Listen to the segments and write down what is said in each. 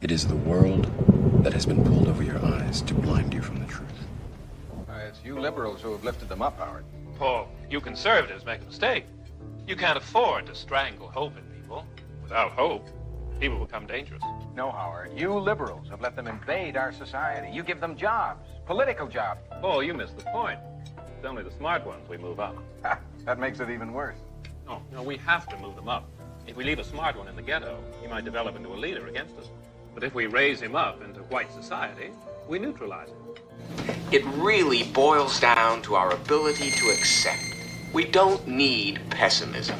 It is the world that has been pulled over your eyes to blind you from the truth. It's you liberals who have lifted them up, Howard. Paul, you conservatives make a mistake. You can't afford to strangle hope in people. Without hope, people become dangerous. No, Howard. You liberals have let them invade our society. You give them jobs, political jobs. Paul, you missed the point. It's only the smart ones we move up. That makes it even worse. No, we have to move them up. If we leave a smart one in the ghetto, he might develop into a leader against us. But if we raise him up into white society, we neutralize him. It really boils down to our ability to accept. We don't need pessimism.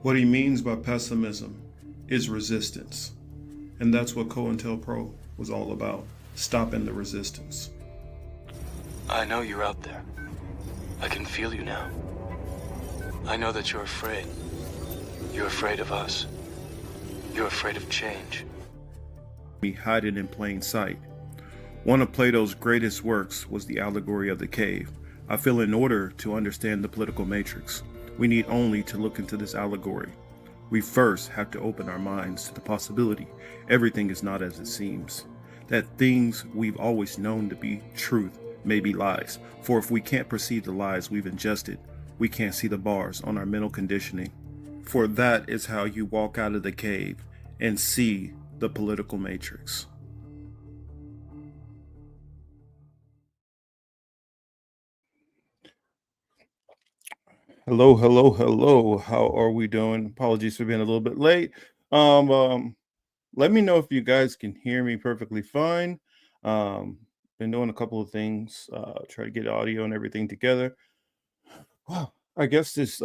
What he means by pessimism is resistance. And that's what COINTELPRO was all about, stopping the resistance. I know you're out there. I can feel you now. I know that you're afraid. You're afraid of us. You're afraid of change. Be hiding in plain sight. One of Plato's greatest works was the allegory of the cave. I feel in order to understand the political matrix, we need only to look into this allegory. We first have to open our minds to the possibility everything is not as it seems, that things we've always known to be truth may be lies. For if we can't perceive the lies we've ingested, we can't see the bars on our mental conditioning. For that is how you walk out of the cave and see the political matrix. Hello, hello, hello. How are we doing? Apologies for being a little bit late. Let me know if you guys can hear me perfectly fine. Been doing a couple of things, try to get audio and everything together. Wow, I guess this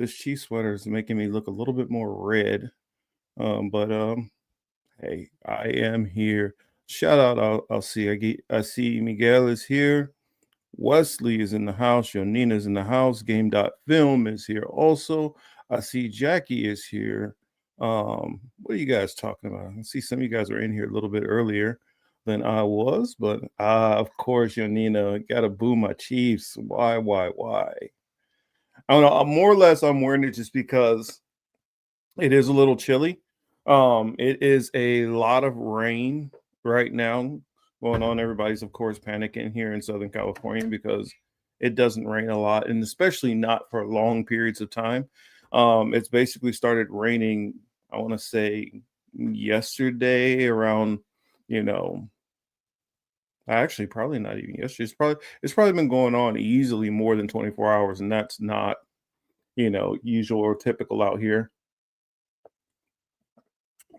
cheese sweater is making me look a little bit more red. But hey, I am here. Shout out, I'll see. I see Miguel is here. Wesley is in the house. Yonina's in the house. Game.film is here also. I see Jackie is here. What are you guys talking about? I see some of you guys were in here a little bit earlier than I was, but of course, Yonina, gotta boo my Chiefs. Why? I don't know. More or less, I'm wearing it just because it is a little chilly. It is a lot of rain right now going on. Everybody's, of course, panicking here in Southern California because it doesn't rain a lot, and especially not for long periods of time. It's basically started raining, I want to say, yesterday around, actually probably not even yesterday. It's probably been going on easily more than 24 hours, and that's not, usual or typical out here.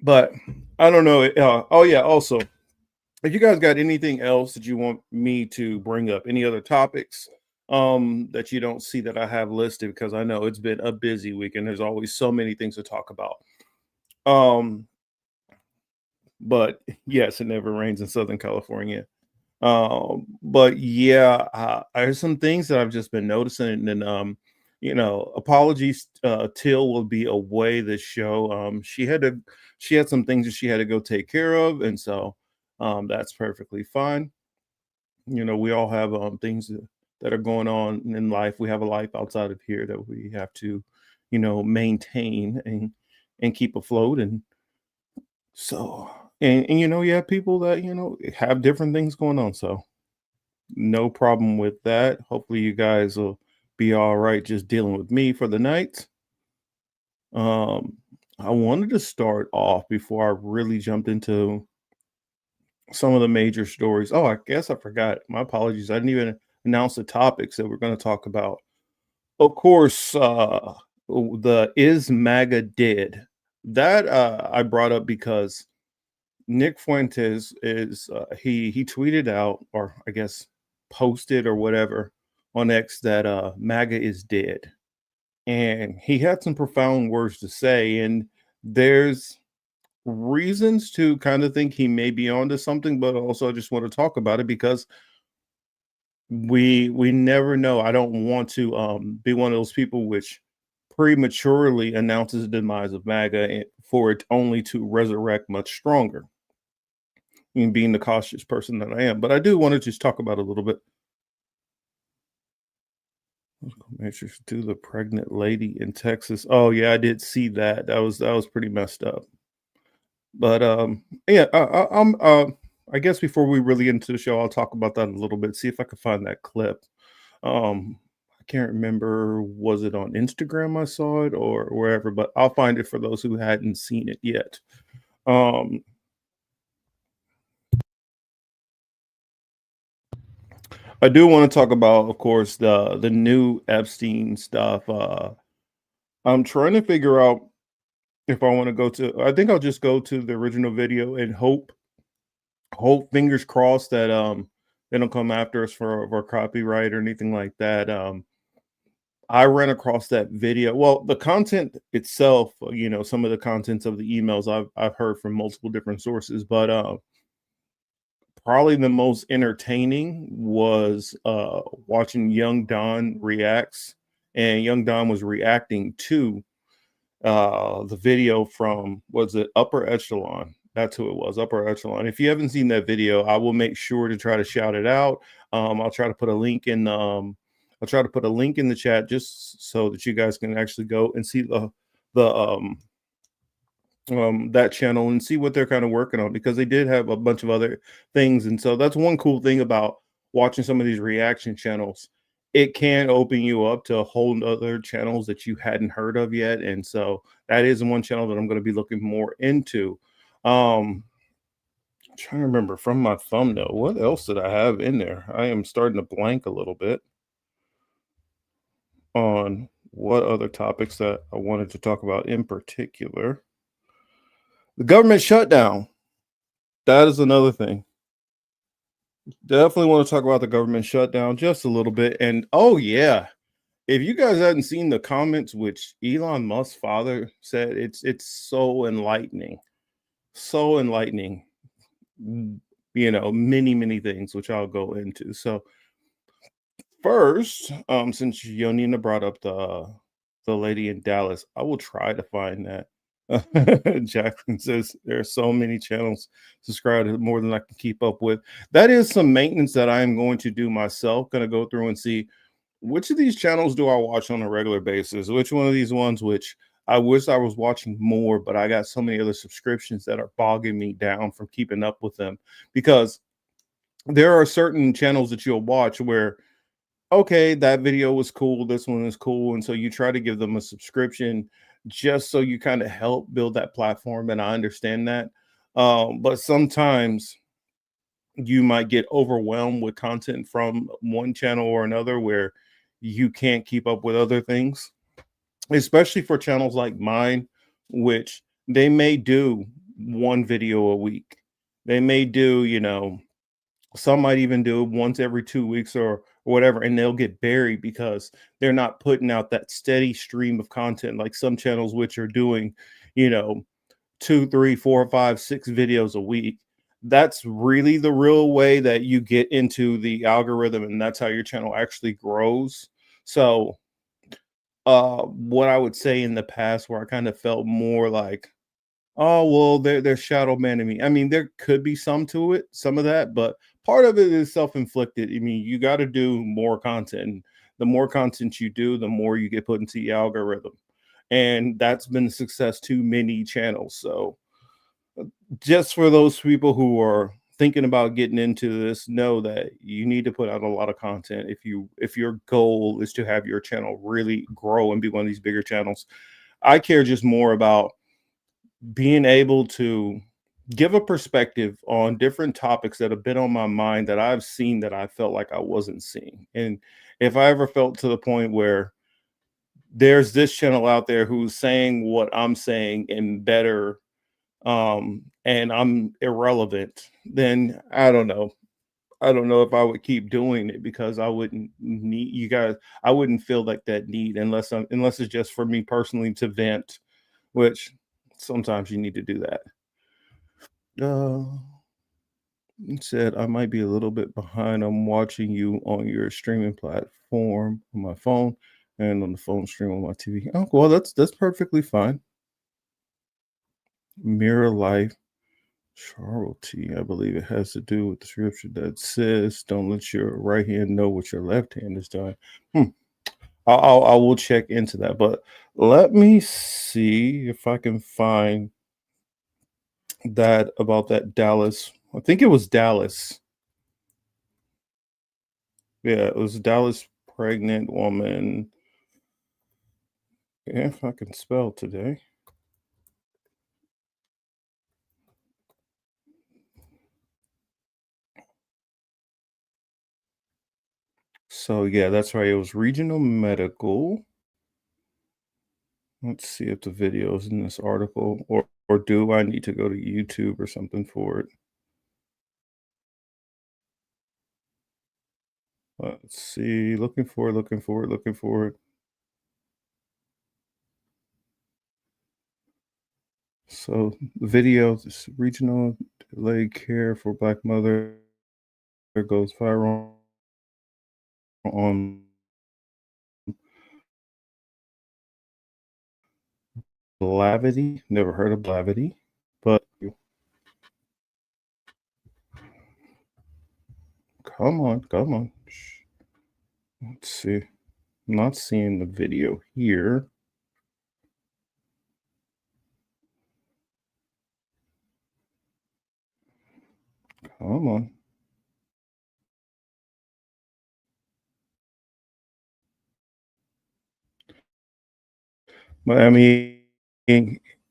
But I don't know. Oh yeah, also, if you guys got anything else that you want me to bring up, any other topics that you don't see that I have listed, because I know it's been a busy week and there's always so many things to talk about. But yes, it never rains in Southern California. But yeah, there's some things that I've just been noticing, and apologies. Till will be away this show. She had some things that she had to go take care of, and so that's perfectly fine. We all have things that are going on in life. We have a life outside of here that we have to, maintain and keep afloat. And so, and you have people that, have different things going on. So no problem with that. Hopefully you guys will be all right just dealing with me for the night. I wanted to start off before I really jumped into some of the major stories. Oh, I guess I forgot. My apologies. I didn't even announce the topics that we're going to talk about. Of course, the Is MAGA Dead? That I brought up because Nick Fuentes is he tweeted out, or I guess posted or whatever on X, that MAGA is dead. And he had some profound words to say, and there's reasons to kind of think he may be onto something, but also I just want to talk about it because we never know. I don't want to be one of those people which prematurely announces the demise of MAGA for it only to resurrect much stronger. Being the cautious person that I am, but I do want to just talk about it a little bit. Matrix to the pregnant lady in Texas. Oh yeah, I did see that. That was pretty messed up. But yeah, I guess before we really get into the show, I'll talk about that a little bit. See if I can find that clip. I can't remember, was it on Instagram I saw it or wherever, but I'll find it for those who hadn't seen it yet. Um, I do want to talk about, of course, the new Epstein stuff. I'm trying to figure out if I want to go to. I think I'll just go to the original video and hope fingers crossed that they don't come after us for copyright or anything like that. I ran across that video. Well, the content itself, some of the contents of the emails I've heard from multiple different sources, but probably the most entertaining was watching Young Don reacts, and Young Don was reacting to the video from, was it Upper Echelon? That's who it was, Upper Echelon. If you haven't seen that video, I will make sure to try to shout it out. I'll try to put a link in. I'll try to put a link in the chat just so that you guys can actually go and see the that channel and see what they're kind of working on, because they did have a bunch of other things. And so that's one cool thing about watching some of these reaction channels. It can open you up to a whole other channels that you hadn't heard of yet. And so that is one channel that I'm going to be looking more into. I'm trying to remember from my thumbnail, what else did I have in there? I am starting to blank a little bit on what other topics that I wanted to talk about in particular. The government shutdown. That is another thing. Definitely want to talk about the government shutdown just a little bit. And oh yeah, if you guys hadn't seen the comments which Elon Musk's father said, it's so enlightening. So enlightening. Many things which I'll go into. So first, since Yonina brought up the lady in Dallas, I will try to find that. Jacqueline says there are so many channels subscribed to, more than I can keep up with. That is some maintenance that I am going to do myself. Going to go through and see which of these channels do I watch on a regular basis. Which one of these ones which I wish I was watching more, but I got so many other subscriptions that are bogging me down from keeping up with them. Because there are certain channels that you'll watch where, okay, that video was cool, this one is cool, and so you try to give them a subscription just so you kind of help build that platform, and I understand that. But sometimes you might get overwhelmed with content from one channel or another where you can't keep up with other things, especially for channels like mine, which they may do one video a week. They may do, some might even do it once every 2 weeks or whatever, and they'll get buried because they're not putting out that steady stream of content like some channels which are doing, you know, 2, 3, 4, 5, 6 videos a week. That's really the real way that you get into the algorithm, and that's how your channel actually grows. So what I would say in the past where I kind of felt more like, oh, well, they're shadow banning me. I mean, there could be some to it, some of that, but part of it is self-inflicted. I mean, you got to do more content. The more content you do, the more you get put into the algorithm. And that's been a success to many channels. So just for those people who are thinking about getting into this, know that you need to put out a lot of content if your goal is to have your channel really grow and be one of these bigger channels. I care just more about being able to give a perspective on different topics that have been on my mind that I've seen that I felt like I wasn't seeing. And if I ever felt to the point where there's this channel out there who's saying what I'm saying and better, and I'm irrelevant, then I don't know. I don't know if I would keep doing it, because I wouldn't need you guys. I wouldn't feel like that need unless it's just for me personally to vent, which sometimes you need to do that. It said I might be a little bit behind. I'm watching you on your streaming platform on my phone and on the phone stream on my TV. Oh, well, that's perfectly fine. Mirror life, Charity, I believe it has to do with the scripture that says, "Don't let your right hand know what your left hand is doing." I will check into that, but let me see if I can find that about that Dallas. I think it was Dallas. Yeah, it was Dallas pregnant woman. Yeah, if I can spell today. So yeah, that's right. It was Regional Medical. Let's see if the video is in this article, or do I need to go to YouTube or something for it? Let's see. Looking for it, looking for it, looking for it. So the video, this regional delayed care for Black mother goes viral on Blavity. Never heard of Blavity, but come on, come on. Let's see. I'm not seeing the video here. Come on. But I mean,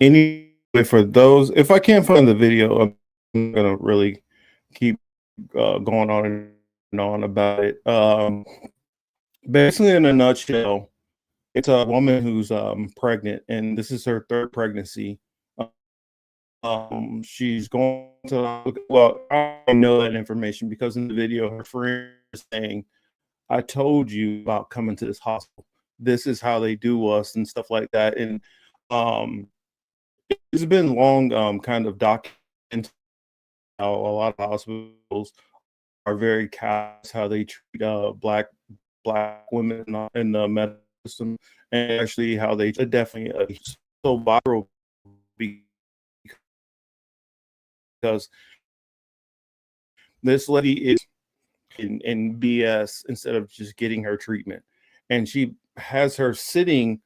anyway, for those, if I can't find the video, I'm gonna really keep going on and on about it. Basically, in a nutshell, it's a woman who's pregnant, and this is her third pregnancy. She's going to, well, I know that information because in the video, her friend is saying, "I told you about coming to this hospital. This is how they do us," and stuff like that. And um, it's been long, kind of documented how a lot of hospitals are very callous how they treat black women in the medical system, and actually how they definitely so viral because this lady is in BS instead of just getting her treatment, and she has her sitting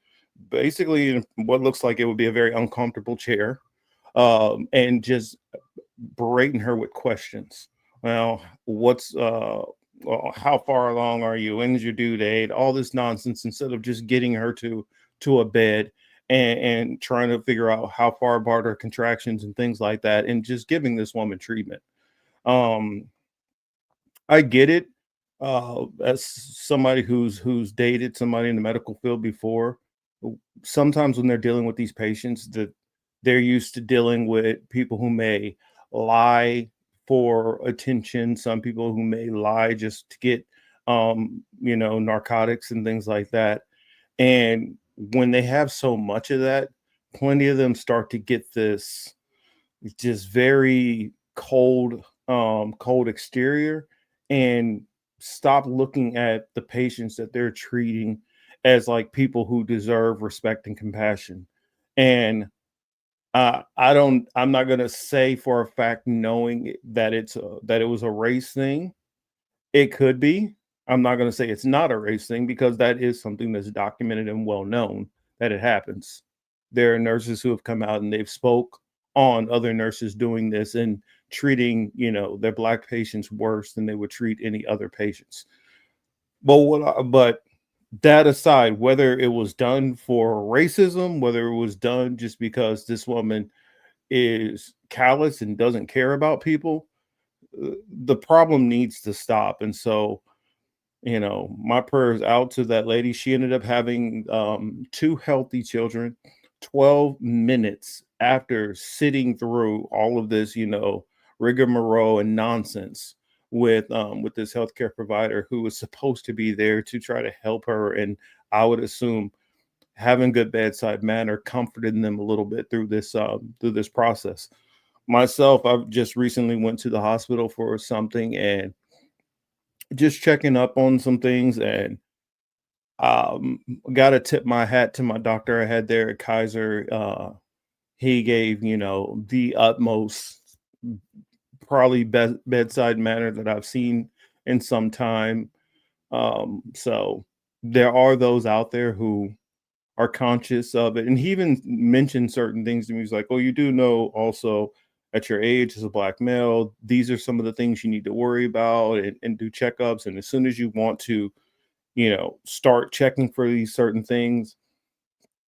basically in what looks like it would be a very uncomfortable chair, and just berating her with questions. Well, how far along are you? When's your due date? All this nonsense instead of just getting her to a bed and trying to figure out how far apart her contractions and things like that, and just giving this woman treatment. Um, I get it. As somebody who's dated somebody in the medical field before, sometimes when they're dealing with these patients, that they're used to dealing with people who may lie for attention, some people who may lie just to get narcotics and things like that. And when they have so much of that, plenty of them start to get this just very cold exterior, and stop looking at the patients that they're treating as like people who deserve respect and compassion. And I'm not going to say for a fact knowing that that it was a race thing. It could be. I'm not going to say it's not a race thing because that is something that's documented and well known that it happens. There are nurses who have come out and they've spoke on other nurses doing this and treating, their black patients worse than they would treat any other patients. But that aside, whether it was done for racism, whether it was done just because this woman is callous and doesn't care about people, the problem needs to stop. And so, my prayers out to that lady. She ended up having two healthy children 12 minutes after sitting through all of this, rigmarole and nonsense with this healthcare provider who was supposed to be there to try to help her, and I would assume having good bedside manner, comforting them a little bit through this process. Myself, I've just recently went to the hospital for something and just checking up on some things, and got to tip my hat to my doctor I had there at Kaiser. He gave the utmost probably bedside manner that I've seen in some time. So there are those out there who are conscious of it, and he even mentioned certain things to me. He's like, "Oh, you do know also at your age as a black male, these are some of the things you need to worry about and do checkups. And as soon as you want to, start checking for these certain things,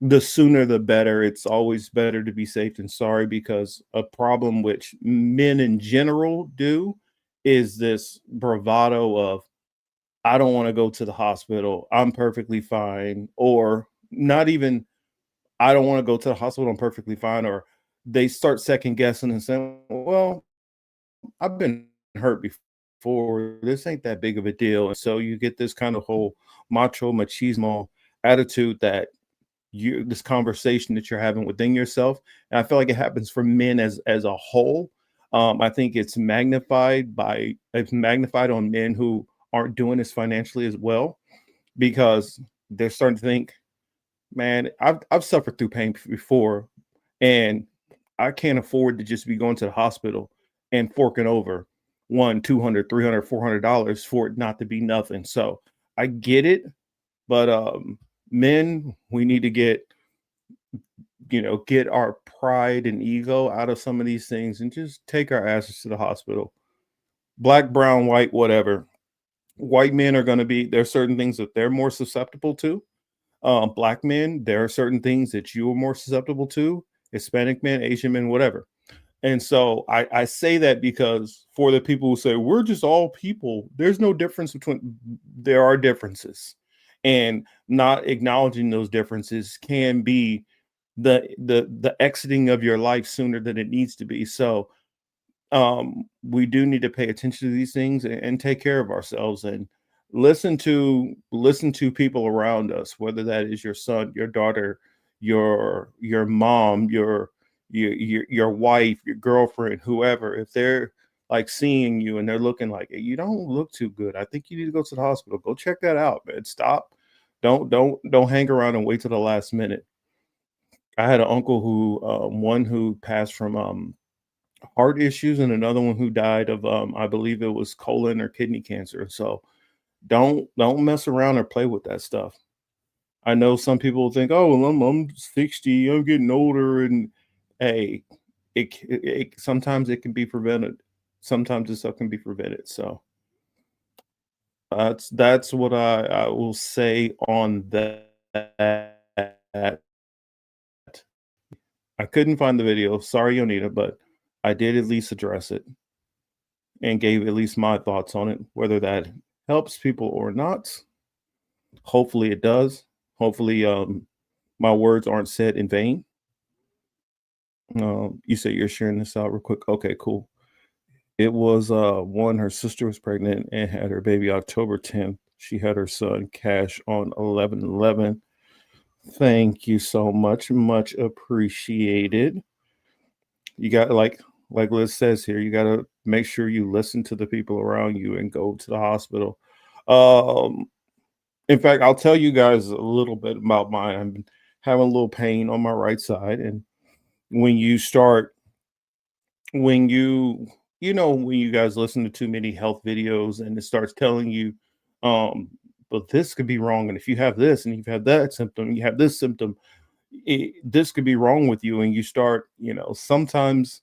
the sooner the better. It's always better to be safe than sorry, because a problem which men in general do is this bravado of, I don't want to go to the hospital, I'm perfectly fine. Or not even, I don't want to go to the hospital, I'm perfectly fine. Or they start second guessing and saying, well, I've been hurt before, this ain't that big of a deal. And so you get this kind of whole macho machismo attitude that this conversation that you're having within yourself. And I feel like it happens for men as a whole. I think it's magnified on men who aren't doing this financially as well, because they're starting to think, man, I've suffered through pain before, and I can't afford to just be going to the hospital and forking over one, 200, 300, $400 for it not to be nothing. So I get it, but men, we need to get our pride and ego out of some of these things and just take our asses to the hospital. Black, brown, white, whatever. White men are going to be, there are certain things that they're more susceptible to. Black men, there are certain things that you are more susceptible to. Hispanic men, Asian men, whatever. And so I say that because for the people who say we're just all people, there's no difference there are differences, and not acknowledging those differences can be the exiting of your life sooner than it needs to be. So we do need to pay attention to these things and take care of ourselves, and listen to people around us, whether that is your son, your daughter, your mom, your wife, your girlfriend, whoever. If they're like seeing you and they're looking like, hey, you don't look too good, I think you need to go to the hospital, go check that out, man. Stop. Don't hang around and wait till the last minute. I had an uncle who one who passed from heart issues, and another one who died of I believe it was colon or kidney cancer. So don't mess around or play with that stuff. I know some people think, oh, well, I'm 60, I'm getting older, and hey, sometimes it can be prevented. Sometimes this stuff can be prevented. So that's what I will say on that. I couldn't find the video. Sorry, Yonita, but I did at least address it and gave at least my thoughts on it. Whether that helps people or not, hopefully it does. Hopefully, my words aren't said in vain. You say you're sharing this out real quick. Okay, cool. It was her sister was pregnant and had her baby October 10th. She had her son Cash on 11/11. Thank you so much. Much appreciated. You got like Liz says here, you got to make sure you listen to the people around you and go to the hospital. Um, in fact, I'll tell you guys a little bit about mine. I've been having a little pain on my right side, and when you start, when when you guys listen to too many health videos and it starts telling you, um, but this could be wrong, and if you have this and you've had that symptom, you have this symptom, this could be wrong with you, and you start, sometimes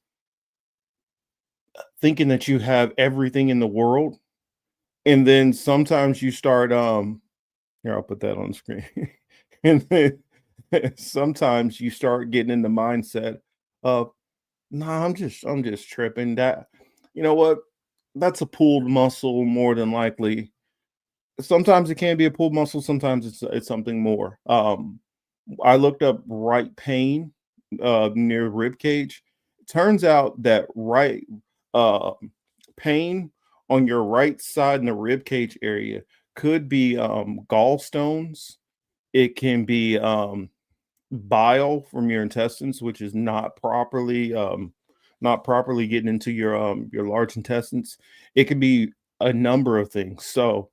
thinking that you have everything in the world, and then sometimes you start here, I'll put that on the screen. And then sometimes you start getting in the mindset of, no, I'm just tripping. That, you know what, that's a pulled muscle more than likely. Sometimes it can be a pulled muscle, sometimes it's something more. I looked up right pain near rib cage. Turns out that right uh pain on your right side in the rib cage area could be gallstones. It can be bile from your intestines, which is not properly getting into your large intestines. It could be a number of things. So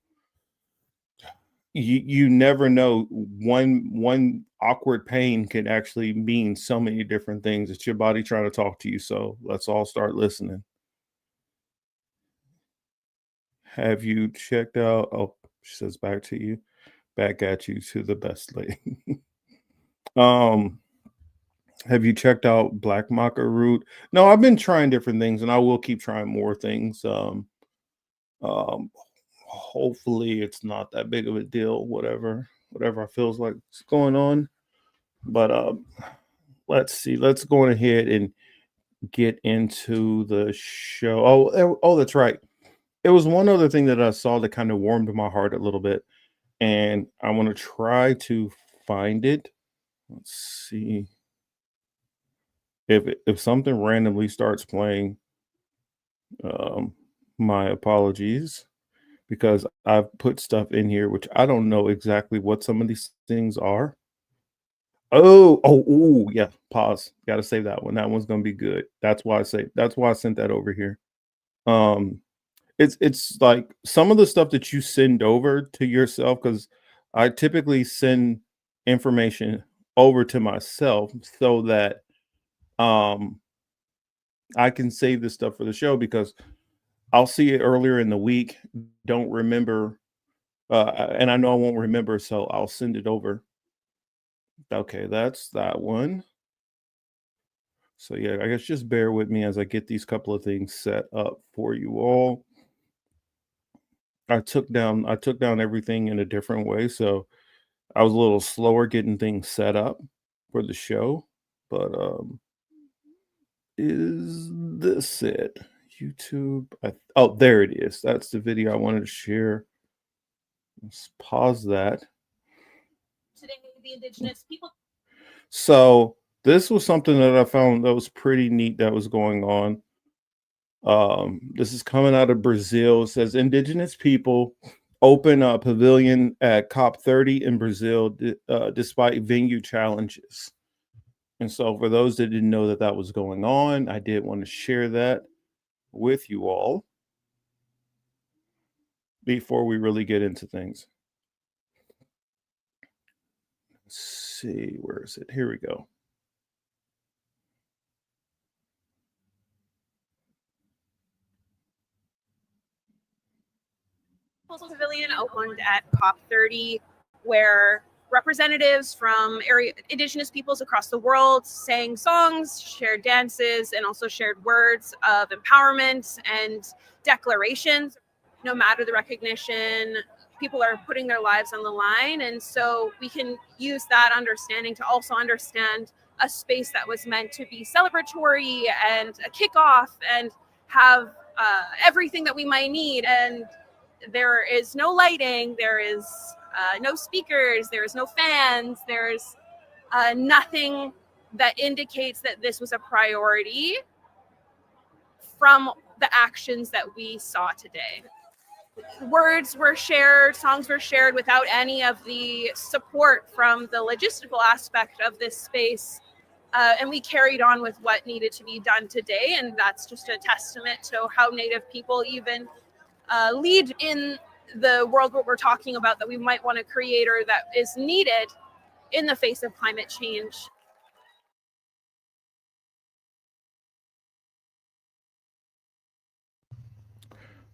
you never know, one awkward pain can actually mean so many different things. It's your body trying to talk to you. So let's all start listening. Have you checked out? Oh, she says back to you, back at you to the best lady. um Have you checked out Black Maca Root? No, I've been trying different things, and I will keep trying more things. Um, hopefully, it's not that big of a deal. Whatever I feels like is going on. But let's see. Let's go ahead and get into the show. Oh, that's right. It was one other thing that I saw that kind of warmed my heart a little bit, and I want to try to find it. Let's see if something randomly starts playing. Um, my apologies because I've put stuff in here which I don't know exactly what some of these things are. Oh, yeah. Pause. Got to save that one. That one's gonna be good. That's why I sent that over here. Um, it's like some of the stuff that you send over to yourself because I typically send information over to myself so that um I can save this stuff for the show because I'll see it earlier in the week, don't remember, and I know I won't remember, so I'll send it over. Okay, that's that one. So yeah, I guess just bear with me as I get these couple of things set up for you all. I took down everything in a different way, so I was a little slower getting things set up for the show. But is this it? YouTube. Oh, there it is. That's the video I wanted to share. Let's pause that. Today, the indigenous people. So this was something that I found that was pretty neat that was going on. This is coming out of Brazil. It says indigenous people open a pavilion at COP30 in Brazil despite venue challenges. And so for those that didn't know that that was going on, I did want to share that with you all before we really get into things. Let's see, where is it? Here we go. Pavilion opened at COP30, where representatives from indigenous peoples across the world sang songs, shared dances, and also shared words of empowerment and declarations. No matter the recognition, people are putting their lives on the line. And so we can use that understanding to also understand a space that was meant to be celebratory and a kickoff and have everything that we might need. And there is no lighting, there is no speakers, there is no fans, there's nothing that indicates that this was a priority from the actions that we saw today. Words were shared, songs were shared without any of the support from the logistical aspect of this space. And we carried on with what needed to be done today. And that's just a testament to how Native people even lead in the world what we're talking about that we might want to create or that is needed in the face of climate change.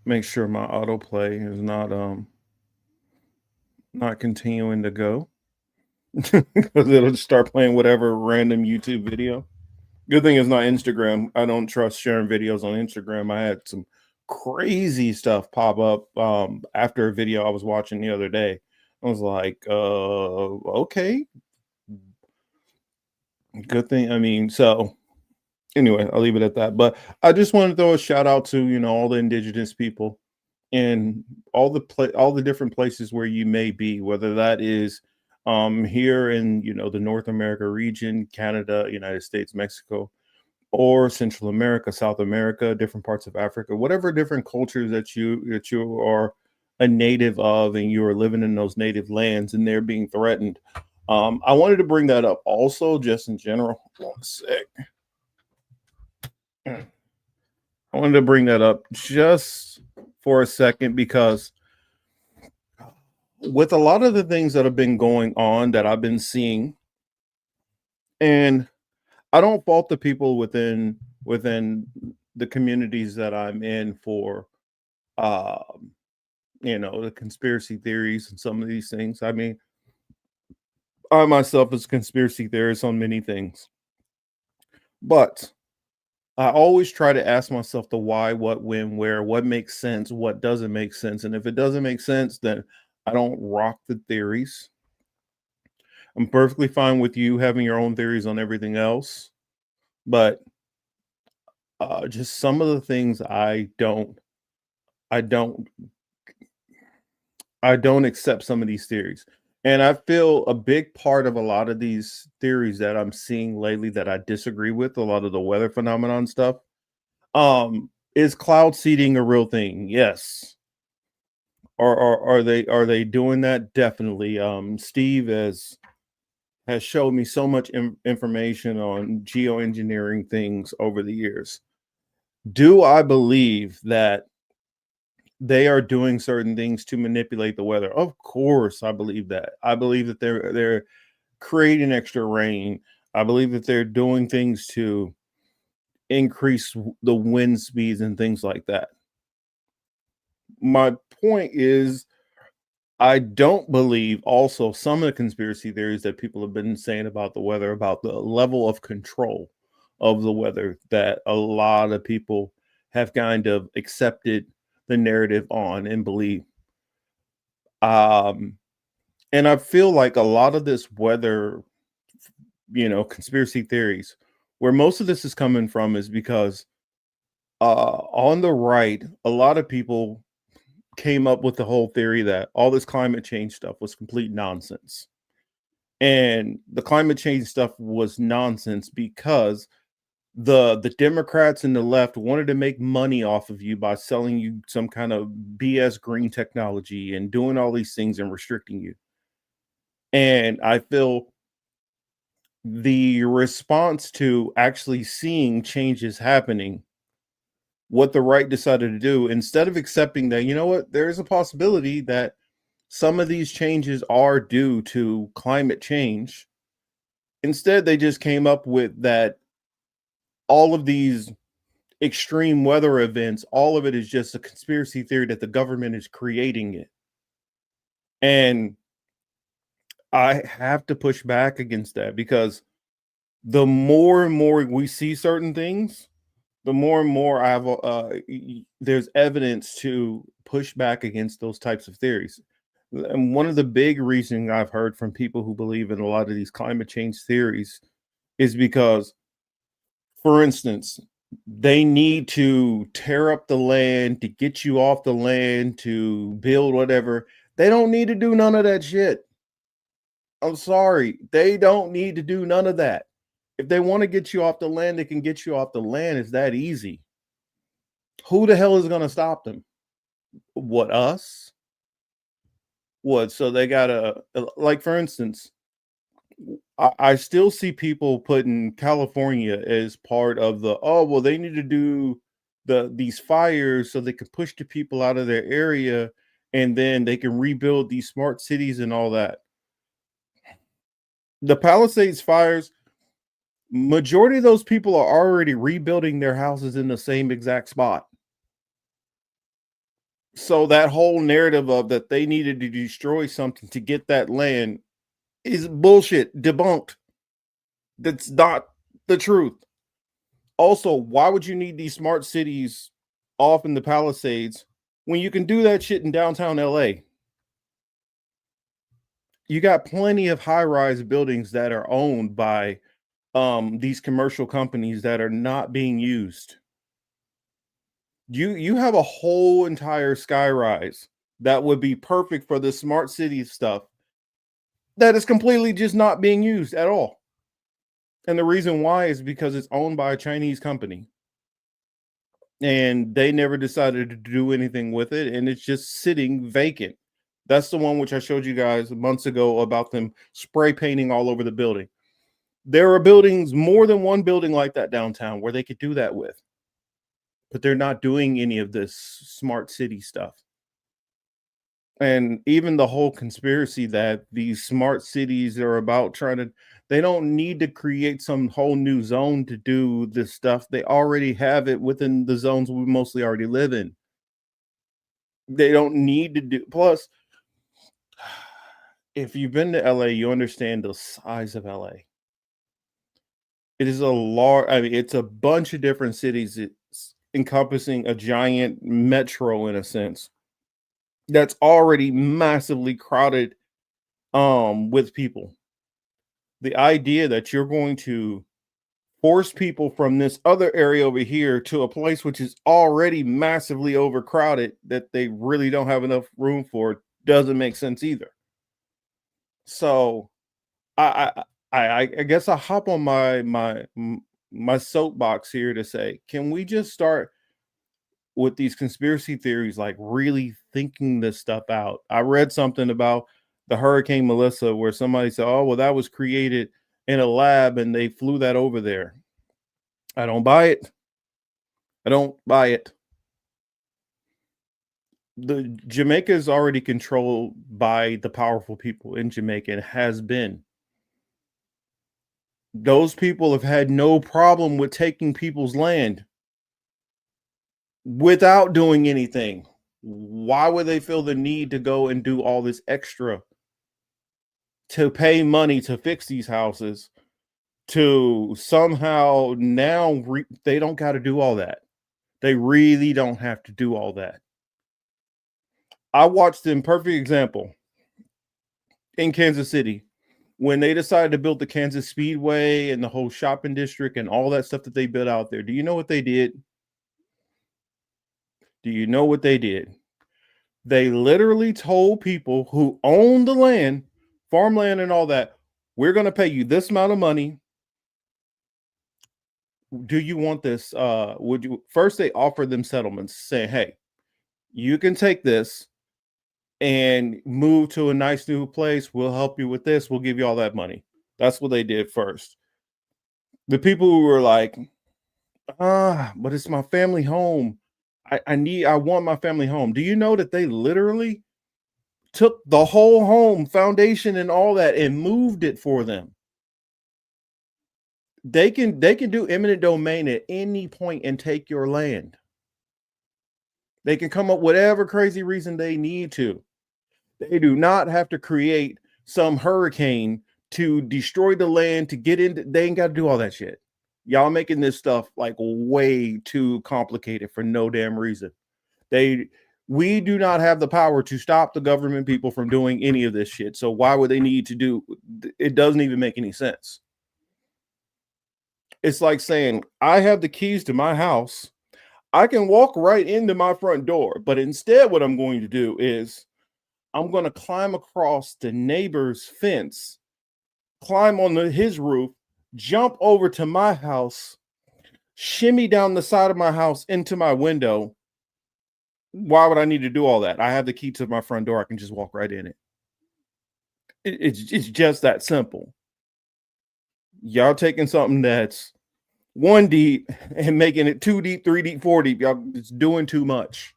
Make sure my autoplay is not continuing to go because it'll just start playing whatever random YouTube video. Good thing it's not Instagram. I don't trust sharing videos on Instagram. I had some crazy stuff pop up after a video I was watching the other day. I was like, okay. Good thing. I mean, so anyway, I'll leave it at that. But I just want to throw a shout out to, all the indigenous people in all the different places where you may be, whether that is here in, the North America region, Canada, United States, Mexico, or Central America, South America, different parts of Africa, whatever different cultures that you are a native of and you are living in those native lands and they're being threatened. I wanted to bring that up also just in general. One sec. I wanted to bring that up just for a second because with a lot of the things that have been going on that I've been seeing, and I don't fault the people within the communities that I'm in for the conspiracy theories and some of these things. I mean, I myself is a conspiracy theorist on many things. But I always try to ask myself the why, what, when, where, what makes sense, what doesn't make sense. And if it doesn't make sense, then I don't rock the theories. I'm perfectly fine with you having your own theories on everything else, but just some of the things I don't, I don't accept some of these theories. And I feel a big part of a lot of these theories that I'm seeing lately that I disagree with, a lot of the weather phenomenon stuff. Is cloud seeding a real thing? Yes. Are they doing that? Definitely. Steve has showed me so much information on geoengineering things over the years. Do I believe that they are doing certain things to manipulate the weather? Of course, I believe that. I believe that they're creating extra rain. I believe that they're doing things to increase the wind speeds and things like that. My point is, I don't believe also some of the conspiracy theories that people have been saying about the weather, about the level of control of the weather, that a lot of people have kind of accepted the narrative on and believe. Um, and I feel like a lot of this weather, conspiracy theories, where most of this is coming from is because on the right, a lot of people came up with the whole theory that all this climate change stuff was complete nonsense. And the climate change stuff was nonsense because the Democrats and the left wanted to make money off of you by selling you some kind of BS green technology and doing all these things and restricting you. And I feel the response to actually seeing changes happening, what the right decided to do, instead of accepting that, you know what, there is a possibility that some of these changes are due to climate change. Instead, they just came up with that all of these extreme weather events, all of it is just a conspiracy theory that the government is creating it. And I have to push back against that because the more and more we see certain things, the more and more I have there's evidence to push back against those types of theories. And one of the big reasons I've heard from people who believe in a lot of these climate change theories is because, for instance, they need to tear up the land to get you off the land to build whatever. They don't need to do none of that shit. I'm sorry. They don't need to do none of that. If they want to get you off the land, they can get you off the land. It's that easy. Who the hell is going to stop them? What, us? What? So they got to, like, for instance, I still see people putting California as part of the, oh, well, they need to do these fires so they can push the people out of their area and then they can rebuild these smart cities and all that. The Palisades fires, majority of those people are already rebuilding their houses in the same exact spot. So that whole narrative of that they needed to destroy something to get that land is bullshit, debunked. That's not the truth. Also, why would you need these smart cities off in the Palisades when you can do that shit in downtown LA? You got plenty of high-rise buildings that are owned by these commercial companies that are not being used. You have a whole entire skyrise that would be perfect for the smart city stuff that is completely just not being used at all. And the reason why is because it's owned by a Chinese company. And they never decided to do anything with it, and it's just sitting vacant. That's the one which I showed you guys months ago about them spray painting all over the building. There are buildings, more than one building like that downtown where they could do that with. But they're not doing any of this smart city stuff. And even the whole conspiracy that these smart cities are about they don't need to create some whole new zone to do this stuff. They already have it within the zones we mostly already live in. They don't need to do, plus, if you've been to LA, you understand the size of LA. It is a large, I mean, it's a bunch of different cities. It's encompassing a giant metro in a sense that's already massively crowded with people. The idea that you're going to force people from this other area over here to a place which is already massively overcrowded that they really don't have enough room for doesn't make sense either. So I guess I hop on my soapbox here to say, can we just start with these conspiracy theories, like really thinking this stuff out? I read something about the Hurricane Melissa where somebody said, oh, well, that was created in a lab and they flew that over there. I don't buy it. I don't buy it. The Jamaica is already controlled by the powerful people in Jamaica and has been. Those people have had no problem with taking people's land without doing anything. Why would they feel the need to go and do all this extra to pay money to fix these houses, to somehow now they don't got to do all that? They really don't have to do all that. I watched them, perfect example, in Kansas City when they decided to build the Kansas Speedway and the whole shopping district and all that stuff that they built out there. Do you know what they did? Do you know what they did? They literally told people who own the land, farmland and all that, we're going to pay you this amount of money. Do you want this? Would you? First, they offered them settlements saying, hey, you can take this and move to a nice new place. We'll help you with this. We'll give you all that money. That's what they did first. The people who were like, but it's my family home. I want my family home. Do you know that they literally took the whole home foundation and all that and moved it for them? They can do eminent domain at any point and take your land. They can come up with whatever crazy reason they need to. They do not have to create some hurricane to destroy the land to get into. They ain't got to do all that shit. Y'all making this stuff like way too complicated for no damn reason. We do not have the power to stop the government people from doing any of this shit. So why would they need to do it? Doesn't even make any sense. It's like saying, I have the keys to my house. I can walk right into my front door, but instead what I'm going to do is I'm going to climb across the neighbor's fence, climb on his roof, jump over to my house, shimmy down the side of my house into my window. Why would I need to do all that? I have the key to my front door. I can just walk right in it. It's just that simple. Y'all taking something that's 1 deep and making it 2 deep, 3 deep, 4 deep. Y'all, it's doing too much.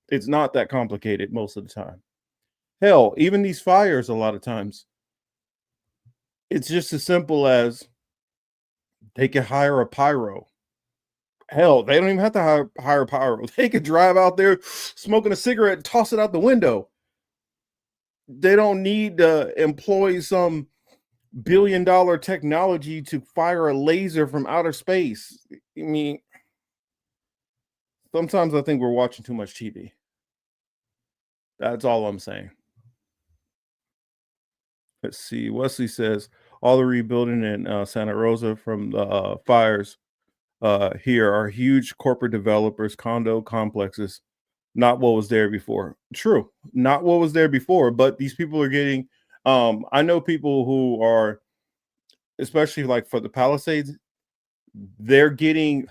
It's not that complicated most of the time. Hell, even these fires, a lot of times, it's just as simple as they can hire a pyro. Hell, they don't even have to hire a pyro. They could drive out there smoking a cigarette and toss it out the window. They don't need to employ some billion-dollar technology to fire a laser from outer space. I mean, sometimes I think we're watching too much TV. That's all I'm saying. Let's see. Wesley says all the rebuilding in Santa Rosa from the fires here are huge corporate developers, condo complexes, not what was there before. True, not what was there before, but these people are getting, I know people who are, especially like for the Palisades, they're getting,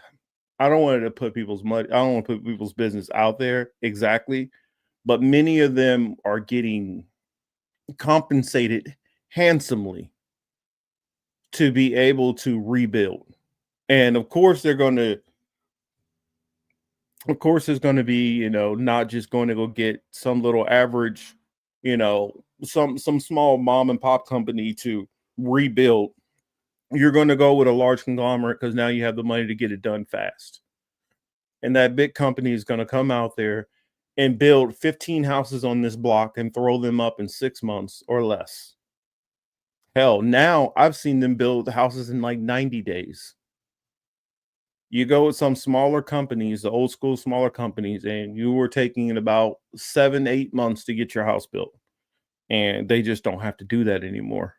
I don't want to put people's money, I don't want to put people's business out there exactly, but many of them are getting compensated handsomely to be able to rebuild. And of course there's going to be, not just going to go get some little average, some small mom and pop company to rebuild. You're going to go with a large conglomerate because now you have the money to get it done fast. And that big company is going to come out there and build 15 houses on this block and throw them up in 6 months or less. Hell, now I've seen them build houses in like 90 days. You go with some smaller companies, the old school smaller companies, and you were taking it about 7, 8 months to get your house built. And they just don't have to do that anymore.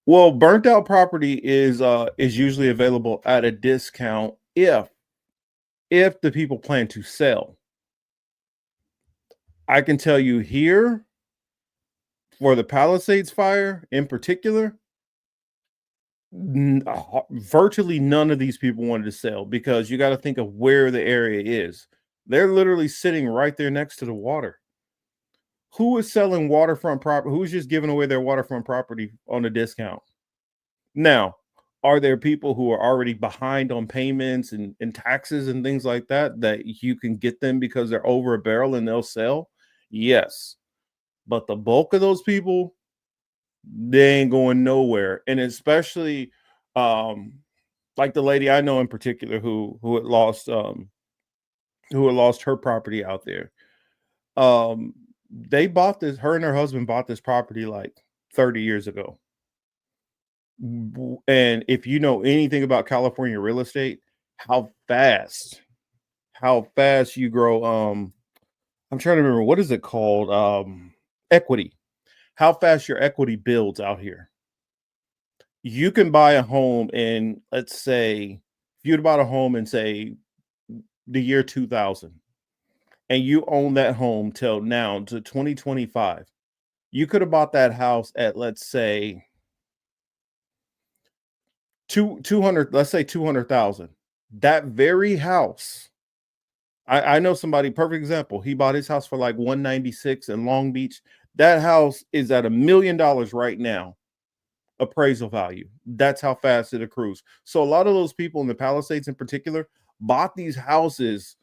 Well, burnt out property is usually available at a discount if the people plan to sell. I can tell you here for the Palisades fire in particular, virtually none of these people wanted to sell because you got to think of where the area is. They're literally sitting right there next to the water. Who is selling waterfront property? Who's just giving away their waterfront property on a discount? Now, are there people who are already behind on payments and taxes and things like that you can get them because they're over a barrel and they'll sell? Yes. But the bulk of those people, they ain't going nowhere. And especially like the lady I know in particular who had lost her property out there. They bought this, her and her husband bought this property like 30 years ago. And if you know anything about California real estate, how fast you grow. I'm trying to remember, what is it called? Equity. How fast your equity builds out here. You can buy a home in, let's say, if you'd bought a home in, say, the year 2000, and you own that home till now to 2025, you could have bought that house at, let's say, 200, let's say 200,000. That very house, I know somebody, perfect example. He bought his house for like 196 in Long Beach. That house is at $1 million right now, appraisal value. That's how fast it accrues. So a lot of those people in the Palisades in particular bought these houses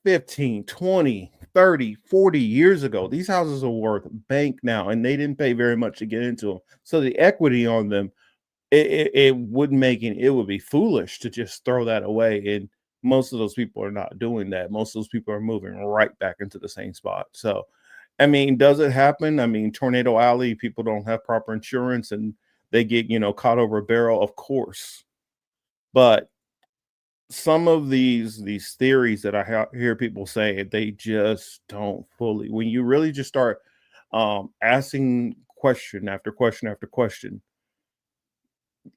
15, 20, 30, 40 years ago. These houses are worth bank now, and they didn't pay very much to get into them. So the equity on them, it wouldn't make it. It would be foolish to just throw that away. And most of those people are not doing that. Most of those people are moving right back into the same spot. So, I mean, does it happen? I mean, Tornado Alley, people don't have proper insurance and they get, caught over a barrel, of course. But some of these theories that I hear people say, they just don't fully. When you really just start asking question after question after question,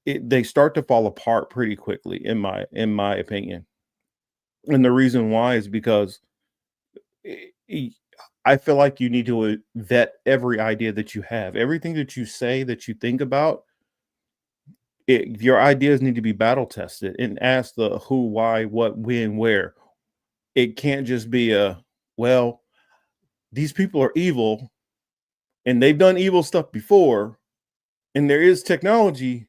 they start to fall apart pretty quickly, in my opinion. And the reason why is because I feel like you need to vet every idea that you have, everything that you say, that you think about. Your ideas need to be battle tested and ask the who, why, what, when, where. It can't just be well, these people are evil and they've done evil stuff before, and there is technology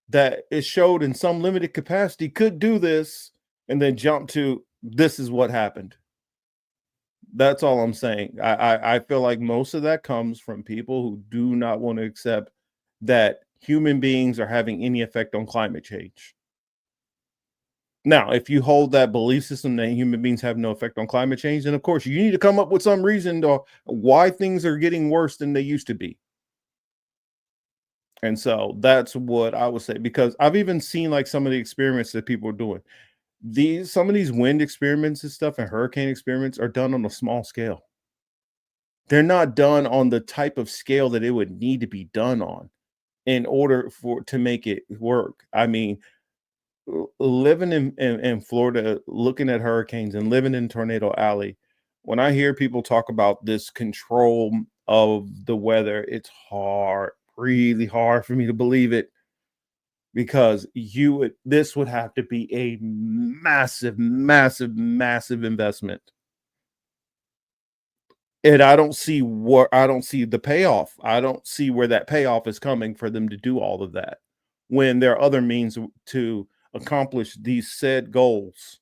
that is showed in some limited capacity could do this, and then jump to this is what happened. That's all I'm saying. I feel like most of that comes from people who do not want to accept that human beings are having any effect on climate change. Now, if you hold that belief system that human beings have no effect on climate change, then of course you need to come up with some reason to why things are getting worse than they used to be. And so that's what I would say, because I've even seen like some of the experiments that people are doing. Some of these wind experiments and stuff and hurricane experiments are done on a small scale. They're not done on the type of scale that it would need to be done on in order to make it work. I mean, living in Florida, looking at hurricanes and living in Tornado Alley, when I hear people talk about this control of the weather, it's hard, really hard for me to believe it, because this would have to be a massive, massive, massive investment. And I don't see the payoff. I don't see where that payoff is coming for them to do all of that, when there are other means to accomplish these said goals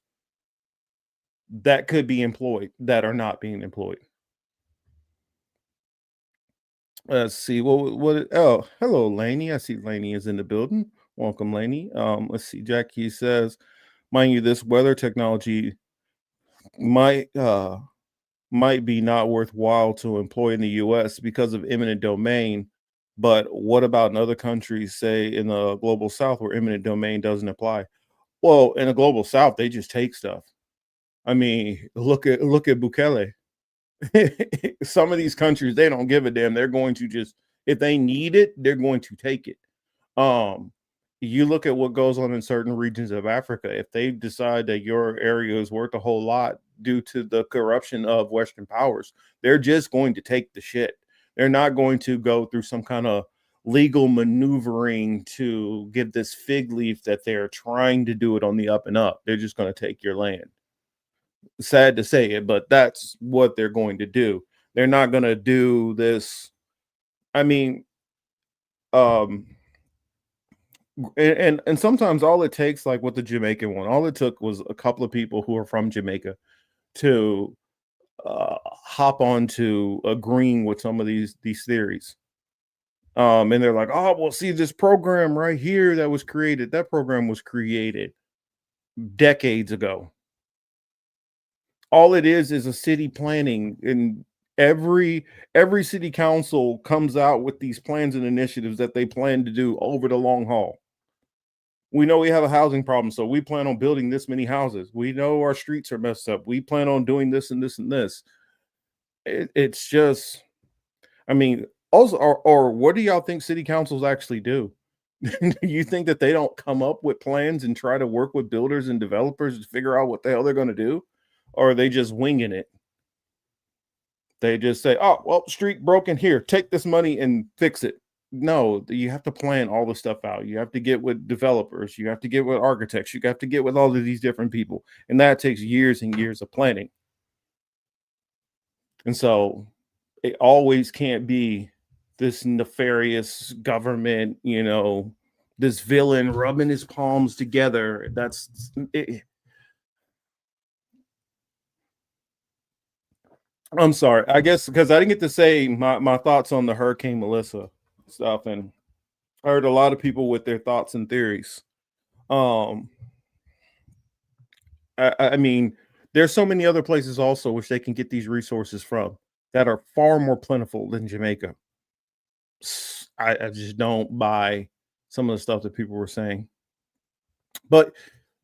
that could be employed that are not being employed. Let's see. Oh, hello, Lainey. I see Lainey is in the building. Welcome, Lainey. Let's see. Jackie says, mind you, this weather technology might might be not worthwhile to employ in the US because of eminent domain. But what about in other countries, say in the global south, where eminent domain doesn't apply? Well, in the global south, they just take stuff. I mean, look at Bukele. Some of these countries, they don't give a damn. They're going to just, if they need it, they're going to take it. Um, you look at what goes on in certain regions of Africa. If they decide that your area is worth a whole lot due to the corruption of Western powers, they're just going to take the shit. They're not going to go through some kind of legal maneuvering to get this fig leaf that they're trying to do it on the up and up. They're just going to take your land. Sad to say it, but that's what they're going to do. They're not going to do this. I mean, and sometimes all it takes, like with the Jamaican one, all it took was a couple of people who are from Jamaica to hop on to agreeing with some of these theories. And they're like, oh, well, see this program right here that was created. That program was created decades ago. All it is a city planning, and every city council comes out with these plans and initiatives that they plan to do over the long haul. We know we have a housing problem, so we plan on building this many houses. We know our streets are messed up. We plan on doing this and this and this. It's just, I mean, also, or what do y'all think city councils actually do? You think that they don't come up with plans and try to work with builders and developers to figure out what the hell they're going to do? Or are they just winging it? They just say, oh, well, street broken, here, take this money and fix it. No, you have to plan all the stuff out. You have to get with developers. You have to get with architects. You have to get with all of these different people. And that takes years and years of planning. And so it always can't be this nefarious government, this villain rubbing his palms together. That's it. I'm sorry. I guess because I didn't get to say my thoughts on the Hurricane Melissa stuff, and I heard a lot of people with their thoughts and theories. I mean, there's so many other places also which they can get these resources from that are far more plentiful than Jamaica. I just don't buy some of the stuff that people were saying. But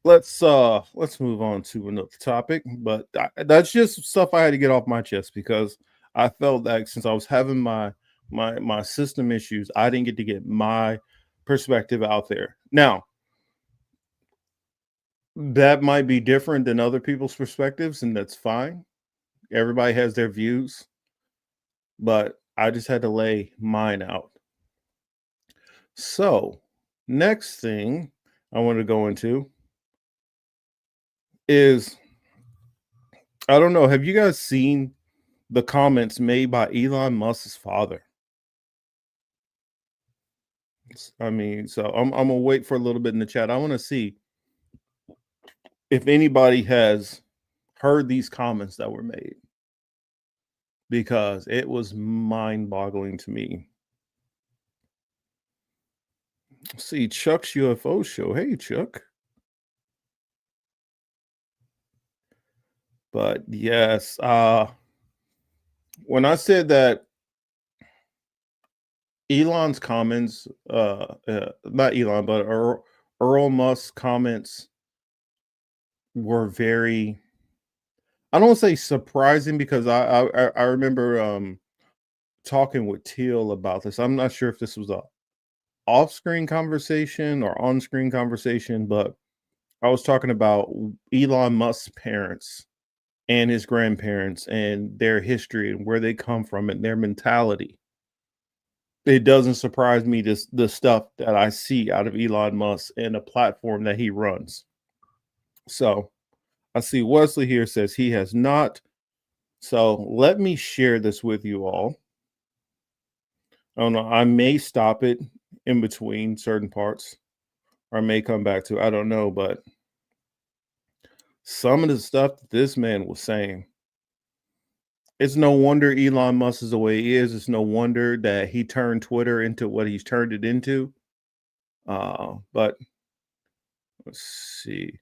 let's move on to another topic. But that's just stuff I had to get off my chest because I felt that since I was having my system issues, I didn't get to get my perspective out there. Now, that might be different than other people's perspectives, and that's fine. Everybody has their views, but I just had to lay mine out. So, next thing I want to go into is, I don't know, have you guys seen the comments made by Elon Musk's father? I mean, so I'm gonna wait for a little bit in the chat. I want to see if anybody has heard these comments that were made, because it was mind-boggling to me. See, Chuck's UFO show. Hey, Chuck. But yes, when I said that Elon's comments, not Elon, but Earl Musk's comments were very, I don't want to say surprising, because I remember talking with Teal about this. I'm not sure if this was a off-screen conversation or on-screen conversation, but I was talking about Elon Musk's parents and his grandparents and their history and where they come from and their mentality. It doesn't surprise me, the stuff that I see out of Elon Musk and a platform that he runs. So I see Wesley here says he has not. So let me share this with you all. I don't know. I may stop it in between certain parts, or I may come back to, I don't know, but some of the stuff that this man was saying, it's no wonder Elon Musk is the way he is. It's no wonder that he turned Twitter into what he's turned it into. But let's see.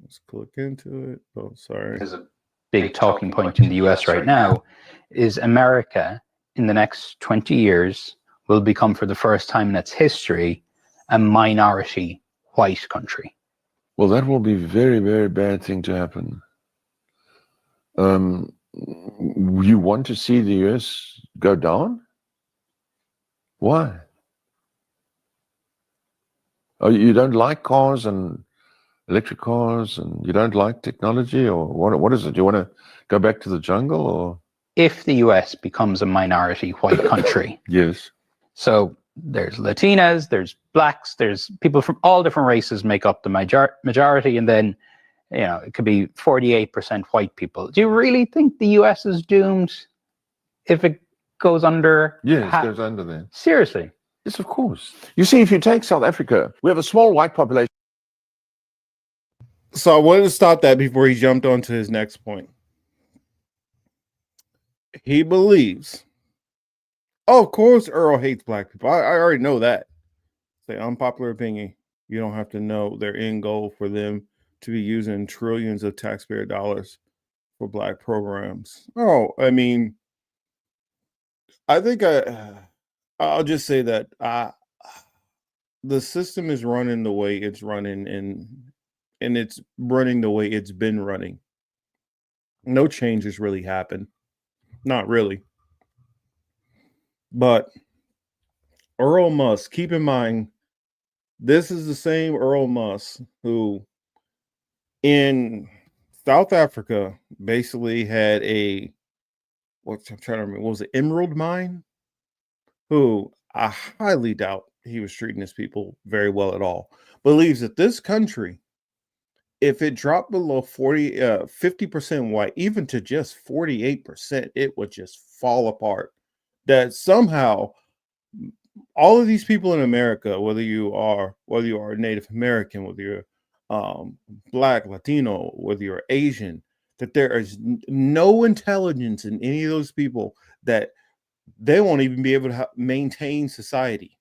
Let's click into it. Oh, sorry. There's a big talking point in the US right now is America in the next 20 years will become, for the first time in its history, a minority white country. Well, that will be a very, very bad thing to happen. You want to see the US go down? Why? Oh, you don't like cars and electric cars, and you don't like technology, or what is it? Do you want to go back to the jungle, or? If the US becomes a minority white country. Yes. So there's Latinas, there's blacks, there's people from all different races make up the majority, and then, you know, it could be 48% white people. Do you really think the US is doomed if it goes under? Yes, it goes under there. Seriously? Yes, of course. You see, if you take South Africa, we have a small white population. So I wanted to stop that before he jumped on to his next point. He believes, oh, of course Earl hates black people. I already know that. Say unpopular opinion. You don't have to know their end goal for them to be using trillions of taxpayer dollars for black programs. Oh, I mean, I think I'll just say that the system is running the way it's running, and it's running the way it's been running. No change has really happened. Not really. But Earl Musk, keep in mind, this is the same Earl Musk who in South Africa basically had I'm trying to remember, what was it, emerald mine? Who I highly doubt he was treating his people very well at all. Believes that this country, if it dropped below 50% white, even to just 48%, it would just fall apart. That somehow all of these people in America, whether you are Native American, whether you're Black, Latino, whether you're Asian, that there is no intelligence in any of those people, that they won't even be able to maintain society.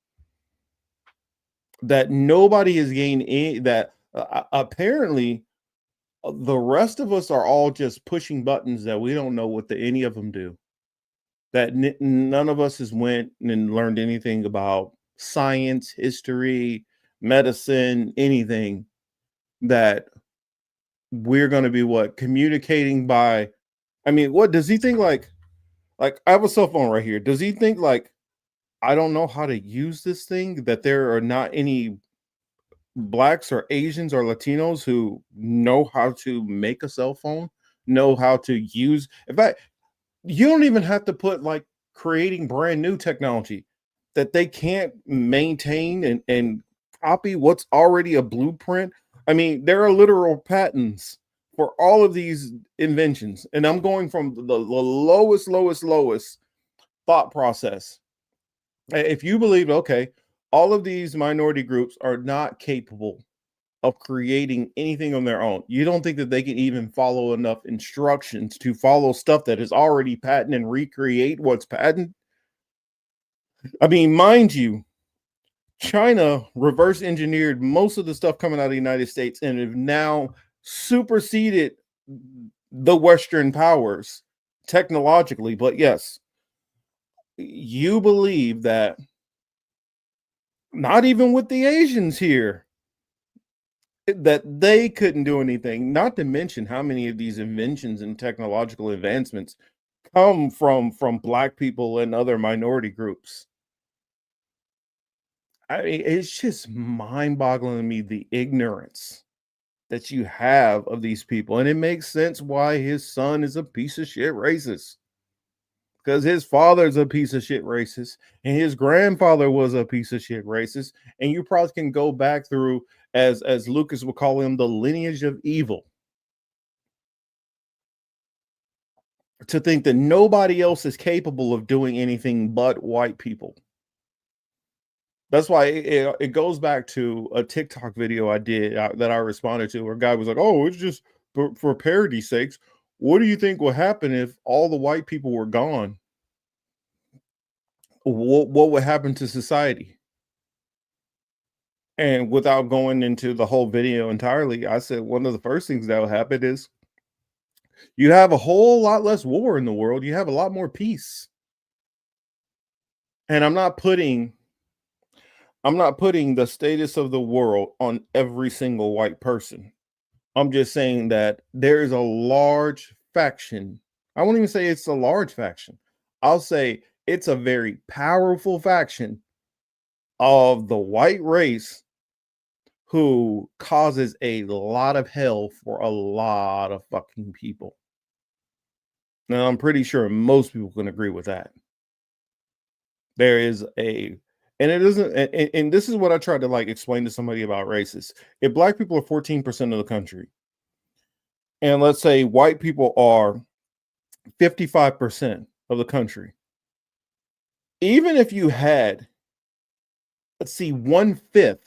That nobody has gained any, that apparently the rest of us are all just pushing buttons that we don't know what any of them do. That none of us has went and learned anything about science, history, medicine, anything. That we're going to be communicating by, I mean, what does he think? Like I have a cell phone right here. Does he think like, I don't know how to use this thing, that there are not any blacks or Asians or Latinos who know how to make a cell phone, know how to use? In fact, you don't even have to put like creating brand new technology that they can't maintain and copy what's already a blueprint. I mean, there are literal patents for all of these inventions. And I'm going from the lowest thought process. If you believe, okay, all of these minority groups are not capable of creating anything on their own, you don't think that they can even follow enough instructions to follow stuff that is already patent and recreate what's patent? I mean, mind you, China reverse engineered most of the stuff coming out of the United States and have now superseded the Western powers technologically. But yes, you believe that not even with the Asians here, that they couldn't do anything, not to mention how many of these inventions and technological advancements come from black people and other minority groups. I mean, it's just mind-boggling to me, the ignorance that you have of these people. And it makes sense why his son is a piece of shit racist. Because his father's a piece of shit racist, and his grandfather was a piece of shit racist. And you probably can go back through, as Lucas would call him, the lineage of evil, to think that nobody else is capable of doing anything but white people. That's why it goes back to a TikTok video I did that I responded to, where a guy was like, oh, it's just for parody's sakes. What do you think will happen if all the white people were gone? What would happen to society? And without going into the whole video entirely, I said one of the first things that will happen is You have a whole lot less war in the world. You have a lot more peace. And I'm not putting the status of the world on every single white person. I'm just saying that there is a large faction. I won't even say it's a large faction. I'll say it's a very powerful faction of the white race who causes a lot of hell for a lot of fucking people. Now, I'm pretty sure most people can agree with that. There is a, and it isn't, and this is what I tried to like explain to somebody about races. If black people are 14% of the country, and let's say white people are 55% of the country, even if you had, let's see, 1/5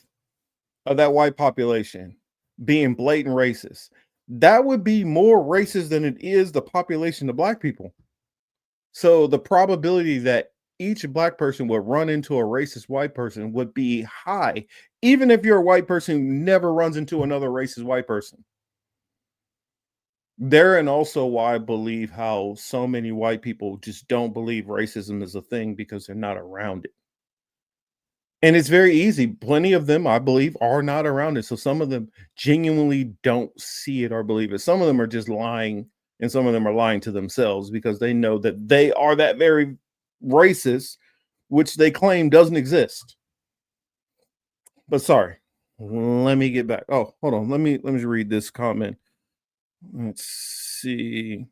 of that white population being blatant racist, that would be more racist than it is the population of black people. So the probability that each black person would run into a racist white person would be high, even if you're a white person who never runs into another racist white person. Therein also why I believe how so many white people just don't believe racism is a thing because they're not around it. And it's very easy. Plenty of them, I believe, are not around it. So some of them genuinely don't see it or believe it. Some of them are just lying, and some of them are lying to themselves because they know that they are that very racist, which they claim doesn't exist. But sorry, let me get back. Oh, hold on. Let me read this comment. Let's see.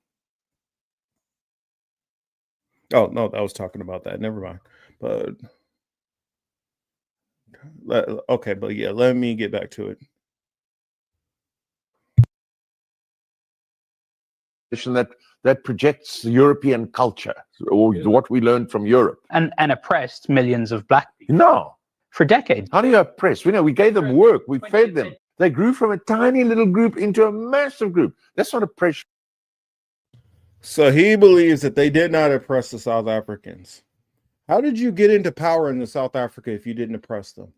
Oh, no, I was talking about that. Never mind. But okay, but yeah, let me get back to it. That projects European culture, or what we learned from Europe. And oppressed millions of black people. No. For decades. How do you oppress? We gave them work. We fed them. They grew from a tiny little group into a massive group. That's not oppression. So he believes that they did not oppress the South Africans. How did you get into power in South Africa if you didn't oppress them?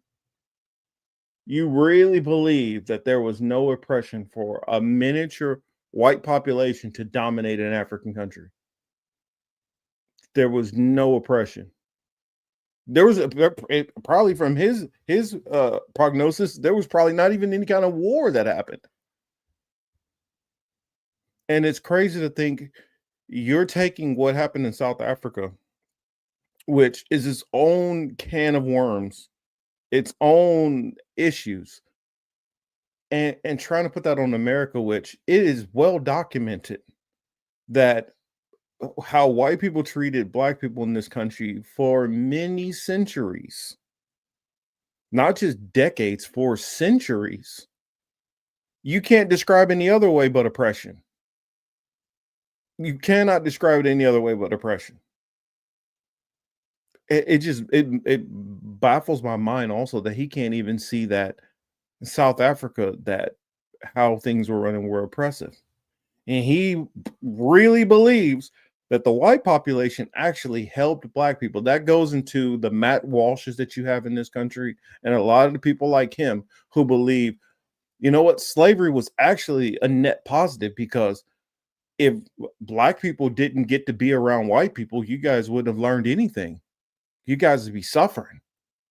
You really believe that there was no oppression for a miniature white population to dominate an African country? There was no oppression. There was probably from his prognosis, there was probably not even any kind of war that happened. And it's crazy to think you're taking what happened in South Africa, which is its own can of worms, its own issues, and trying to put that on America, which it is well documented that how white people treated black people in this country for many centuries, not just decades, for centuries. You can't describe any other way but oppression. You cannot describe it any other way but oppression. It baffles my mind also that he can't even see that in South Africa, that how things were running were oppressive. And he really believes that the white population actually helped black people. That goes into the Matt Walshes that you have in this country, and a lot of the people like him who believe, you know what, slavery was actually a net positive, because if black people didn't get to be around white people, you guys wouldn't have learned anything. You guys would be suffering.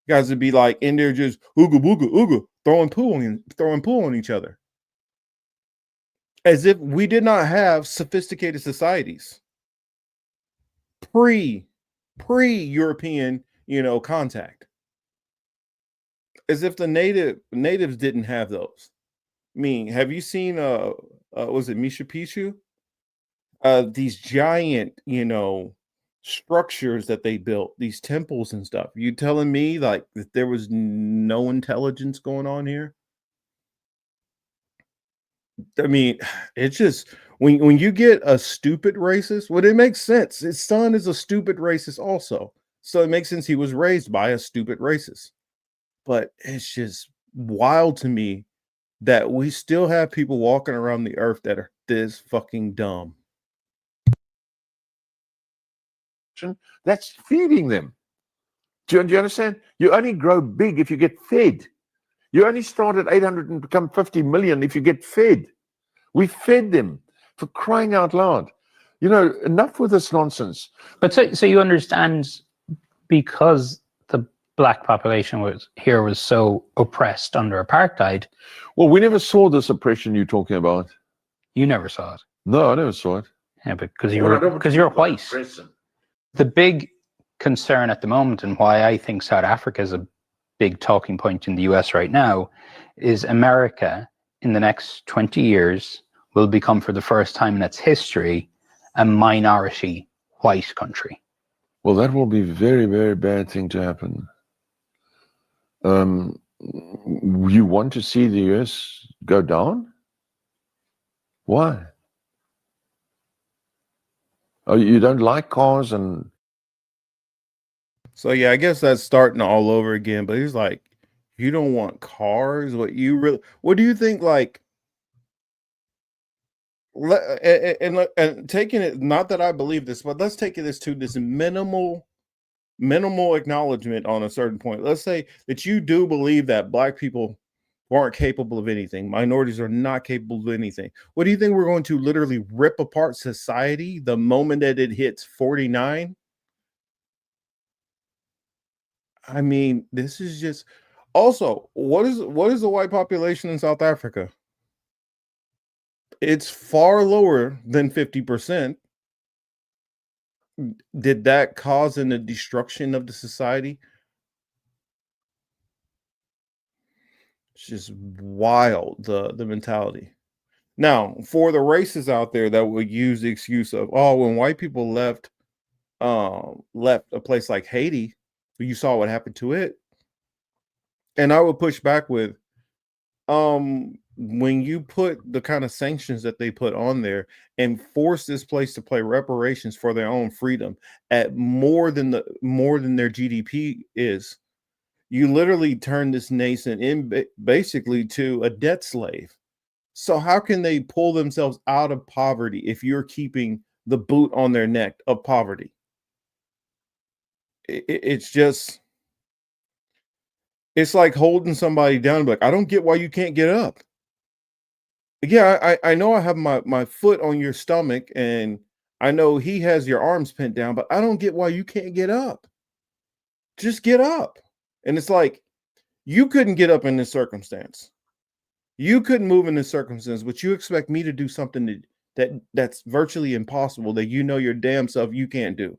You guys would be like in there just ooga booga ooga, throwing poo on each other. As if we did not have sophisticated societies pre-European, contact. As if the natives didn't have those. I mean, have you seen was it Misha Picchu? These giant, structures that they built, these temples and stuff. You telling me like that there was no intelligence going on here? I mean, it's just when you get a stupid racist, well, it makes sense. His son is a stupid racist also. So it makes sense he was raised by a stupid racist. But it's just wild to me that we still have people walking around the earth that are this fucking dumb. That's feeding them. Do you understand? You only grow big if you get fed. You only start at 800 and become 50 million if you get fed. We fed them. For crying out loud. You know, enough with this nonsense. But so you understand, because the black population was so oppressed under apartheid. Well, we never saw this oppression you're talking about. You never saw it. No, I never saw it. Yeah, because you're white. The big concern at the moment, and why I think South Africa is a big talking point in the US right now, is America in the next 20 years will become, for the first time in its history, a minority white country. Well, that will be a very, very bad thing to happen. You want to see the US go down? Why? Oh, you don't like cars and... So yeah, I guess that's starting all over again. But he's like, you don't want cars? What do you think? Like, and taking it, not that I believe this, but let's take this to this minimal acknowledgement on a certain point. Let's say that you do believe that black people aren't capable of anything. Minorities are not capable of anything. What do you think? We're going to literally rip apart society the moment that it hits 49? I mean, this is just... Also, what is the white population in South Africa? It's far lower than 50%. Did that cause the destruction of the society? It's just wild, the mentality. Now, for the racists out there that would use the excuse of, oh, when white people left a place like Haiti, you saw what happened to it. And I would push back with, when you put the kind of sanctions that they put on there and force this place to pay reparations for their own freedom at more than their GDP is, you literally turn this nation in basically to a debt slave. So how can they pull themselves out of poverty if you're keeping the boot on their neck of poverty? It's just... It's like holding somebody down, like, I don't get why you can't get up. Yeah, I know I have my foot on your stomach, and I know he has your arms pinned down, but I don't get why you can't get up. Just get up. And it's like, you couldn't get up in this circumstance. You couldn't move in this circumstance, but you expect me to do something that's virtually impossible, that you know your damn self you can't do.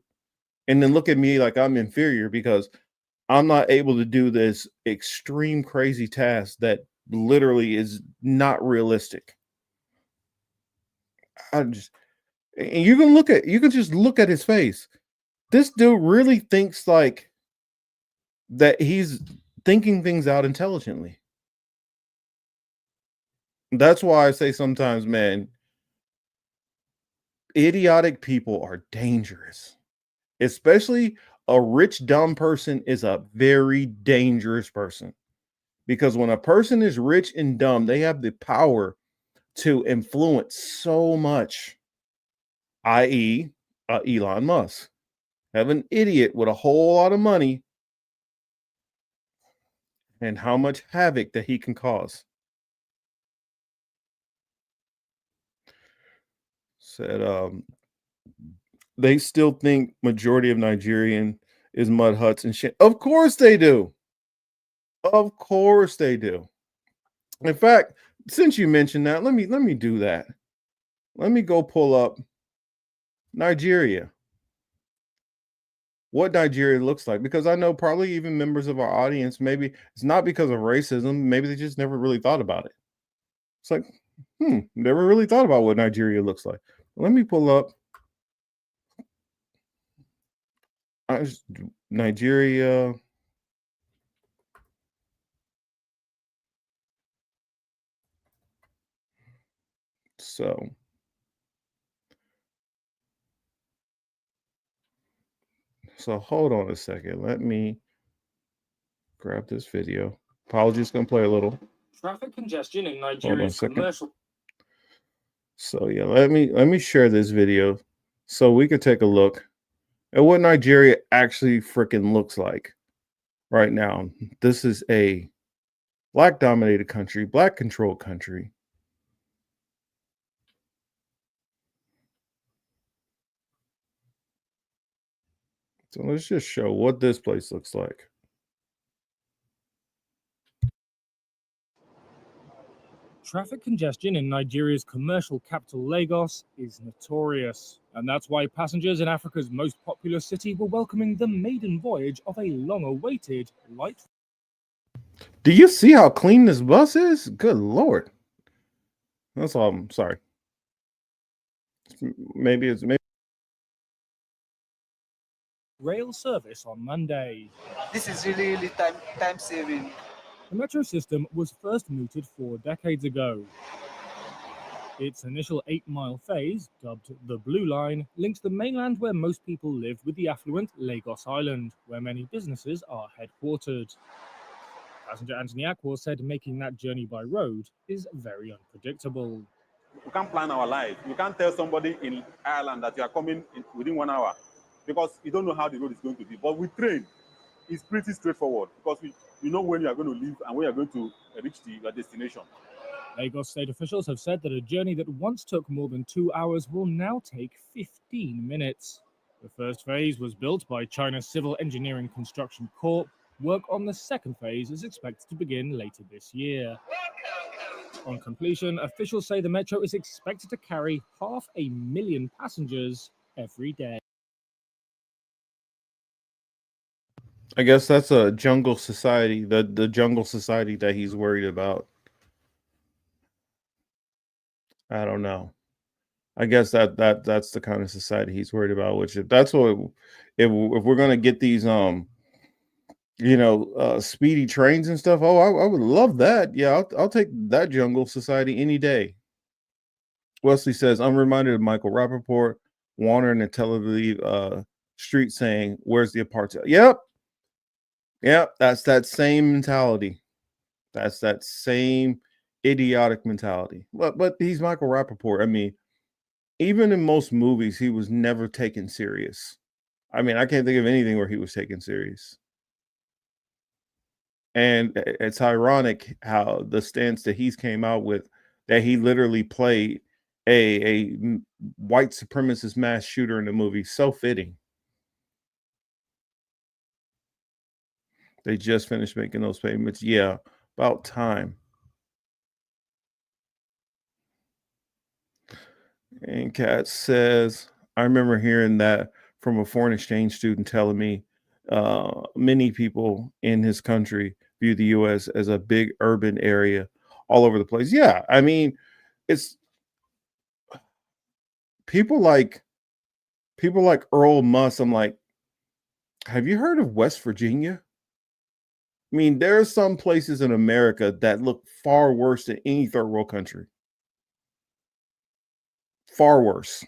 And then look at me like I'm inferior because I'm not able to do this extreme crazy task that literally is not realistic. And you can just look at his face. This dude really thinks like that he's thinking things out intelligently. That's why I say sometimes, man, idiotic people are dangerous. Especially a rich, dumb person is a very dangerous person. Because when a person is rich and dumb, they have the power to influence so much, i.e., Elon Musk. Have an idiot with a whole lot of money and how much havoc that he can cause. Said, they still think majority of Nigerian is mud huts and shit. Of course they do. Of course they do. In fact, since you mentioned that, let me do that. Let me go pull up Nigeria. What Nigeria looks like, because I know probably even members of our audience, maybe it's not because of racism, maybe they just never really thought about it. It's like, never really thought about what Nigeria looks like. Let me pull up Nigeria. So hold on a second. Let me grab this video. Apologies, gonna play a little. Traffic congestion in Nigeria's commercial. So yeah, let me share this video so we could take a look at what Nigeria actually freaking looks like right now. This is a black-dominated country, black-controlled country. So let's just show what this place looks like. Traffic congestion in Nigeria's commercial capital Lagos is notorious, and that's why passengers in Africa's most populous city were welcoming the maiden voyage of a long-awaited light. Do you see how clean this bus is? Good Lord. That's all. I'm sorry. Maybe rail service on Monday. This is really time saving. The metro system was first mooted 4 decades ago. Its initial 8-mile phase, dubbed the Blue Line, links the mainland where most people live with the affluent Lagos Island, where many businesses are headquartered. Passenger Anthony Akwo said making that journey by road is very unpredictable. We can't plan our life. You can't tell somebody in Ireland that you are coming within 1 hour because you don't know how the road is going to be. But with train, it's pretty straightforward because you know when you are going to leave and when you are going to reach your destination. Lagos state officials have said that a journey that once took more than 2 hours will now take 15 minutes. The first phase was built by China's Civil Engineering Construction Corp. Work on the second phase is expected to begin later this year. On completion, officials say the metro is expected to carry 500,000 passengers every day. I guess that's a jungle society, the jungle society that he's worried about. I don't know. I guess that's the kind of society he's worried about. Which that's what if we're gonna get these speedy trains and stuff. Oh, I would love that. Yeah, I'll take that jungle society any day. Wesley says, I'm reminded of Michael Rappaport wandering in Tel Aviv street saying, "Where's the apartheid?" Yep, that's that same mentality. That's that same idiotic mentality. But he's Michael Rappaport. I mean, even in most movies, he was never taken serious. I mean, I can't think of anything where he was taken serious. And it's ironic how the stance that he's came out with, that he literally played a white supremacist mass shooter in the movie. So fitting. They just finished making those payments. Yeah, about time. And Kat says, I remember hearing that from a foreign exchange student telling me many people in his country view the U.S. as a big urban area all over the place. Yeah, I mean, it's people like Earl Musk. I'm like, have you heard of West Virginia? I mean, there are some places in America that look far worse than any third world country. Far worse.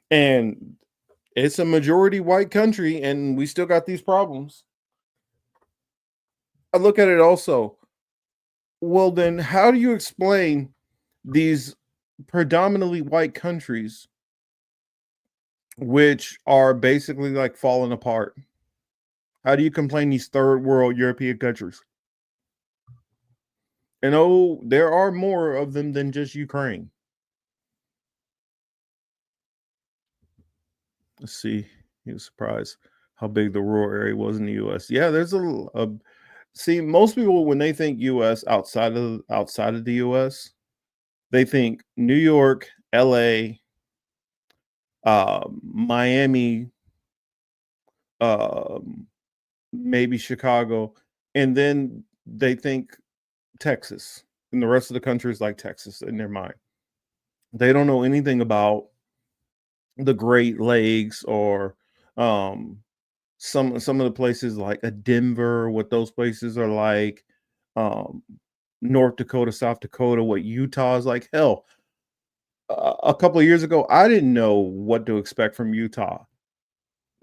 And it's a majority white country, and we still got these problems. I look at it also. Well, then how do you explain these predominantly white countries which are basically like falling apart? How do you complain these third world European countries? And oh, there are more of them than just Ukraine. Let's see. He was surprised how big the rural area was in the U.S. Yeah, there's see, most people when they think U.S. outside of the U.S., they think New York, L.A., Miami, maybe Chicago, and then they think Texas, and the rest of the country is like Texas in their mind. They don't know anything about the Great Lakes or some of the places like a Denver, what those places are like, North Dakota, South Dakota, what Utah is like. Hell, a couple of years ago, I didn't know what to expect from Utah.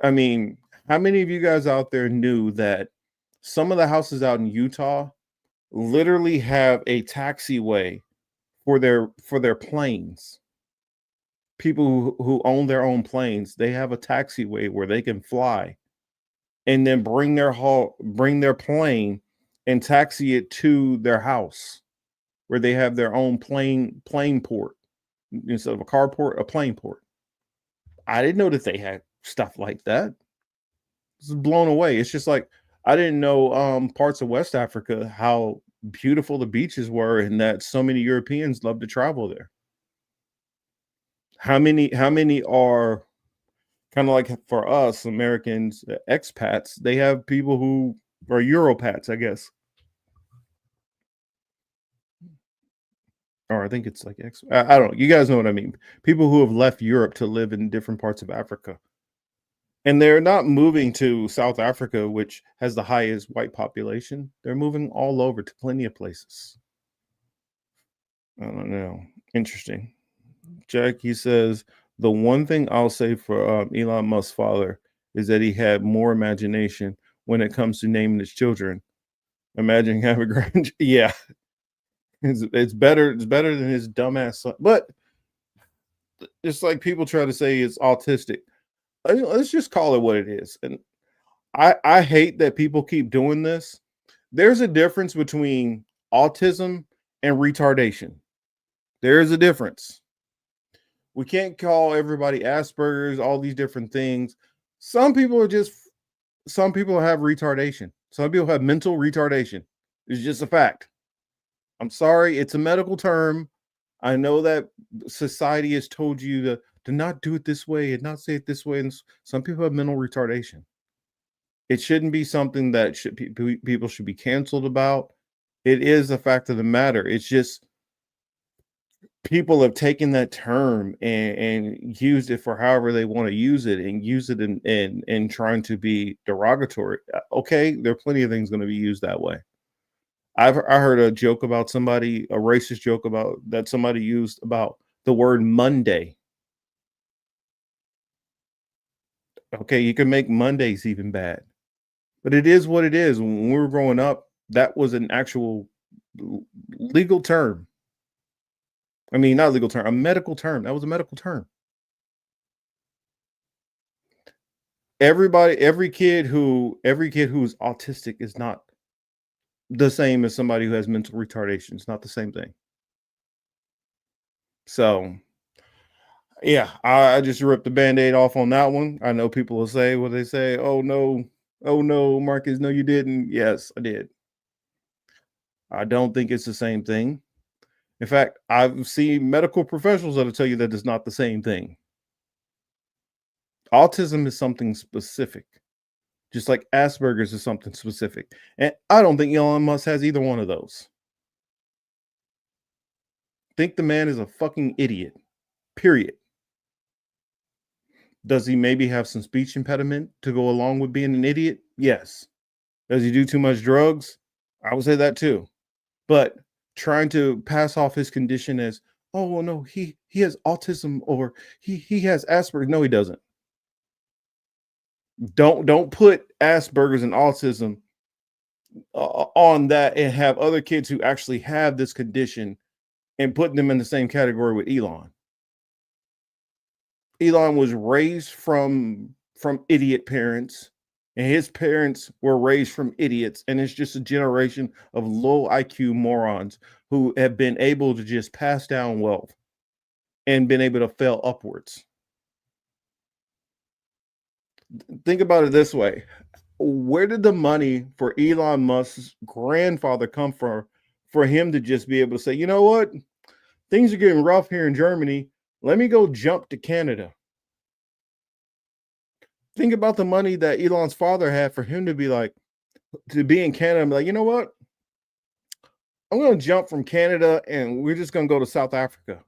I mean, how many of you guys out there knew that some of the houses out in Utah literally have a taxiway for their planes? People who own their own planes, they have a taxiway where they can fly and then bring their plane and taxi it to their house where they have their own plane port. Instead of a carport, a plane port. I didn't know that they had stuff like that. It's blown away. It's just like I didn't know parts of West Africa how beautiful the beaches were, and that so many Europeans love to travel there. How many are kind of like for us Americans, expats? They have people who are Europats, I guess. Or I think it's like I don't know. You guys know what I mean. People who have left Europe to live in different parts of Africa. And they're not moving to South Africa, which has the highest white population. They're moving all over to plenty of places. I don't know. Interesting. Jackie says, the one thing I'll say for Elon Musk's father is that he had more imagination when it comes to naming his children. Imagine having a yeah. It's better. It's better than his dumbass son. But it's like people try to say it's autistic. Let's just call it what it is. And I hate that people keep doing this. There's a difference between autism and retardation. There is a difference. We can't call everybody Asperger's, all these different things. Some people have retardation. Some people have mental retardation. It's just a fact. I'm sorry, it's a medical term. I know that society has told you to not do it this way and not say it this way. And some people have mental retardation. It shouldn't be something that people should be canceled about. It is a fact of the matter. It's just people have taken that term and used it for however they want to use it, and use it in trying to be derogatory. Okay, there are plenty of things going to be used that way. I heard a joke about somebody, a racist joke about that somebody used about the word Monday. Okay, you can make Mondays even bad, but it is what it is. When we were growing up, that was an actual legal term. I mean, not legal term, a medical term. That was a medical term. Every kid who's autistic is not the same as somebody who has mental retardation. It's not the same thing. So, yeah, I just ripped the Band-Aid off on that one. I know people will say what they say. Oh no, Marcus, no, you didn't. Yes, I did. I don't think it's the same thing. In fact, I've seen medical professionals that'll tell you that it's not the same thing. Autism is something specific, just like Asperger's is something specific. And I don't think Elon Musk has either one of those. I think the man is a fucking idiot, period. Does he maybe have some speech impediment to go along with being an idiot? Yes. Does he do too much drugs? I would say that too. But trying to pass off his condition as, oh well, no, he has autism or he has Asperger's. No, he doesn't. Don't put Asperger's and autism on that and have other kids who actually have this condition and putting them in the same category with Elon. Elon was raised from idiot parents, and his parents were raised from idiots, and it's just a generation of low IQ morons who have been able to just pass down wealth and been able to fail upwards. Think about it this way. Where did the money for Elon Musk's grandfather come from for him to just be able to say, you know what? Things are getting rough here in Germany. Let me go jump to Canada. Think about the money that Elon's father had for him to be like, to be in Canada and be like, you know what? I'm going to jump from Canada and we're just going to go to South Africa.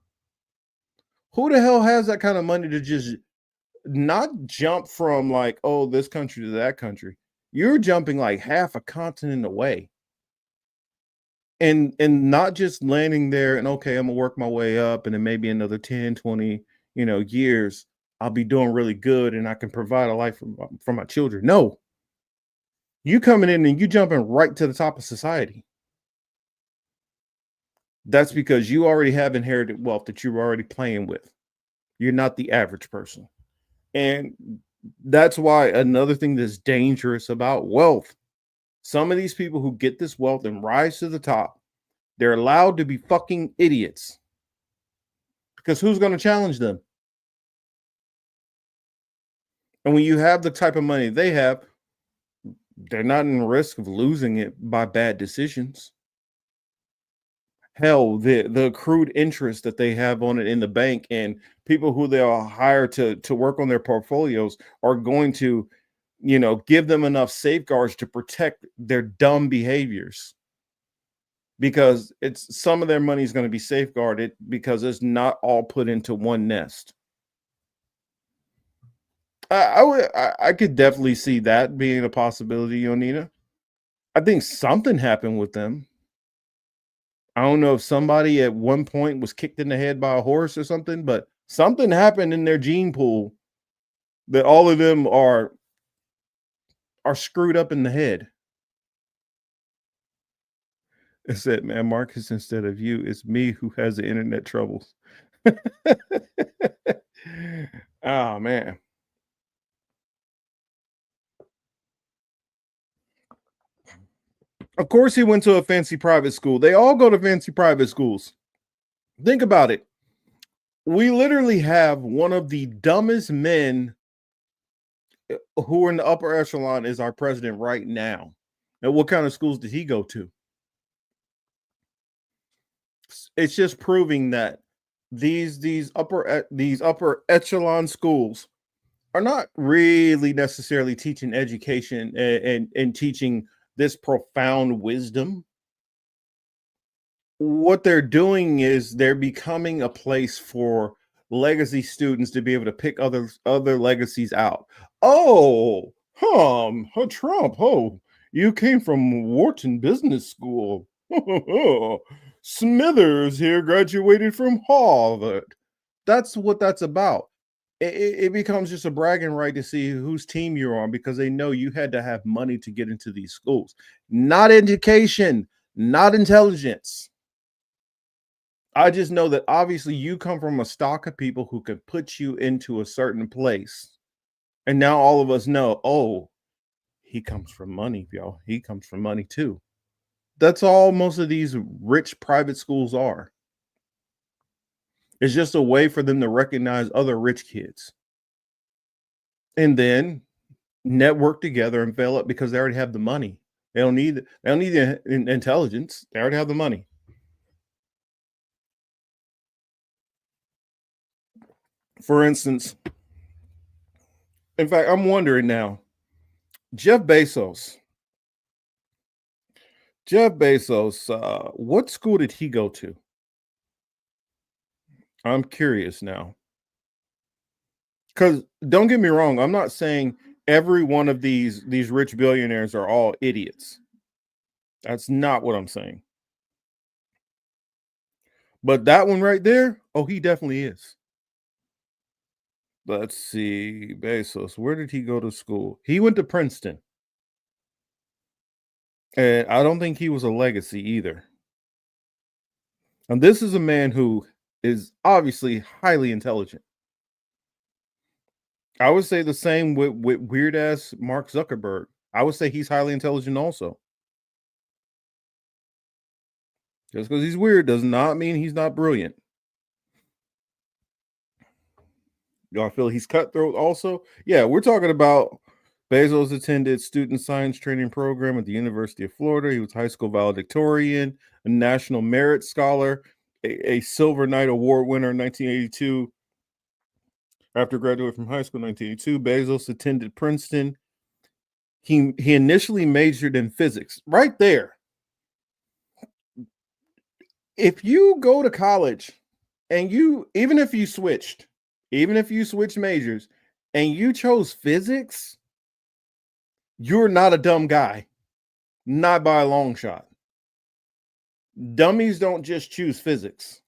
Who the hell has that kind of money to just not jump from like, oh, this country to that country? You're jumping like half a continent away. And not just landing there and okay, I'm gonna work my way up and then maybe another 10, 20, years, I'll be doing really good and I can provide a life for my children. No. You coming in and you jumping right to the top of society. That's because you already have inherited wealth that you're already playing with. You're not the average person. And that's why another thing that's dangerous about wealth, some of these people who get this wealth and rise to the top, they're allowed to be fucking idiots. Because who's going to challenge them? And when you have the type of money they have, they're not in risk of losing it by bad decisions. Hell, the accrued interest that they have on it in the bank, and people who they'll hire to work on their portfolios are going to, give them enough safeguards to protect their dumb behaviors, because it's some of their money is going to be safeguarded because it's not all put into one nest. I could definitely see that being a possibility, Yonina. I think something happened with them. I don't know if somebody at one point was kicked in the head by a horse or something, but something happened in their gene pool that all of them are screwed up in the head. It said, man, Marcus, instead of you, it's me who has the internet troubles. Oh, man. Of course, he went to a fancy private school. They all go to fancy private schools. Think about it. We literally have one of the dumbest men who are in the upper echelon is our president right now. And what kind of schools did he go to? It's just proving that these upper echelon schools are not really necessarily teaching education and teaching this profound wisdom. What they're doing is they're becoming a place for legacy students to be able to pick other legacies out. Oh, Trump. Oh, you came from Wharton Business School. Smithers here graduated from Harvard. That's what that's about. It becomes just a bragging right to see whose team you're on, because they know you had to have money to get into these schools. Not education, not intelligence. I just know that obviously you come from a stock of people who could put you into a certain place. And now all of us know, oh, he comes from money, y'all. He comes from money too. That's all most of these rich private schools are. It's just a way for them to recognize other rich kids and then network together and fail up because they already have the money. They don't need the intelligence. They already have the money. For instance, in fact, I'm wondering now, Jeff Bezos, what school did he go to? I'm curious now. Because don't get me wrong, I'm not saying every one of these rich billionaires are all idiots. That's not what I'm saying. But that one right there, oh, he definitely is. Let's see, Bezos, where did he go to school? He went to Princeton. And I don't think he was a legacy either. And this is a man who is obviously highly intelligent. I would say the same with weird ass Mark Zuckerberg. I would say he's highly intelligent also. Just because he's weird does not mean he's not brilliant. Y'all feel he's cutthroat also? Yeah, we're talking about Bezos attended student science training program at the University of Florida. He was high school valedictorian, a National Merit Scholar, a Silver Knight Award winner in 1982. After graduating from high school in 1982, Bezos attended Princeton. He initially majored in physics. Right there. If you go to college and even if you switched majors and you chose physics, you're not a dumb guy. Not by a long shot. Dummies don't just choose physics.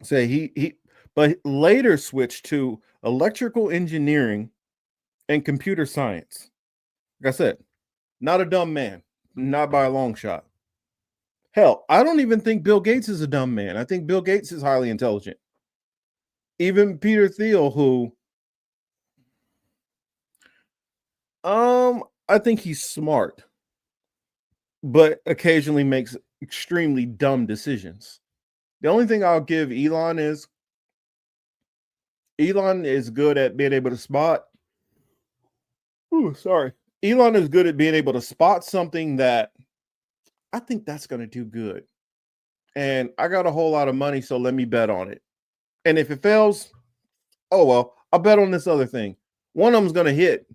Say he but later switched to electrical engineering and computer science. Like I said, not a dumb man, not by a long shot. Hell, I don't even think Bill Gates is a dumb man. I think Bill Gates is highly intelligent. Even Peter Thiel, who I think he's smart, but occasionally makes extremely dumb decisions. The only thing I'll give Elon is Elon is good at being able to spot. Ooh, sorry. Elon is good at being able to spot something that I think that's going to do good. And I got a whole lot of money, so let me bet on it. And if it fails, oh well, I'll bet on this other thing. One of them's going to hit.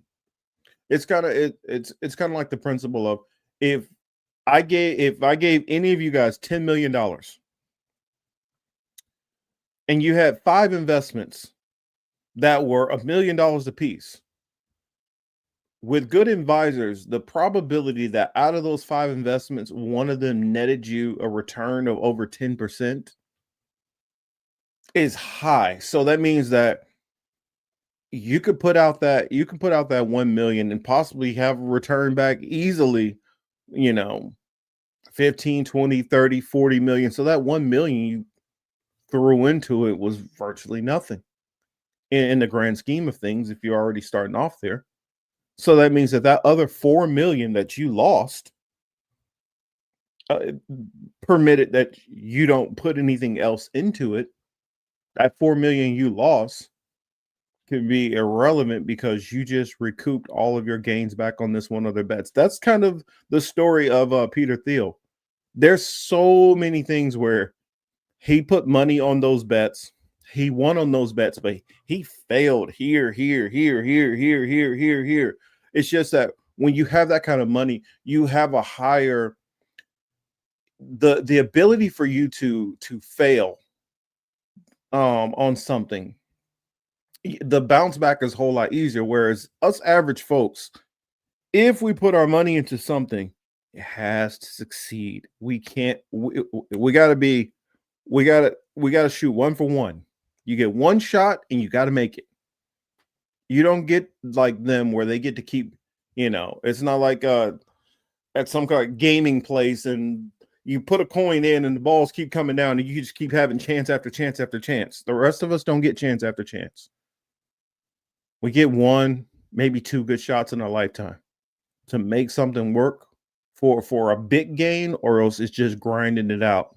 It's kind of it's kind of like the principle of if I gave any of you guys $10 million and you had 5 investments that were $1 million a piece. With good advisors, the probability that out of those 5 investments, one of them netted you a return of over 10% is high. So that means that you could put out that 1 million and possibly have a return back easily, 15, 20, 30, 40 million. So that 1 million you threw into it was virtually nothing in the grand scheme of things if you're already starting off there. So that means that other 4 million that you lost permitted that you don't put anything else into it. That 4 million you lost can be irrelevant because you just recouped all of your gains back on this one other bets. That's kind of the story of Peter Thiel. There's so many things where he put money on those bets. He won on those bets, but he failed here. It's just that when you have that kind of money, you have a higher the ability for you to fail on something. The bounce back is a whole lot easier. Whereas us average folks, if we put our money into something, it has to succeed. We can't. We got to shoot 1 for 1. You get one shot and you got to make it. You don't get like them where they get to keep, it's not like at some kind of gaming place and you put a coin in and the balls keep coming down and you just keep having chance after chance after chance. The rest of us don't get chance after chance. We get 1, maybe 2 good shots in our lifetime to make something work for a big gain, or else it's just grinding it out.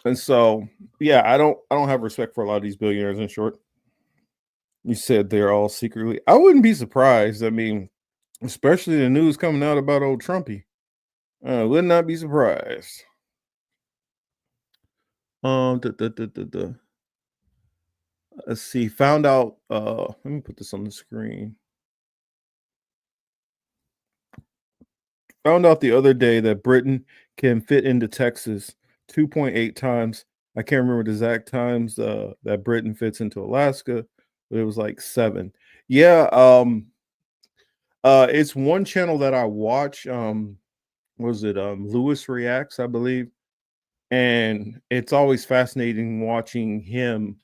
And so, yeah, I don't have respect for a lot of these billionaires. In short, you said they're all secretly. I wouldn't be surprised. I mean, especially the news coming out about old Trumpy. Would not be surprised. Let's see. Found out. Let me put this on the screen. Found out the other day that Britain can fit into Texas 2.8 times. I can't remember the exact times that Britain fits into Alaska, but it was like 7. Yeah. It's one channel that I watch. Was it Lewis Reacts, I believe, and it's always fascinating watching him,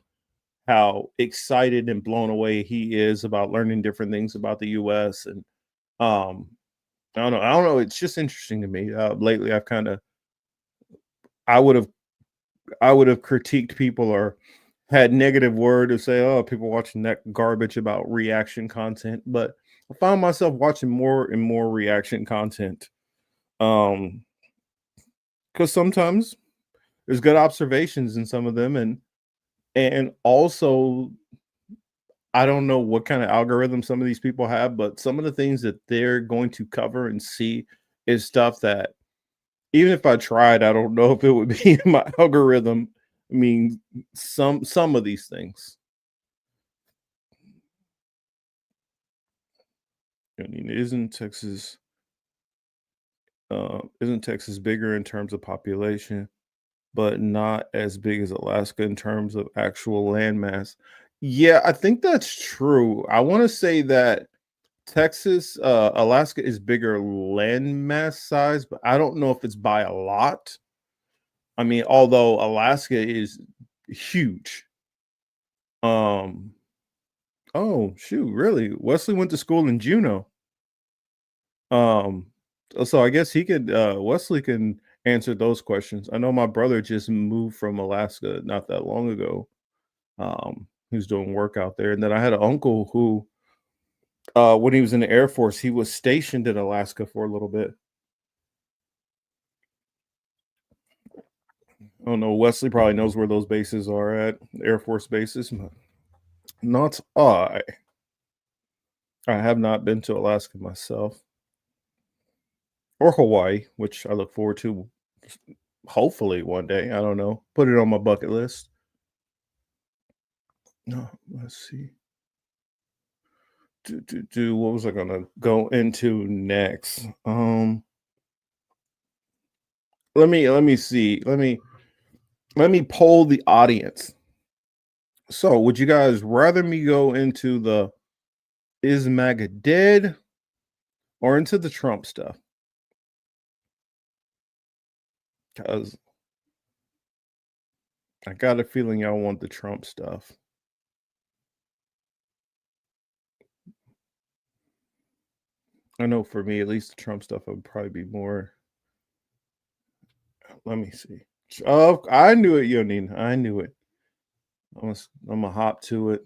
how excited and blown away he is about learning different things about the U.S. and I don't know. It's just interesting to me. Lately, I would have critiqued people or had negative word to say, oh, people watching that garbage about reaction content, but I found myself watching more and more reaction content. Because sometimes there's good observations in some of them, and also I don't know what kind of algorithm some of these people have, but some of the things that they're going to cover and see is stuff that even if I tried, I don't know if it would be in my algorithm. I mean, some of these things. I mean, isn't Texas bigger in terms of population, but not as big as Alaska in terms of actual landmass? Yeah, I think that's true. I want to say that Alaska is bigger landmass size, but I don't know if it's by a lot. I mean, although Alaska is huge. Oh shoot, really? Wesley went to school in Juneau. So I guess Wesley can answer those questions. I know my brother just moved from Alaska not that long ago. He's doing work out there, and then I had an uncle who, when he was in the Air Force, he was stationed in Alaska for a little bit. I don't know. Wesley probably knows where those bases are at, Air Force bases. Not I. I have not been to Alaska myself or Hawaii, which I look forward to hopefully one day. I don't know. Put it on my bucket list. No, let's see. What was I gonna go into next? Let me see. Let me poll the audience. So, would you guys rather me go into the is MAGA dead or into the Trump stuff? Because I got a feeling y'all want the Trump stuff. I know for me, at least the Trump stuff would probably be more. Let me see. Oh, I knew it, Yonin. I knew it. I'm gonna hop to it.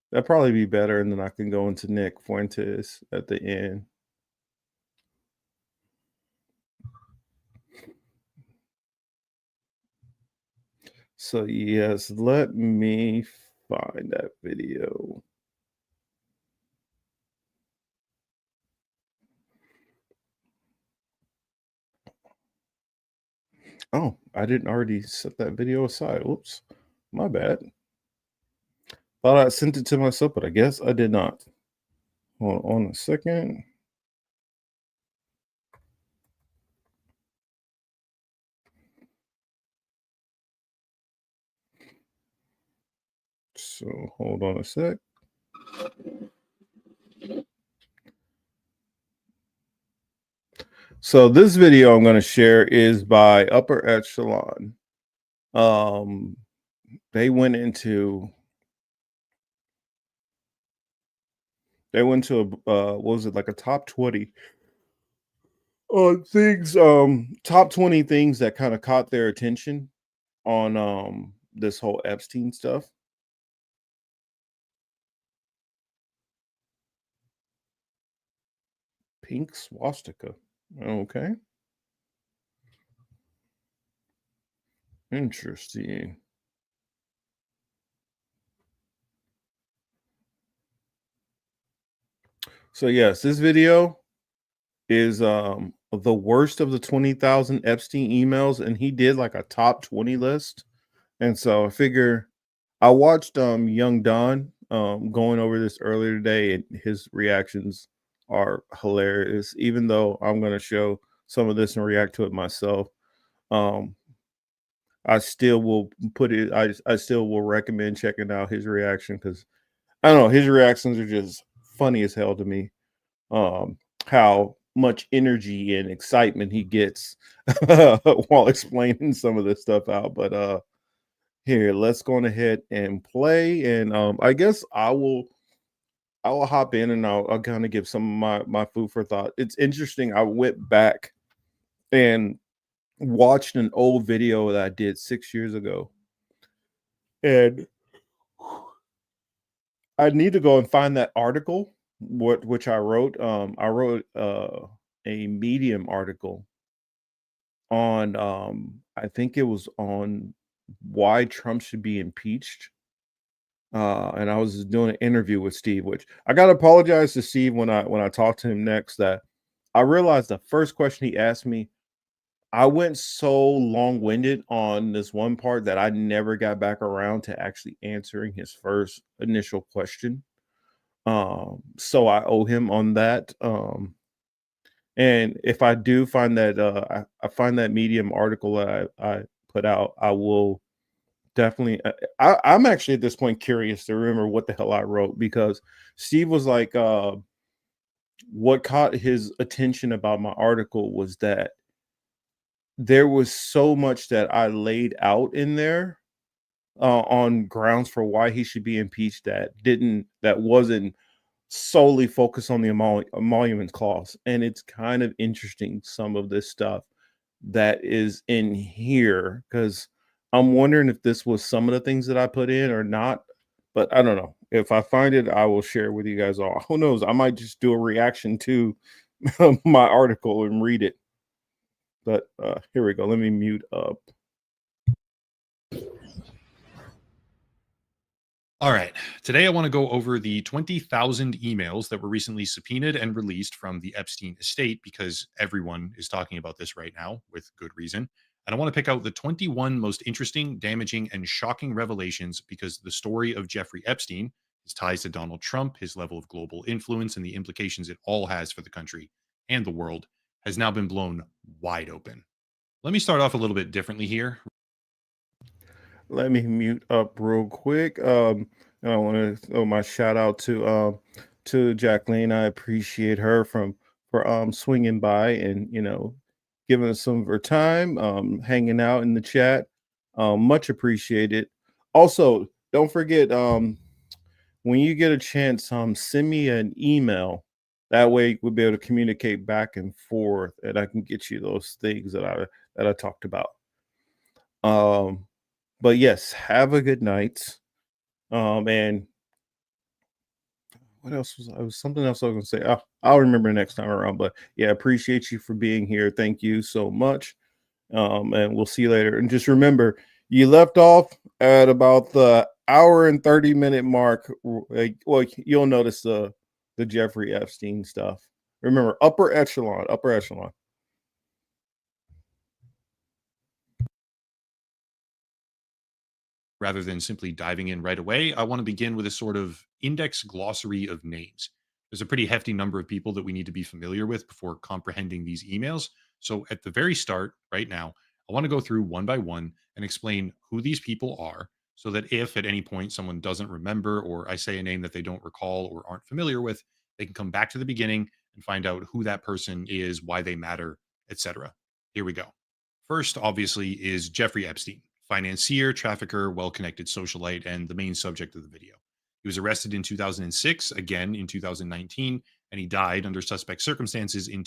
That'd probably be better, and then I can go into Nick Fuentes at the end. So yes, let me find that video. Oh, I didn't already set that video aside. Oops, my bad. Thought I sent it to myself, but I guess I did not. Hold on a second. So hold on a sec. So this video I'm going to share is by Upper Echelon. They went into what was it, like a top 20 things, top 20 things that kind of caught their attention on this whole Epstein stuff. Pink swastika. Okay. Interesting. So yes, this video is the worst of the 20,000 Epstein emails, and he did like a top 20 list. And so I figure I watched Young Don going over this earlier today, and his reactions are hilarious. Even though I'm going to show some of this and react to it myself, I still will put it. I still will recommend checking out his reaction because I don't know, his reactions are just funny as hell to me. How much energy and excitement he gets while explaining some of this stuff out. But here, let's go on ahead and play. And I guess I will hop in and I'll kind of give some of my food for thought. It's interesting. I went back and watched an old video that I did 6 years ago. And I need to go and find that article, which I wrote. I wrote a Medium article on I think it was on why Trump should be impeached. And I was doing an interview with Steve, which I gotta apologize to Steve when I talked to him next, that I realized the first question he asked me, I went so long-winded on this one part that I never got back around to actually answering his first initial question. So I owe him on that. And if I do find that I find that Medium article that I put out, I will definitely. I'm actually at this point curious to remember what the hell I wrote, because Steve was like, what caught his attention about my article was that there was so much that I laid out in there on grounds for why he should be impeached that wasn't solely focused on the emolument clause. And it's kind of interesting, some of this stuff that is in here, because I'm wondering if this was some of the things that I put in or not. But I don't know. If I find it, I will share with you guys all. Who knows? I might just do a reaction to my article and read it. But here we go. Let me mute up. All right. Today, I want to go over the 20,000 emails that were recently subpoenaed and released from the Epstein estate because everyone is talking about this right now with good reason. And I want to pick out the 21 most interesting, damaging, and shocking revelations because the story of Jeffrey Epstein, his ties to Donald Trump, his level of global influence, and the implications it all has for the country and the world has now been blown wide open. Let me start off a little bit differently here. Let me mute up real quick. And I want to throw my shout out to Jacqueline. I appreciate her for swinging by and giving us some of her time, hanging out in the chat. Much appreciated. Also, don't forget when you get a chance, send me an email. That way we'll be able to communicate back and forth, and I can get you those things that I talked about. But yes, have a good night. And what else was something else I was gonna say? I'll remember next time around. But yeah, appreciate you for being here. Thank you so much. And we'll see you later. And just remember, you left off at about the hour and 30-minute mark. Well, you'll notice the Jeffrey Epstein stuff. Remember, upper echelon. Rather than simply diving in right away, I want to begin with a sort of index glossary of names. There's a pretty hefty number of people that we need to be familiar with before comprehending these emails. So, at the very start, right now, I want to go through one by one and explain who these people are so that if at any point someone doesn't remember or I say a name that they don't recall or aren't familiar with, they can come back to the beginning and find out who that person is, why they matter, etc. Here we go. First, obviously, is Jeffrey Epstein, financier, trafficker, well-connected socialite, and the main subject of the video. He was arrested in 2006, again in 2019, and he died under suspect circumstances in.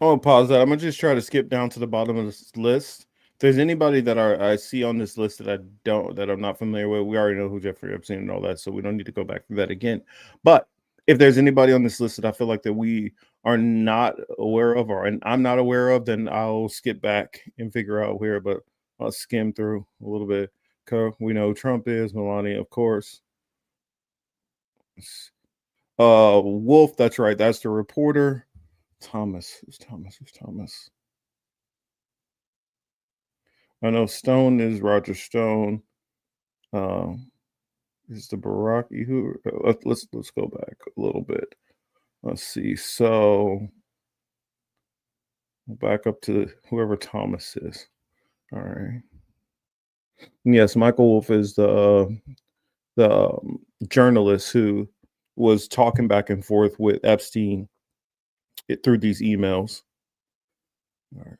I'll pause that. I'm gonna just try to skip down to the bottom of this list. If there's anybody that I see on this list that I'm not familiar with, we already know who Jeffrey Epstein and all that, so we don't need to go back through that again. But if there's anybody on this list that I feel like that we are not aware of or and I'm not aware of, then I'll skip back and figure out where. But I'll skim through a little bit. We know Trump is, Melania, of course. Wolf, that's right. That's the reporter. Thomas. Who's Thomas? I know Stone is Roger Stone. Is the Baraki who? Let's go back a little bit. Let's see. So back up to whoever Thomas is. All right. Yes, Michael Wolff is the journalist who was talking back and forth with Epstein through these emails. All right.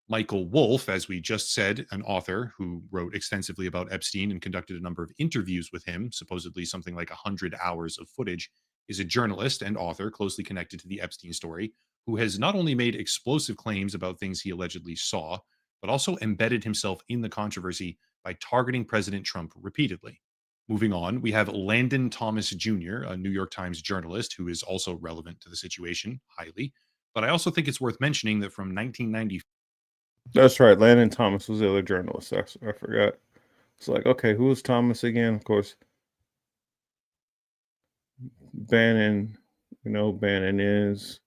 Michael Wolff, as we just said, an author who wrote extensively about Epstein and conducted a number of interviews with him, supposedly something like 100 hours of footage, is a journalist and author closely connected to the Epstein story, who has not only made explosive claims about things he allegedly saw, but also embedded himself in the controversy by targeting President Trump repeatedly. Moving on, we have Landon Thomas Jr., a New York Times journalist who is also relevant to the situation, highly. But I also think it's worth mentioning that from 1990. That's right. Landon Thomas was the other journalist. I forgot. It's like, okay, who was Thomas again? Of course, Bannon. You know, Bannon is.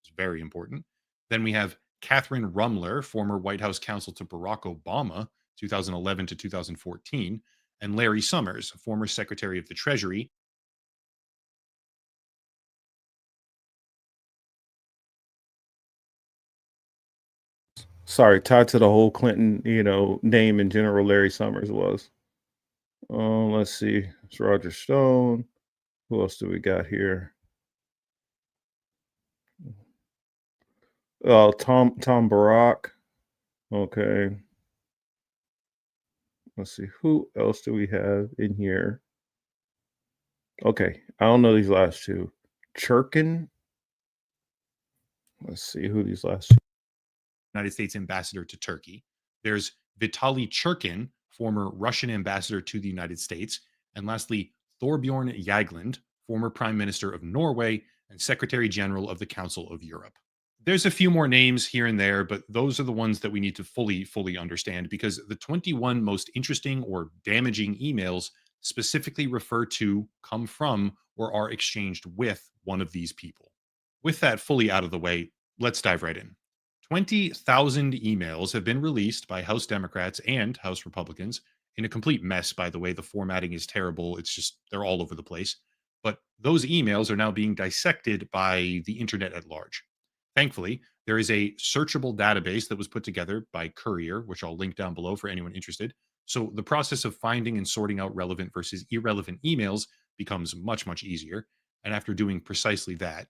It's very important. Then we have Catherine Rumler, former White House counsel to Barack Obama, 2011 to 2014, and Larry Summers, former Secretary of the Treasury. Sorry, tied to the whole Clinton, name in general, Larry Summers was. Let's see. It's Roger Stone. Who else do we got here? Tom Barack. Okay. Let's see. Who else do we have in here? Okay. I don't know these last two. Churkin. Let's see who these last two. United States ambassador to Turkey. There's Vitaly Churkin, former Russian ambassador to the United States. And lastly, Thorbjorn Jagland, former Prime Minister of Norway and Secretary General of the Council of Europe. There's a few more names here and there, but those are the ones that we need to fully understand, because the 21 most interesting or damaging emails specifically refer to, come from, or are exchanged with one of these people. With that fully out of the way, let's dive right in. 20,000 emails have been released by House Democrats and House Republicans, in a complete mess, by the way. The formatting is terrible. It's just, they're all over the place. But those emails are now being dissected by the internet at large. Thankfully, there is a searchable database that was put together by Courier, which I'll link down below for anyone interested. So the process of finding and sorting out relevant versus irrelevant emails becomes much easier. And after doing precisely that,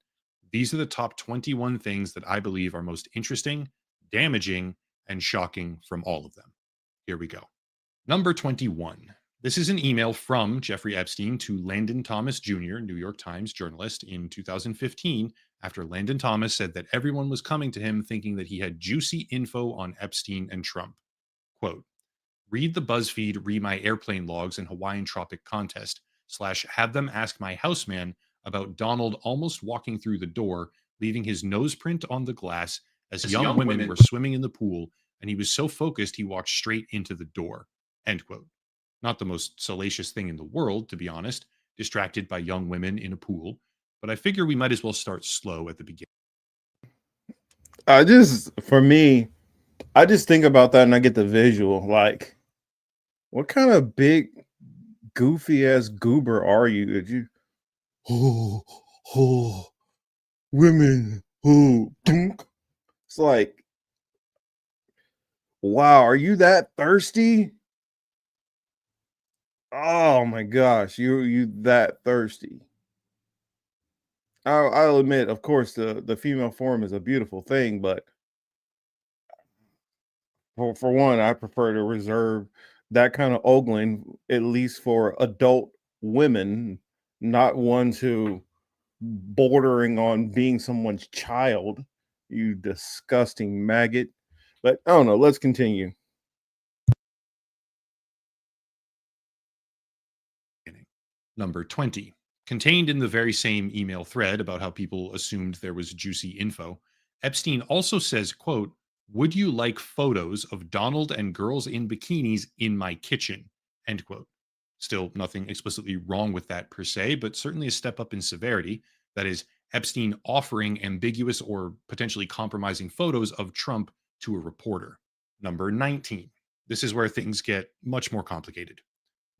these are the top 21 things that I believe are most interesting, damaging, and shocking from all of them. Here we go. Number 21. This is an email from Jeffrey Epstein to Landon Thomas Jr., New York Times journalist, in 2015, after Landon Thomas said that everyone was coming to him thinking that he had juicy info on Epstein and Trump. Quote, read the BuzzFeed Read My Airplane Logs and Hawaiian Tropic contest, / have them ask my houseman about Donald almost walking through the door, leaving his nose print on the glass as young women were swimming in the pool, and he was so focused he walked straight into the door. End quote. Not the most salacious thing in the world, to be honest, distracted by young women in a pool, but I figure we might as well start slow at the beginning. For me, I just think about that and I get the visual. Like, what kind of big, goofy ass goober are you? That you, women, dunk. It's like, wow, are you that thirsty? Oh my gosh, you that thirsty. I'll admit, of course, the female form is a beautiful thing, but for one, I prefer to reserve that kind of ogling at least for adult women, not ones who bordering on being someone's child. You disgusting maggot. But I don't know. Let's continue. Number 20. Contained in the very same email thread about how people assumed there was juicy info, Epstein also says, quote, would you like photos of Donald and girls in bikinis in my kitchen? End quote. Still nothing explicitly wrong with that per se, but certainly a step up in severity. That is, Epstein offering ambiguous or potentially compromising photos of Trump to a reporter. Number 19. This is where things get much more complicated.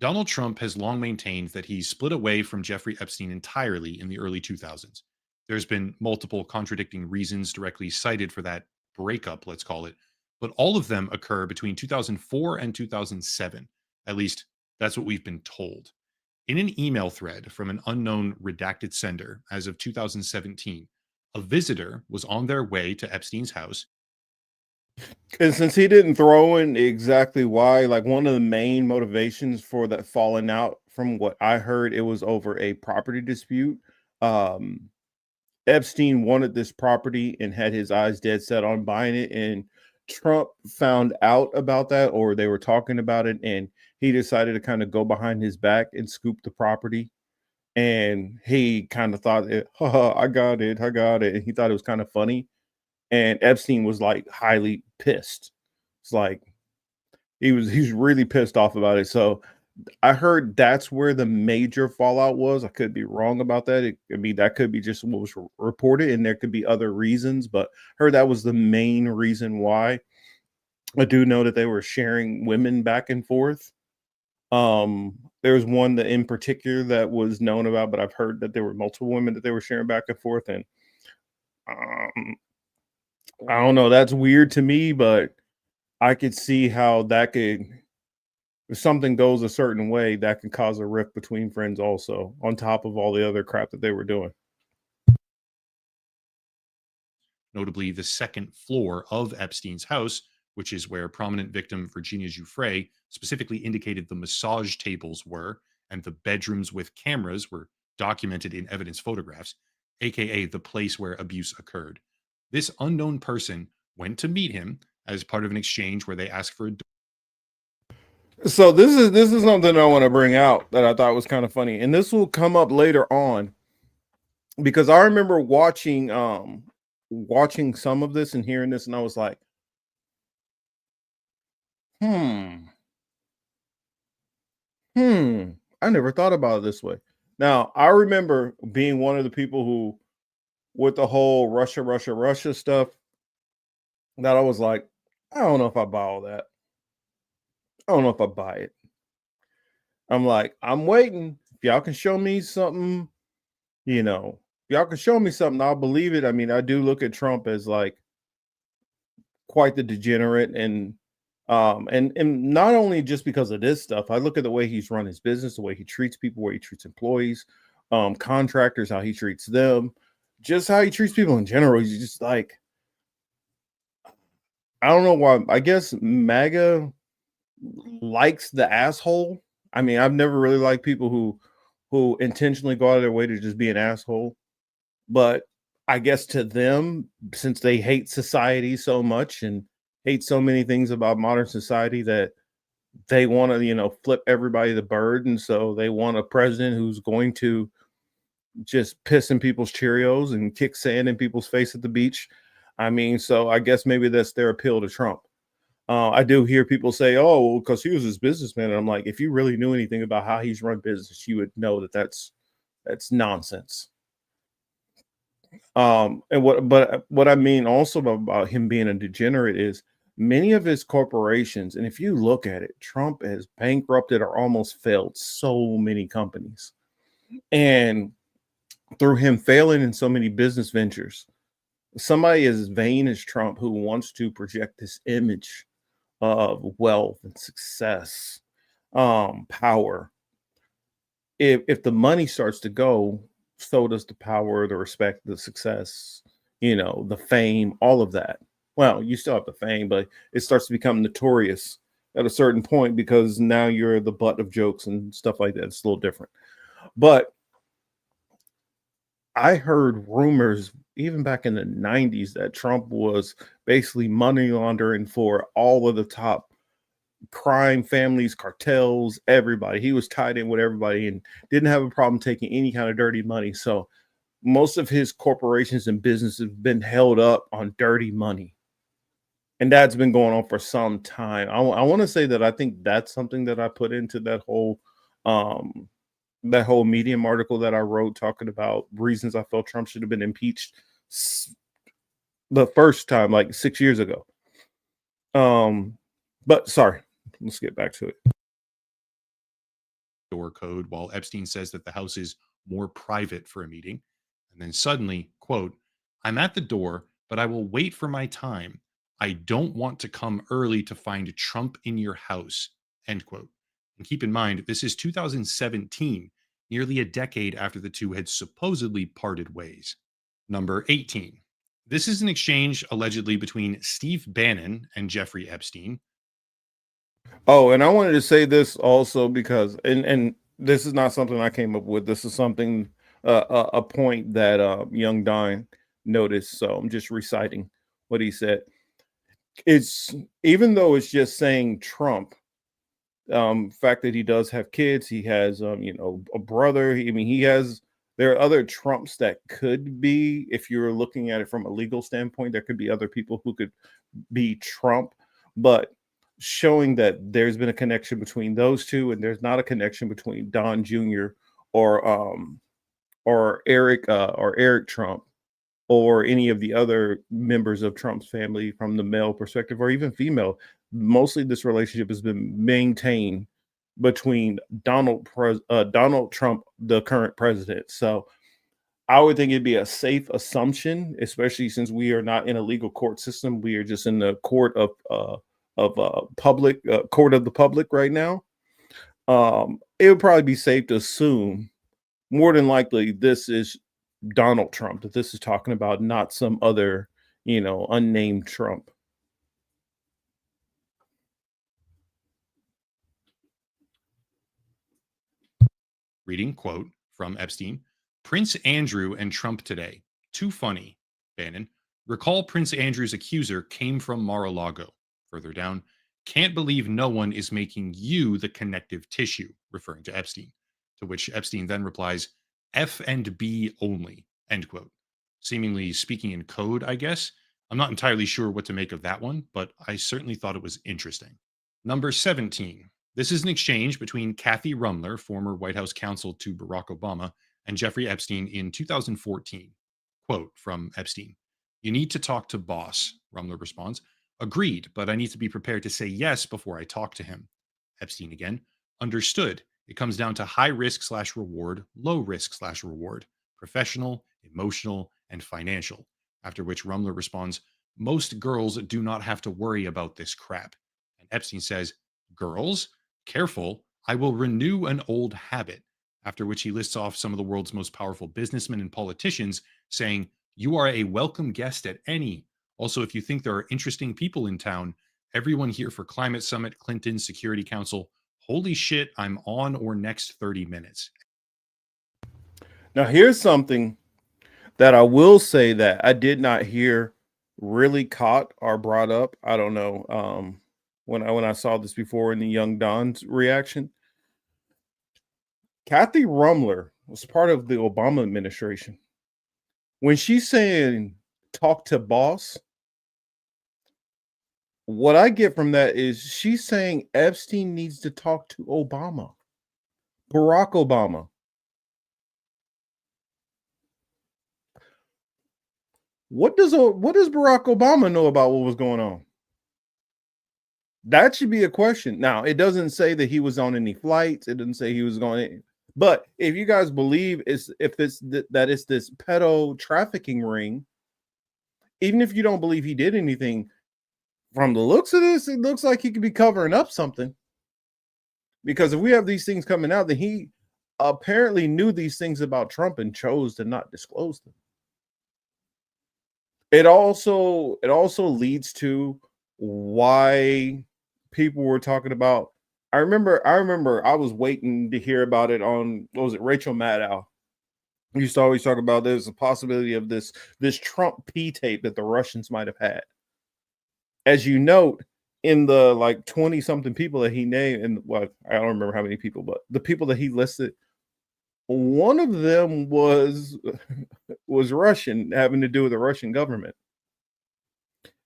Donald Trump has long maintained that he split away from Jeffrey Epstein entirely in the early 2000s. There's been multiple contradicting reasons directly cited for that breakup, let's call it, but all of them occur between 2004 and 2007. At least that's what we've been told. In an email thread from an unknown redacted sender as of 2017, a visitor was on their way to Epstein's house. And since he didn't throw in exactly why, like one of the main motivations for that falling out, from what I heard, it was over a property dispute. Epstein wanted this property and had his eyes dead set on buying it, and Trump found out about that, or they were talking about it, and he decided to kind of go behind his back and scoop the property. And he kind of thought, I got it. And he thought it was kind of funny. And Epstein was like highly pissed. It's like he's really pissed off about it. So I heard that's where the major fallout was. I could be wrong about that. That could be just what was reported, and there could be other reasons, but I heard that was the main reason why. I do know that they were sharing women back and forth. There was one that in particular that was known about, but I've heard that there were multiple women that they were sharing back and forth, and I don't know. That's weird to me, but I could see how that could, if something goes a certain way, that can cause a rift between friends also, on top of all the other crap that they were doing. Notably, the second floor of Epstein's house, which is where prominent victim Virginia Giuffre specifically indicated the massage tables were, and the bedrooms with cameras were documented in evidence photographs, aka the place where abuse occurred. This unknown person went to meet him as part of an exchange where they asked for a So this is something I want to bring out that I thought was kind of funny, and this will come up later on because I remember watching some of this and hearing this, and I was like, hmm, I never thought about it this way. Now I remember being one of the people who, with the whole Russia stuff, that I was like, I don't know if I buy all that. I don't know if I buy it. I'm like, I'm waiting. If y'all can show me something, you know, if y'all can show me something, I'll believe it. I mean, I do look at Trump as like quite the degenerate, and not only just because of this stuff. I look at the way he's run his business, the way he treats people, the way he treats employees, contractors, how he treats them, just how he treats people in general. He's just like, I don't know why. I guess MAGA likes the asshole. I mean, I've never really liked people who intentionally go out of their way to just be an asshole. But I guess to them, since they hate society so much and hate so many things about modern society, that they want to, flip everybody the bird. And so they want a president who's going to just piss in people's Cheerios and kick sand in people's face at the beach. I mean, so I guess maybe that's their appeal to Trump. I do hear people say, "Oh, well, because he was his businessman." And I'm like, if you really knew anything about how he's run business, you would know that that's nonsense. And what I mean also about him being a degenerate is many of his corporations, and if you look at it, Trump has bankrupted or almost failed so many companies, and through him failing in so many business ventures, somebody as vain as Trump who wants to project this image of wealth and success, power. If the money starts to go, so does the power, the respect, the success, the fame, all of that. Well, you still have the fame, but it starts to become notorious at a certain point because now you're the butt of jokes and stuff like that. It's a little different. But I heard rumors even back in the 90s that Trump was basically money laundering for all of the top crime families, cartels, everybody. He was tied in with everybody and didn't have a problem taking any kind of dirty money. So most of his corporations and businesses have been held up on dirty money. And that's been going on for some time. I want to say that I think that's something that I put into um that whole Medium article that I wrote talking about reasons I felt Trump should have been impeached the first time, like 6 years ago. But sorry, let's get back to it. Door code while Epstein says that the house is more private for a meeting. And then suddenly, quote, I'm at the door, but I will wait for my time. I don't want to come early to find Trump in your house, end quote. And keep in mind, this is 2017, nearly a decade after the two had supposedly parted ways. Number 18. This is an exchange allegedly between Steve Bannon and Jeffrey Epstein. Oh, and I wanted to say this also because, and this is not something I came up with. This is something, a point that young Don noticed. So I'm just reciting what he said. It's, even though it's just saying Trump, fact that he does have kids, he has a brother. I mean, there are other Trumps that could be, if you're looking at it from a legal standpoint, there could be other people who could be Trump, but showing that there's been a connection between those two, and there's not a connection between Don Jr. or Eric Trump or any of the other members of Trump's family from the male perspective or even female. Mostly this relationship has been maintained between Donald Trump, the current president. So I would think it'd be a safe assumption, especially since we are not in a legal court system. We are just in the court of public court of the public right now. It would probably be safe to assume, more than likely, this is Donald Trump, that this is talking about, not some other, unnamed Trump. Reading, quote, from Epstein, Prince Andrew and Trump today. Too funny, Bannon. Recall Prince Andrew's accuser came from Mar-a-Lago. Further down, Can't believe no one is making you the connective tissue, referring to Epstein. To which Epstein then replies, F and B only, end quote. Seemingly speaking in code, I guess. I'm not entirely sure what to make of that one, but I certainly thought it was interesting. Number 17. This is an exchange between Kathy Rumler, former White House counsel to Barack Obama, and Jeffrey Epstein in 2014. Quote from Epstein: "You need to talk to boss," Rumler responds. "Agreed, but I need to be prepared to say yes before I talk to him." Epstein again: "Understood. It comes down to high risk / reward, low risk / reward, professional, emotional, and financial." After which Rumler responds, "Most girls do not have to worry about this crap." And Epstein says, "Girls? Careful, I will renew an old habit." After which he lists off some of the world's most powerful businessmen and politicians, saying, "You are a welcome guest at any. Also, if you think there are interesting people in town, everyone here for Climate Summit, Clinton, Security Council. Holy shit, I'm on or next 30 minutes." Now, here's something that I will say that I did not hear really caught or brought up. I don't know. When I saw this before in the Young Don's reaction, Kathy Rumler was part of the Obama administration. When she's saying talk to boss, what I get from that is she's saying Epstein needs to talk to Obama, Barack Obama. What does Barack Obama know about what was going on? That should be a question. Now, it doesn't say that he was on any flights. It doesn't say he was going. But if you guys believe that it's this pedo trafficking ring, even if you don't believe he did anything, from the looks of this, it looks like he could be covering up something. Because if we have these things coming out, then he apparently knew these things about Trump and chose to not disclose them. It also leads to why people were talking about. I remember I was waiting to hear about it on, what was it, Rachel Maddow used to always talk about there's a possibility of this Trump P tape that the Russians might have had. As you note, in the like 20 something people that he named, and well, I don't remember how many people, but the people that he listed, one of them was Russian, having to do with the Russian government.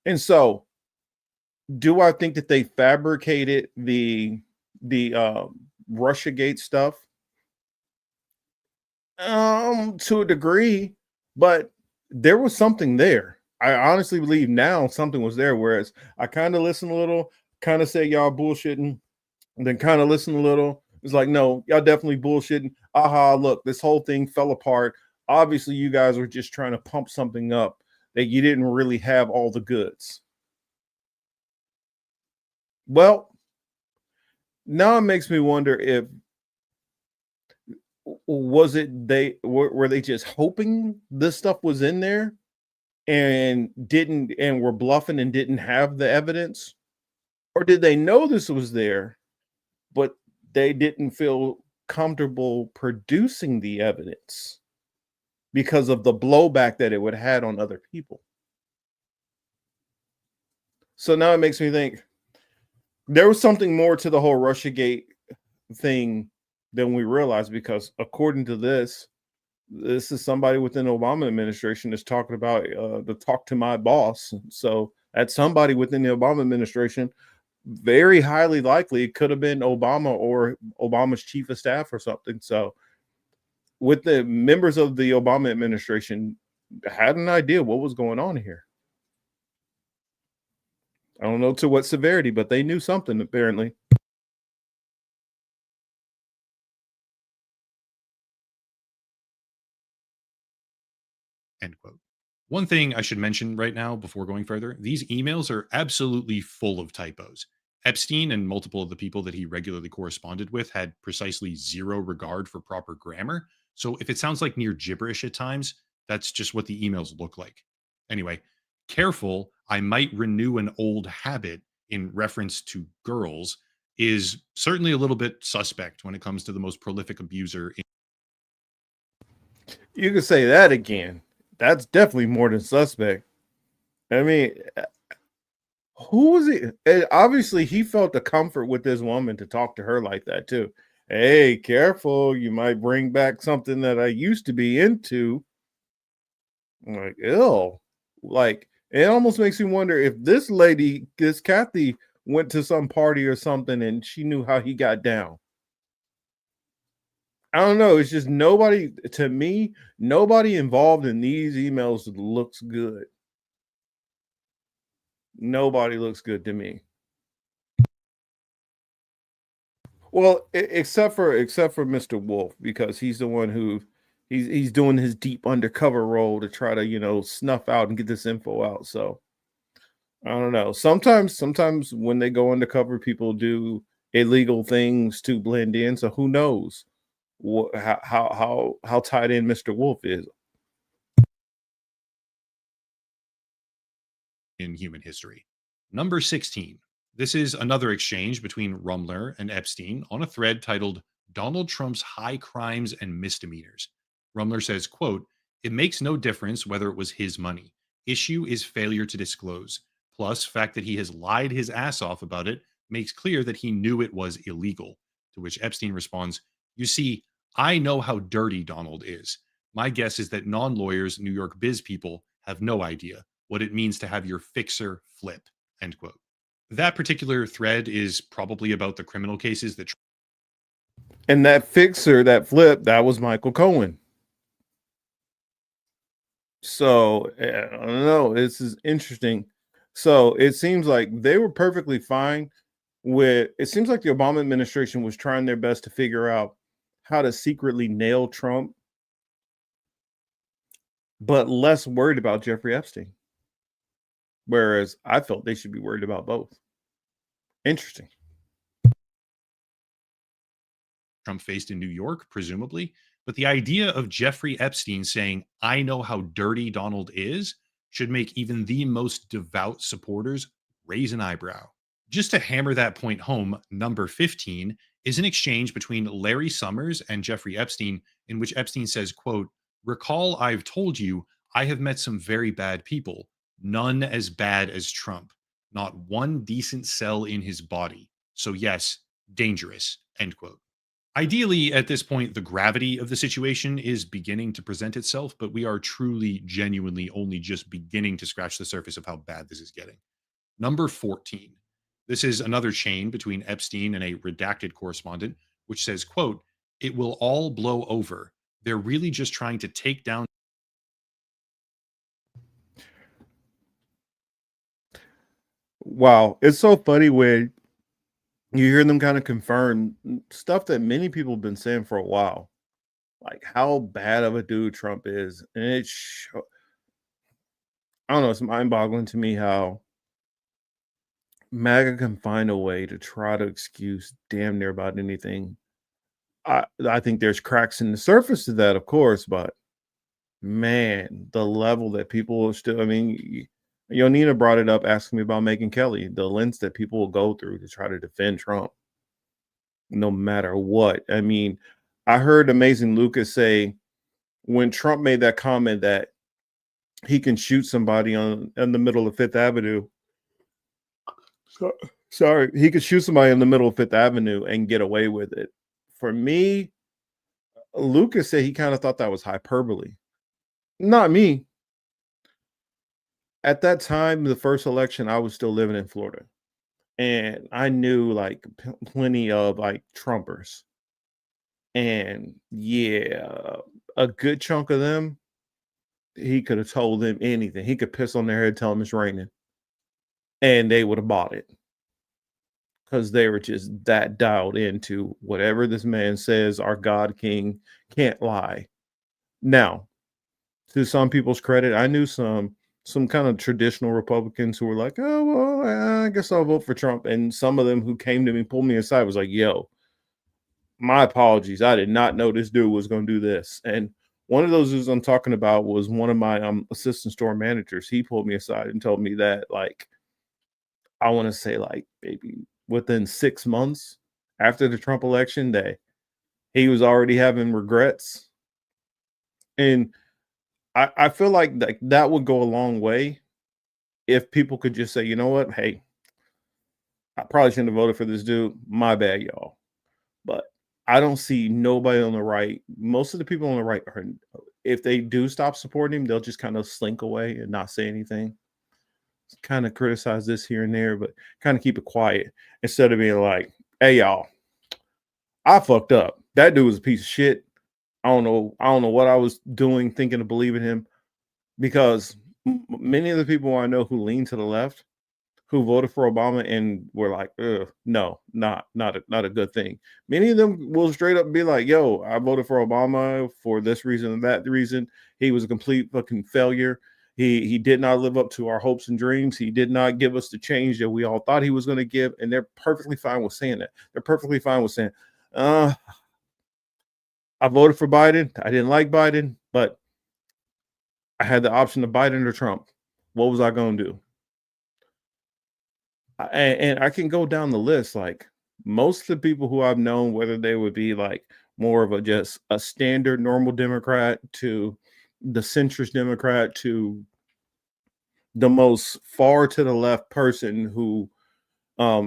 And so, do I think that they fabricated the Russiagate stuff? To a degree, but there was something there. I honestly believe now something was there. Whereas I kind of listened a little, kind of say y'all bullshitting, and then kind of listen a little. It's like, no, y'all definitely bullshitting. Aha, look, this whole thing fell apart. Obviously, you guys were just trying to pump something up that you didn't really have all the goods. Well, now it makes me wonder if were they just hoping this stuff was in there and were bluffing and didn't have the evidence, or did they know this was there but they didn't feel comfortable producing the evidence because of the blowback that it would have had on other people? So now it makes me think there was something more to the whole Russiagate thing than we realized, because according to this is somebody within the Obama administration that's talking about the talk to my boss. So that's somebody within the Obama administration. Very highly likely it could have been Obama or Obama's chief of staff or something. So with the members of the Obama administration had an idea what was going on here. I don't know to what severity, but they knew something apparently. End quote. One thing I should mention right now before going further, these emails are absolutely full of typos. Epstein and multiple of the people that he regularly corresponded with had precisely zero regard for proper grammar. So if it sounds like near gibberish at times, that's just what the emails look like. Anyway, careful, I might renew an old habit in reference to girls is certainly a little bit suspect when it comes to the most prolific abuser. You can say that again. That's definitely more than suspect. I mean, Who was it? And obviously, he felt the comfort with this woman to talk to her like that too. Hey, careful! You might bring back something that I used to be into. I'm like, ill. Like, it almost makes me wonder if this lady, this Kathy, went to some party or something and she knew how he got down. I don't know. It's just nobody, to me, nobody involved in these emails looks good. Nobody looks good to me. Well, except for Mr. Wolf, because he's the one who he's doing his deep undercover role to try to, snuff out and get this info out. So I don't know. Sometimes when they go undercover, people do illegal things to blend in. So who knows how tied in Mr. Wolf is. In human history. Number 16. This is another exchange between Rumler and Epstein on a thread titled Donald Trump's High Crimes and Misdemeanors. Rumler says, quote, "It makes no difference whether it was his money. Issue is failure to disclose. Plus, fact that he has lied his ass off about it makes clear that he knew it was illegal." To which Epstein responds, "You see, I know how dirty Donald is. My guess is that non-lawyers, New York biz people have no idea what it means to have your fixer flip." End quote. That particular thread is probably about the criminal cases that. And that fixer, that flip, that was Michael Cohen. So I don't know. This is interesting. So it seems like they were perfectly fine with. It seems like the Obama administration was trying their best to figure out how to secretly nail Trump, but less worried about Jeffrey Epstein. Whereas I felt they should be worried about both. Interesting. Trump faced in New York, presumably. But the idea of Jeffrey Epstein saying, "I know how dirty Donald is," should make even the most devout supporters raise an eyebrow. Just to hammer that point home, number 15 is an exchange between Larry Summers and Jeffrey Epstein, in which Epstein says, quote, "Recall I've told you I have met some very bad people, none as bad as Trump. Not one decent cell in his body. So yes, dangerous," end quote. Ideally, at this point, the gravity of the situation is beginning to present itself, but we are truly, genuinely only just beginning to scratch the surface of how bad this is getting. Number 14. This is another chain between Epstein and a redacted correspondent, which says, quote, "It will all blow over. They're really just trying to take down." Wow. It's so funny when you hear them kind of confirm stuff that many people have been saying for a while, like how bad of a dude Trump is. And I don't know, it's mind boggling to me how MAGA can find a way to try to excuse damn near about anything. I think there's cracks in the surface to that, of course, but man, the level that people are still, I mean, Yonina brought it up asking me about Megyn Kelly, the lengths that people will go through to try to defend Trump, no matter what. I mean, I heard Amazing Lucas say when Trump made that comment that he can shoot somebody in the middle of Fifth Avenue. Sorry, he could shoot somebody in the middle of Fifth Avenue and get away with it. For me, Lucas said he kind of thought that was hyperbole. Not me. At that time, the first election, I was still living in Florida. And I knew like plenty of like Trumpers. And yeah, a good chunk of them, he could have told them anything. He could piss on their head, tell them it's raining, and they would have bought it because they were just that dialed into whatever this man says. Our God King can't lie. Now, to some people's credit, I knew some kind of traditional Republicans who were like, "Oh, well, I guess I'll vote for Trump." And some of them who came to me, pulled me aside, was like, "Yo, my apologies. I did not know this dude was going to do this." And one of those dudes I'm talking about was one of my assistant store managers. He pulled me aside and told me that, like, I want to say, like, maybe within 6 months after the Trump election, that he was already having regrets. And I feel like that would go a long way if people could just say, you know what, hey, I probably shouldn't have voted for this dude. My bad, y'all. But I don't see nobody on the right. Most of the people on the right are, if they do stop supporting him, they'll just kind of slink away and not say anything. Kind of criticize this here and there, but kind of keep it quiet instead of being like, "Hey, y'all, I fucked up. That dude was a piece of shit. I don't know. I don't know what I was doing, thinking to believe in him." Because many of the people I know who lean to the left, who voted for Obama and were like, "Ugh, no, not a good thing." Many of them will straight up be like, "Yo, I voted for Obama for this reason and that reason. He was a complete fucking failure. He did not live up to our hopes and dreams. He did not give us the change that we all thought he was going to give." And they're perfectly fine with saying that. They're perfectly fine with saying, "I voted for Biden. I didn't like Biden, but I had the option of Biden or Trump. What was I going to do?" And I can go down the list. Like most of the people who I've known, whether they would be like more of a just a standard normal Democrat to the centrist Democrat to the most far to the left person who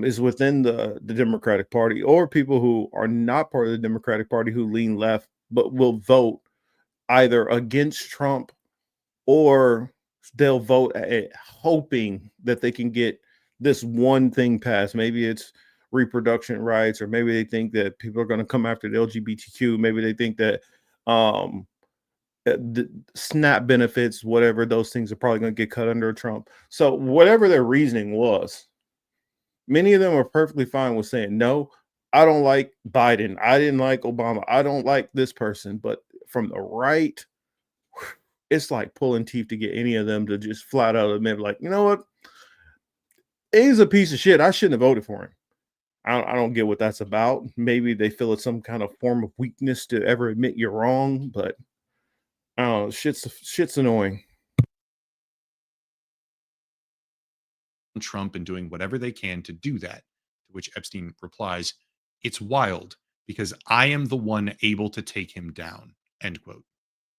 is within the Democratic Party, or people who are not part of the Democratic Party who lean left but will vote either against Trump or they'll vote hoping that they can get this one thing passed. Maybe it's reproduction rights, or maybe they think that people are going to come after the LGBTQ. Maybe they think that the SNAP benefits, whatever those things, are probably going to get cut under Trump. So whatever their reasoning was, many of them are perfectly fine with saying, "No, I don't like Biden. I didn't like Obama. I don't like this person." But from the right, it's like pulling teeth to get any of them to just flat out admit, like, "You know what? He's a piece of shit. I shouldn't have voted for him." I don't get what that's about. Maybe they feel it's some kind of form of weakness to ever admit you're wrong, but I don't know. Shit's annoying. Trump and doing whatever they can to do that. To which Epstein replies, "It's wild because I am the one able to take him down." End quote.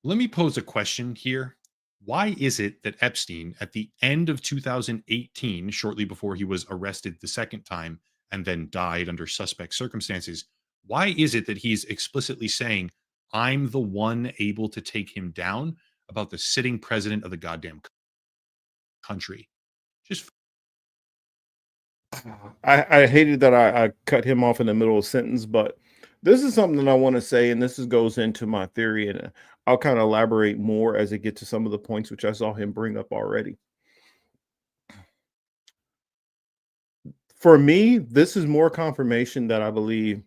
Let me pose a question here. Why is it that Epstein, at the end of 2018, shortly before he was arrested the second time and then died under suspect circumstances, why is it that he's explicitly saying, "I'm the one able to take him down," about the sitting president of the goddamn country? Just I hated that I cut him off in the middle of a sentence, but this is something that I want to say, and goes into my theory, and I'll kind of elaborate more as I get to some of the points which I saw him bring up already. For me, this is more confirmation that I believe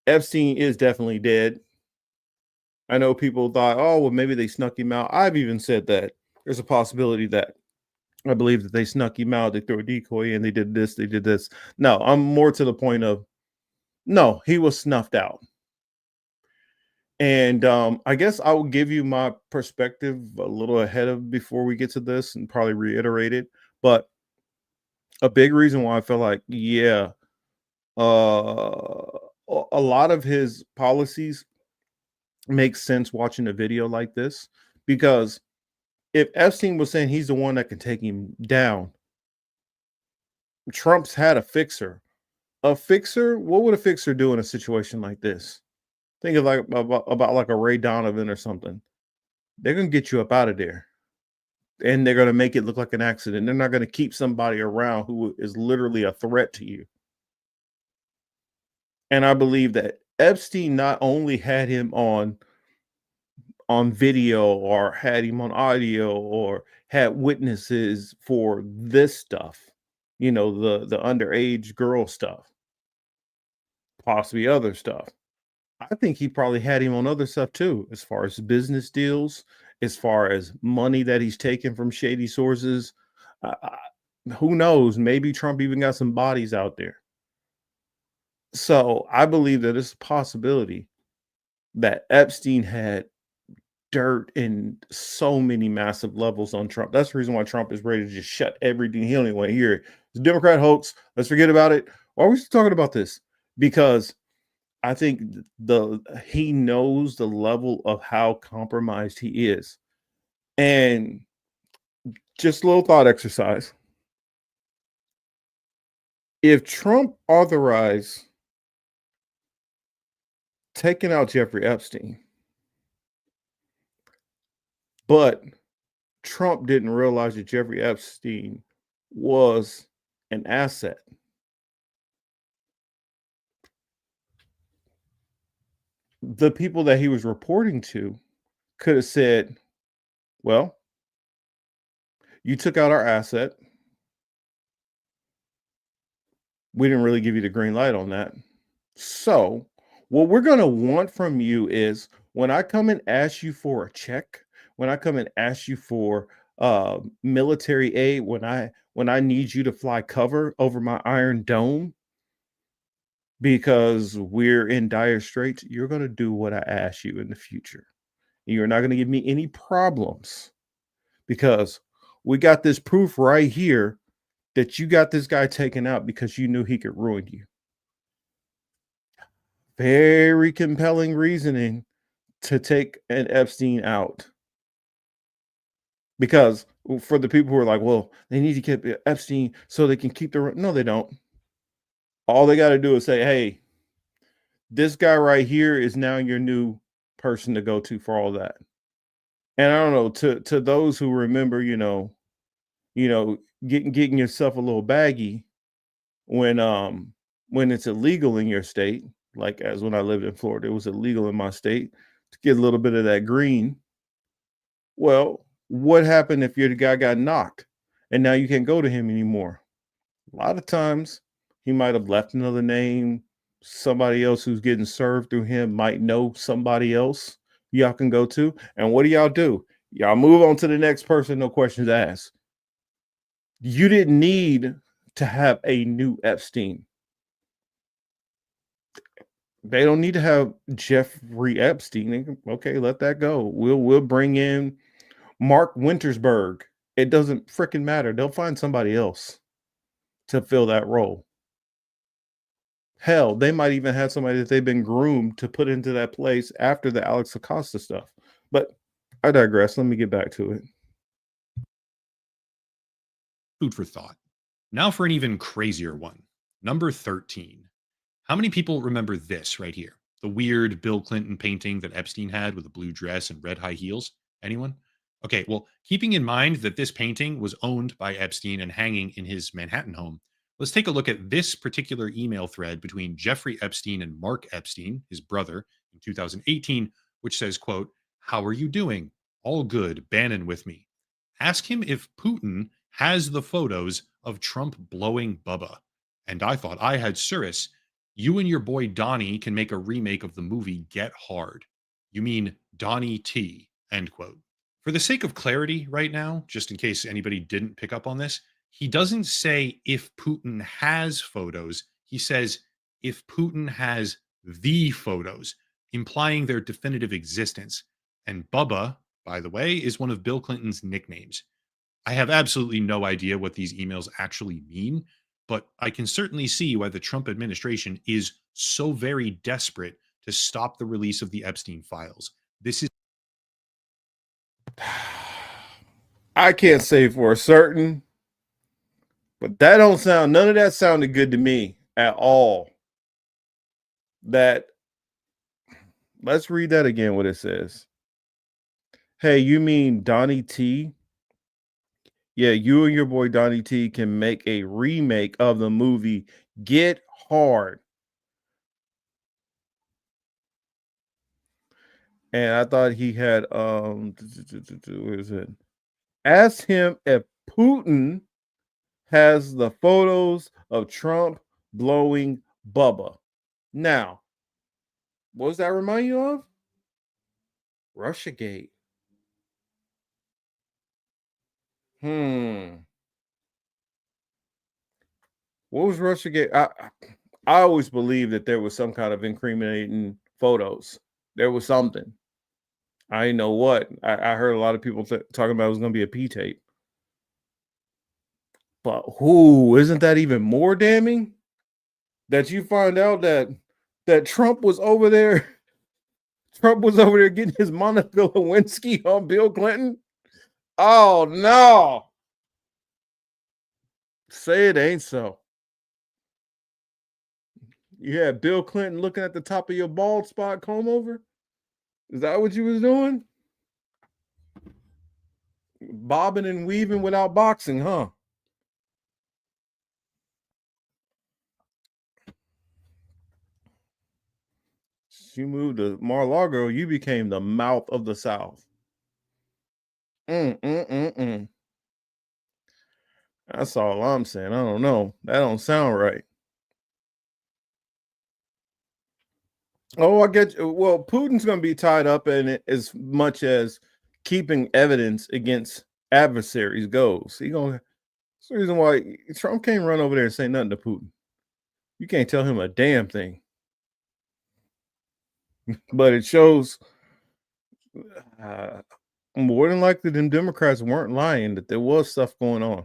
Epstein is definitely dead. I know people thought, "Oh, well, maybe they snuck him out." I've even said that there's a possibility that I believe that they snuck him out, they threw a decoy in, they did this, they did this. No, I'm more to the point of, no, he was snuffed out. And I guess I will give you my perspective a little ahead of before we get to this and probably reiterate it. But a big reason why I feel like, yeah, a lot of his policies make sense watching a video like this, because if Epstein was saying he's the one that can take him down, Trump's had a fixer. A fixer, what would a fixer do in a situation like this? Think of like about like a Ray Donovan or something. They're gonna get you up out of there, and they're gonna make it look like an accident. They're not gonna keep somebody around who is literally a threat to you. And I believe that Epstein not only had him on video or had him on audio or had witnesses for this stuff, the underage girl stuff, possibly other stuff. I think he probably had him on other stuff too, as far as business deals, as far as money that he's taken from shady sources. Who knows? Maybe Trump even got some bodies out there. So I believe that it's a possibility that Epstein had dirt in so many massive levels on Trump. That's the reason why Trump is ready to just shut everything. He don't even want to hear it. It's a Democrat hoax. Let's forget about it. Why are we still talking about this? Because I think he knows the level of how compromised he is. And just a little thought exercise. If Trump authorized taking out Jeffrey Epstein, but Trump didn't realize that Jeffrey Epstein was an asset, the people that he was reporting to could have said, well, you took out our asset. We didn't really give you the green light on that. So, what we're going to want from you is when I come and ask you for a check, when I come and ask you for military aid, when I need you to fly cover over my Iron Dome because we're in dire straits, you're going to do what I ask you in the future. You're not going to give me any problems because we got this proof right here that you got this guy taken out because you knew he could ruin you. Very compelling reasoning to take an Epstein out. Because for the people who are like, well, they need to keep Epstein so they can keep the... No, they don't. All they got to do is say, hey, this guy right here is now your new person to go to for all that. And I don't know, to those who remember, getting yourself a little baggy when it's illegal in your state, like as when I lived in Florida, it was illegal in my state to get a little bit of that green. Well, what happened if your guy got knocked and now you can't go to him anymore? A lot of times he might have left another name. Somebody else who's getting served through him might know somebody else y'all can go to. And what do? Y'all move on to the next person, no questions asked. You didn't need to have a new Epstein. They don't need to have Jeffrey Epstein. Okay, let that go. We'll bring in Mark Wintersberg. It doesn't freaking matter. They'll find somebody else to fill that role. Hell, they might even have somebody that they've been groomed to put into that place after the Alex Acosta stuff. But I digress. Let me get back to it. Food for thought. Now for an even crazier one. Number 13. How many people remember this right here? The weird Bill Clinton painting that Epstein had with a blue dress and red high heels? Anyone? Okay, well, keeping in mind that this painting was owned by Epstein and hanging in his Manhattan home, let's take a look at this particular email thread between Jeffrey Epstein and Mark Epstein, his brother, in 2018, which says, quote, "How are you doing? All good, Bannon with me. Ask him if Putin has the photos of Trump blowing Bubba. And I thought I had Cirrus. You and your boy Donnie can make a remake of the movie Get Hard. You mean Donnie T," end quote. For the sake of clarity right now, just in case anybody didn't pick up on this, he doesn't say if Putin has photos. He says if Putin has the photos, implying their definitive existence. And Bubba, by the way, is one of Bill Clinton's nicknames. I have absolutely no idea what these emails actually mean, but I can certainly see why the Trump administration is so very desperate to stop the release of the Epstein files. This is... I can't say for certain, but none of that sounded good to me at all. Let's read that again, what it says. Hey, you mean Donnie T? Yeah, you and your boy Donnie T can make a remake of the movie Get Hard. And I thought he had where is it? Ask him if Putin has the photos of Trump blowing Bubba. Now, what does that remind you of? Russiagate. What was Russiagate? I always believed that there was some kind of incriminating photos. There was something. I didn't know what. I heard a lot of people talking about it was going to be a P tape. But isn't that even more damning? That you find out that Trump was over there. Trump was over there getting his Monica Lewinsky on Bill Clinton. Oh no. Say it ain't so. You had Bill Clinton looking at the top of your bald spot comb over? Is that what you was doing? Bobbing and weaving without boxing, huh? You moved to Mar-a-Lago, you became the mouth of the South. Mm. That's all I'm saying. I don't know. That don't sound right. Oh, I get you. Well, Putin's going to be tied up in it as much as keeping evidence against adversaries goes. That's the reason why Trump can't run over there and say nothing to Putin. You can't tell him a damn thing. But it shows more than likely them Democrats weren't lying, that there was stuff going on.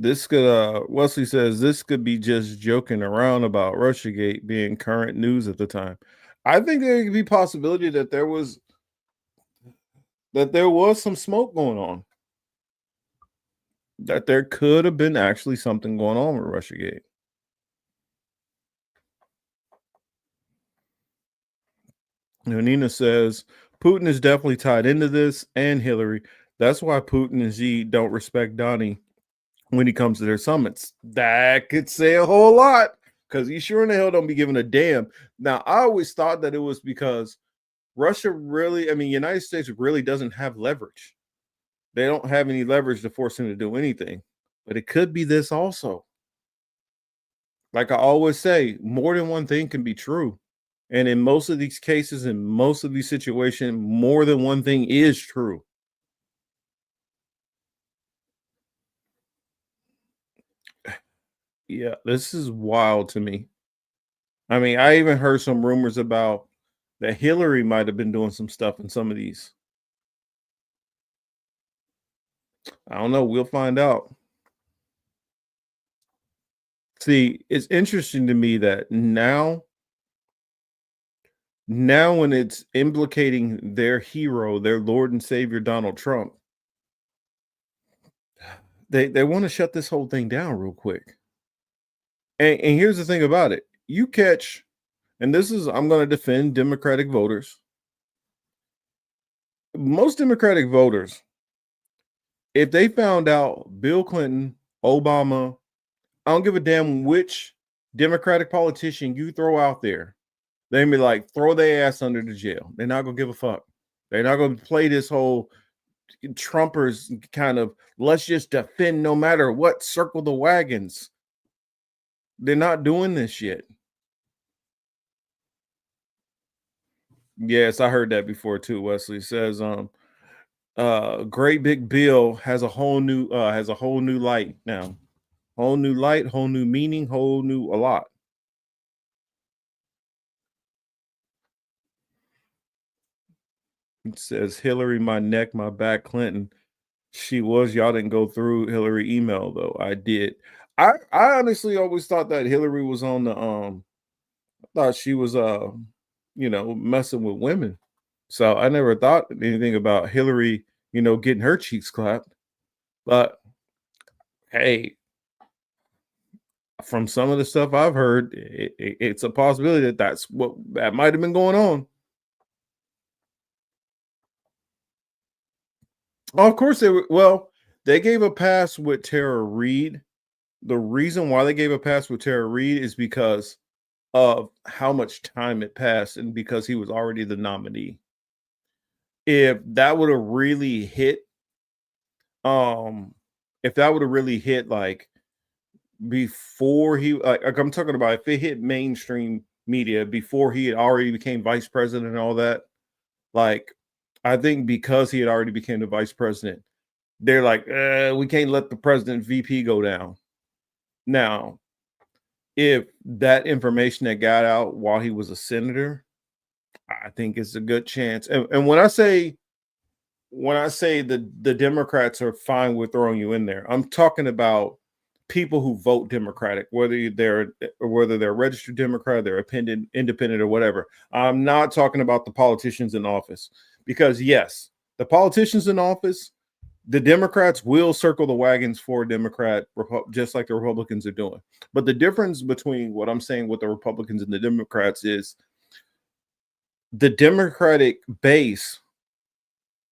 This could Wesley says this could be just joking around about Russiagate being current news at the time. I think there could be possibility that there was some smoke going on. That there could have been actually something going on with Russiagate. Nina says Putin is definitely tied into this, and Hillary. That's why Putin and Xi don't respect Donnie when he comes to their summits. That could say a whole lot, because he sure in the hell don't be giving a damn. Now, I always thought that it was because United States really doesn't have leverage. They don't have any leverage to force him to do anything. But it could be this also. Like I always say, more than one thing can be true. And in most of these cases, in most of these situations, more than one thing is true. Yeah, this is wild to me. I mean, I even heard some rumors about that Hillary might have been doing some stuff in some of these. I don't know. We'll find out. See, it's interesting to me that now when it's implicating their hero, their Lord and Savior, Donald Trump, they want to shut this whole thing down real quick. And here's the thing about it. You catch, and I'm going to defend Democratic voters. Most Democratic voters, if they found out Bill Clinton, Obama, I don't give a damn which Democratic politician you throw out there, they'd be like, throw their ass under the jail. They're not going to give a fuck. They're not going to play this whole Trumpers kind of, let's just defend no matter what, circle the wagons. They're not doing this shit. Yes, I heard that before too. Wesley says, great big Bill has a whole new light now. Whole new light, whole new meaning, whole new a lot. It says Hillary, my neck, my back, Clinton. She was, y'all didn't go through Hillary email though. I did. I honestly always thought that Hillary was on the thought she was messing with women. So I never thought anything about Hillary, getting her cheeks clapped. But hey, from some of the stuff I've heard, it's a possibility that might have been going on. Oh, of course they gave a pass with Tara Reid. The reason why they gave a pass with Tara Reid is because of how much time it passed and because he was already the nominee. If that would have really hit, like before he, like I'm talking about if it hit mainstream media before he had already became vice president and all that, like I think because he had already became the vice president, they're like, we can't let the president VP go down. Now, if that information that got out while he was a senator, I think it's a good chance. And when I say the Democrats are fine with throwing you in there, I'm talking about people who vote Democratic, whether they're registered Democrat, they're independent or whatever. I'm not talking about the politicians in office, because yes, The politicians in office, the Democrats will circle the wagons for Democrat, just like the Republicans are doing. But the difference between what I'm saying with the Republicans and the Democrats is the Democratic base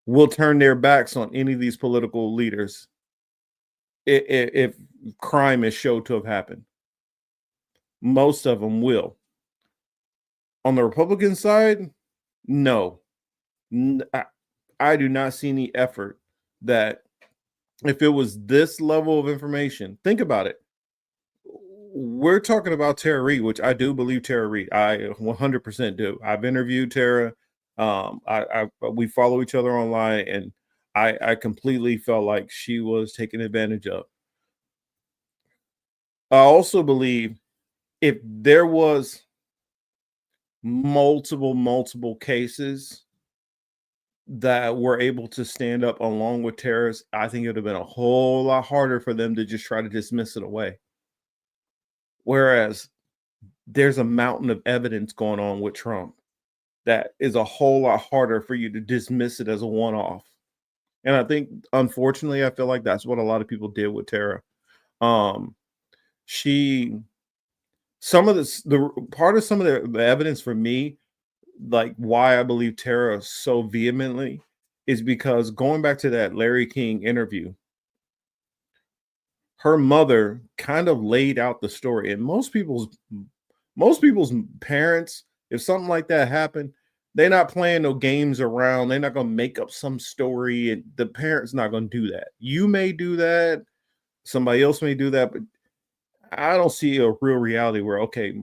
will turn their backs on any of these political leaders if crime is shown to have happened. Most of them will. On the Republican side, no. I do not see any effort that if it was this level of information, think about it. We're talking about Tara Reid, which I do believe Tara Reid. I 100% do. I've interviewed Tara. We follow each other online, and I completely felt like she was taken advantage of. I also believe if there was multiple cases that were able to stand up along with terrorists, I think it would have been a whole lot harder for them to just try to dismiss it away. Whereas there's a mountain of evidence going on with Trump that is a whole lot harder for you to dismiss it as a one-off. And I think, unfortunately, I feel like that's what a lot of people did with Tara. Some of the evidence for me, like why I believe Tara so vehemently, is because going back to that Larry King interview, her mother kind of laid out the story. And most people's parents, if something like that happened, they're not playing no games around. They're not going to make up some story. And the parent's not going to do that. You may do that. Somebody else may do that. But I don't see a real reality where, okay,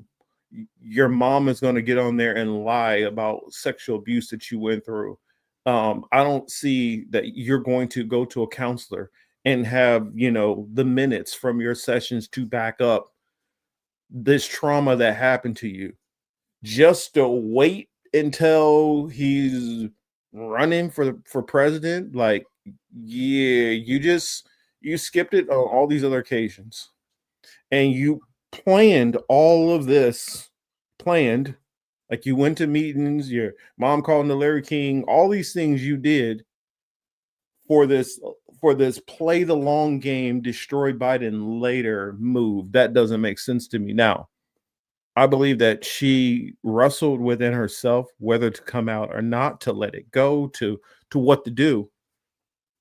your mom is going to get on there and lie about sexual abuse that you went through. I don't see that you're going to go to a counselor and have, the minutes from your sessions to back up this trauma that happened to you. Just to wait until he's running for president, like, yeah, you skipped it on all these other occasions, and you planned all of this. Like you went to meetings, your mom called to Larry King, all these things you did for this play the long game, destroy Biden later move. That doesn't make sense to me. Now, I believe that she wrestled within herself whether to come out or not, to let it go, to what to do.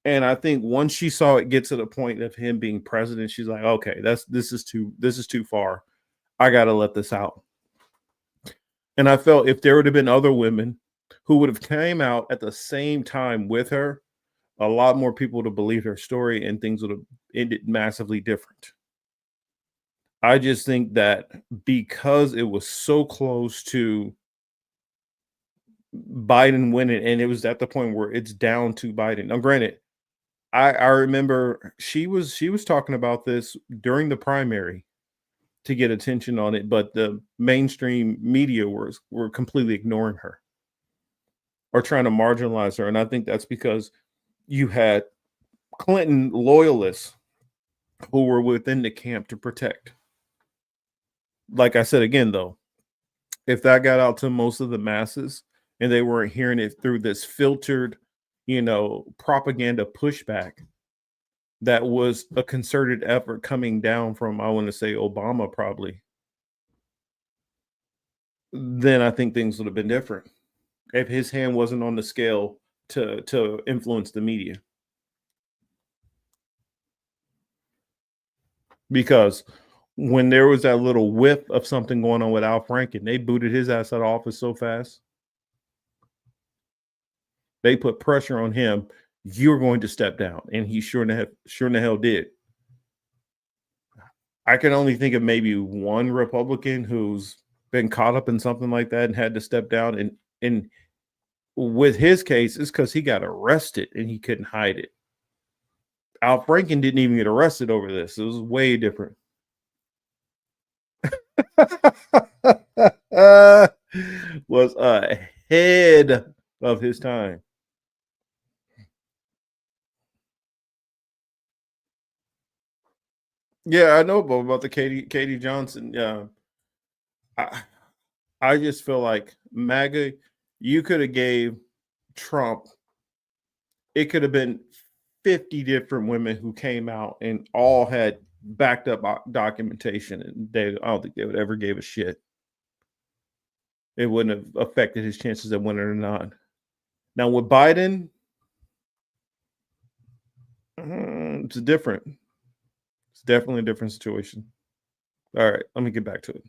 And I think once she saw it get to the point of him being president, she's like, okay, this is too far. I gotta let this out. And I felt if there would have been other women who would have came out at the same time with her, a lot more people would have believed her story and things would have ended massively different. I just think that because it was so close to Biden winning, and it was at the point where it's down to Biden. Now, granted, I remember she was talking about this during the primary to get attention on it, but the mainstream media were completely ignoring her or trying to marginalize her. And I think that's because you had Clinton loyalists who were within the camp to protect. Like I said again, though, if that got out to most of the masses and they weren't hearing it through this filtered, propaganda pushback, that was a concerted effort coming down from, I want to say, Obama probably, then I think things would have been different if his hand wasn't on the scale to influence the media. Because when there was that little whiff of something going on with Al Franken, they booted his ass out of office so fast. They put pressure on him. You're going to step down. And he sure in the hell did. I can only think of maybe one Republican who's been caught up in something like that and had to step down. And with his case, it's because he got arrested and he couldn't hide it. Al Franken didn't even get arrested over this. It was way different. Was ahead of his time. Yeah, I know about the Katie Johnson. Yeah, I just feel like MAGA, you could have gave Trump it could have been 50 different women who came out and all had backed up documentation, and I don't think they would ever gave a shit. It wouldn't have affected his chances of winning or not. Now with Biden, it's different. It's definitely a different situation. All right, let me get back to it.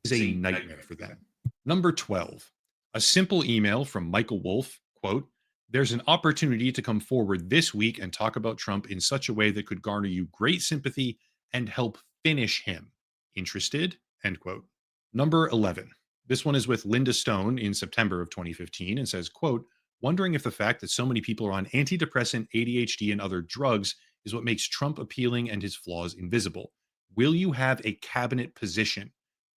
Is a nightmare for them. Number 12, a simple email from Michael Wolff, quote, "There's an opportunity to come forward this week and talk about Trump in such a way that could garner you great sympathy and help finish him. Interested?" End quote. Number 11, this one is with Linda Stone in September of 2015 and says, quote, "Wondering if the fact that so many people are on antidepressant, ADHD, and other drugs is what makes Trump appealing and his flaws invisible. Will you have a cabinet position?"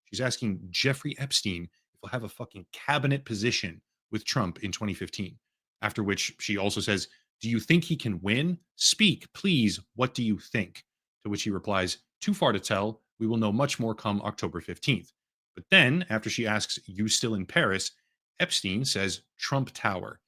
She's asking Jeffrey Epstein if he'll have a fucking cabinet position with Trump in 2015. After which she also says, "Do you think he can win? Speak, please. What do you think?" To which he replies, "Too far to tell. We will know much more come October 15th. But then, after she asks, "You still in Paris?" Epstein says, "Trump Tower."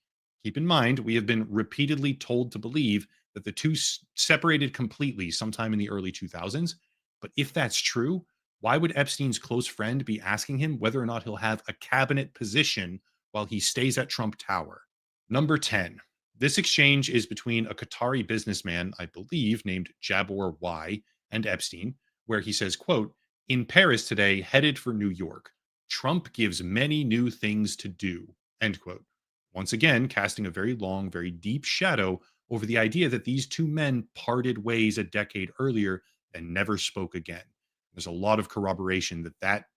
Keep in mind, we have been repeatedly told to believe that the two separated completely sometime in the early 2000s. But if that's true, why would Epstein's close friend be asking him whether or not he'll have a cabinet position while he stays at Trump Tower? Number 10. This exchange is between a Qatari businessman, I believe, named Jabor Y, and Epstein, where he says, quote, "In Paris today, headed for New York. Trump gives many new things to do," end quote. Once again, casting a very long, very deep shadow over the idea that these two men parted ways a decade earlier and never spoke again. There's a lot of corroboration that that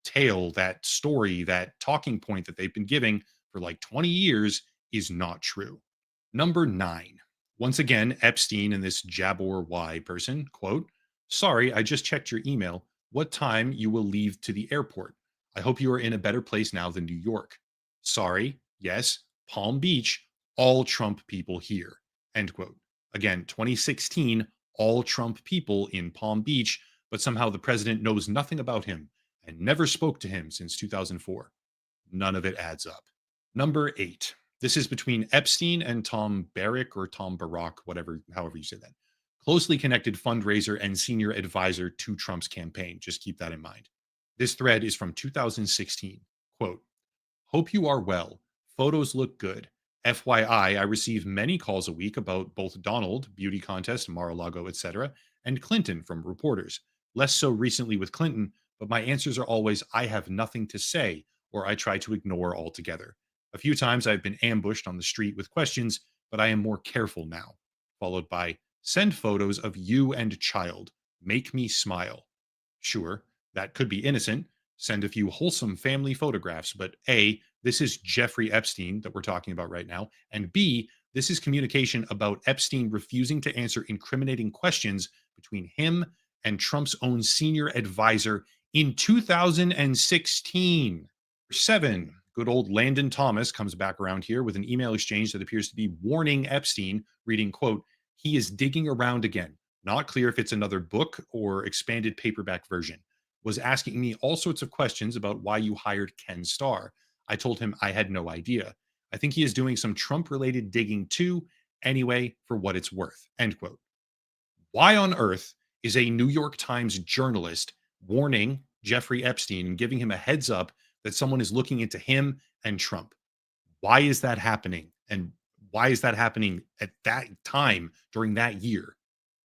tale, that story, that talking point that they've been giving for like 20 years is not true. Number 9. Once again, Epstein and this Jabor Y person, quote, "Sorry, I just checked your email. What time you will leave to the airport? I hope you are in a better place now than New York. Sorry, yes, Palm Beach, all Trump people here." End quote. Again, 2016, all Trump people in Palm Beach, but somehow the president knows nothing about him and never spoke to him since 2004. None of it adds up. Number 8. This is between Epstein and Tom Barrack or Tom Barack, whatever, however you say that. Closely connected fundraiser and senior advisor to Trump's campaign. Just keep that in mind. This thread is from 2016. Quote, "Hope you are well. Photos look good. FYI, I receive many calls a week about both Donald, beauty contest, Mar-a-Lago, etc., and Clinton from reporters. Less so recently with Clinton, but my answers are always, I have nothing to say, or I try to ignore altogether. A few times I've been ambushed on the street with questions, but I am more careful now." Followed by, "Send photos of you and child. Make me smile." Sure, that could be innocent. Send a few wholesome family photographs, but A, this is Jeffrey Epstein that we're talking about right now, and B, this is communication about Epstein refusing to answer incriminating questions between him and Trump's own senior advisor in 2016. 7. Good old Landon Thomas comes back around here with an email exchange that appears to be warning Epstein, reading, quote, "He is digging around again. Not clear if it's another book or expanded paperback version. Was asking me all sorts of questions about why you hired Ken Starr. I told him I had no idea. I think he is doing some Trump-related digging too. Anyway, for what it's worth." End quote. Why on earth is a New York Times journalist warning Jeffrey Epstein and giving him a heads up that someone is looking into him and Trump? Why is that happening? And why is that happening at that time during that year?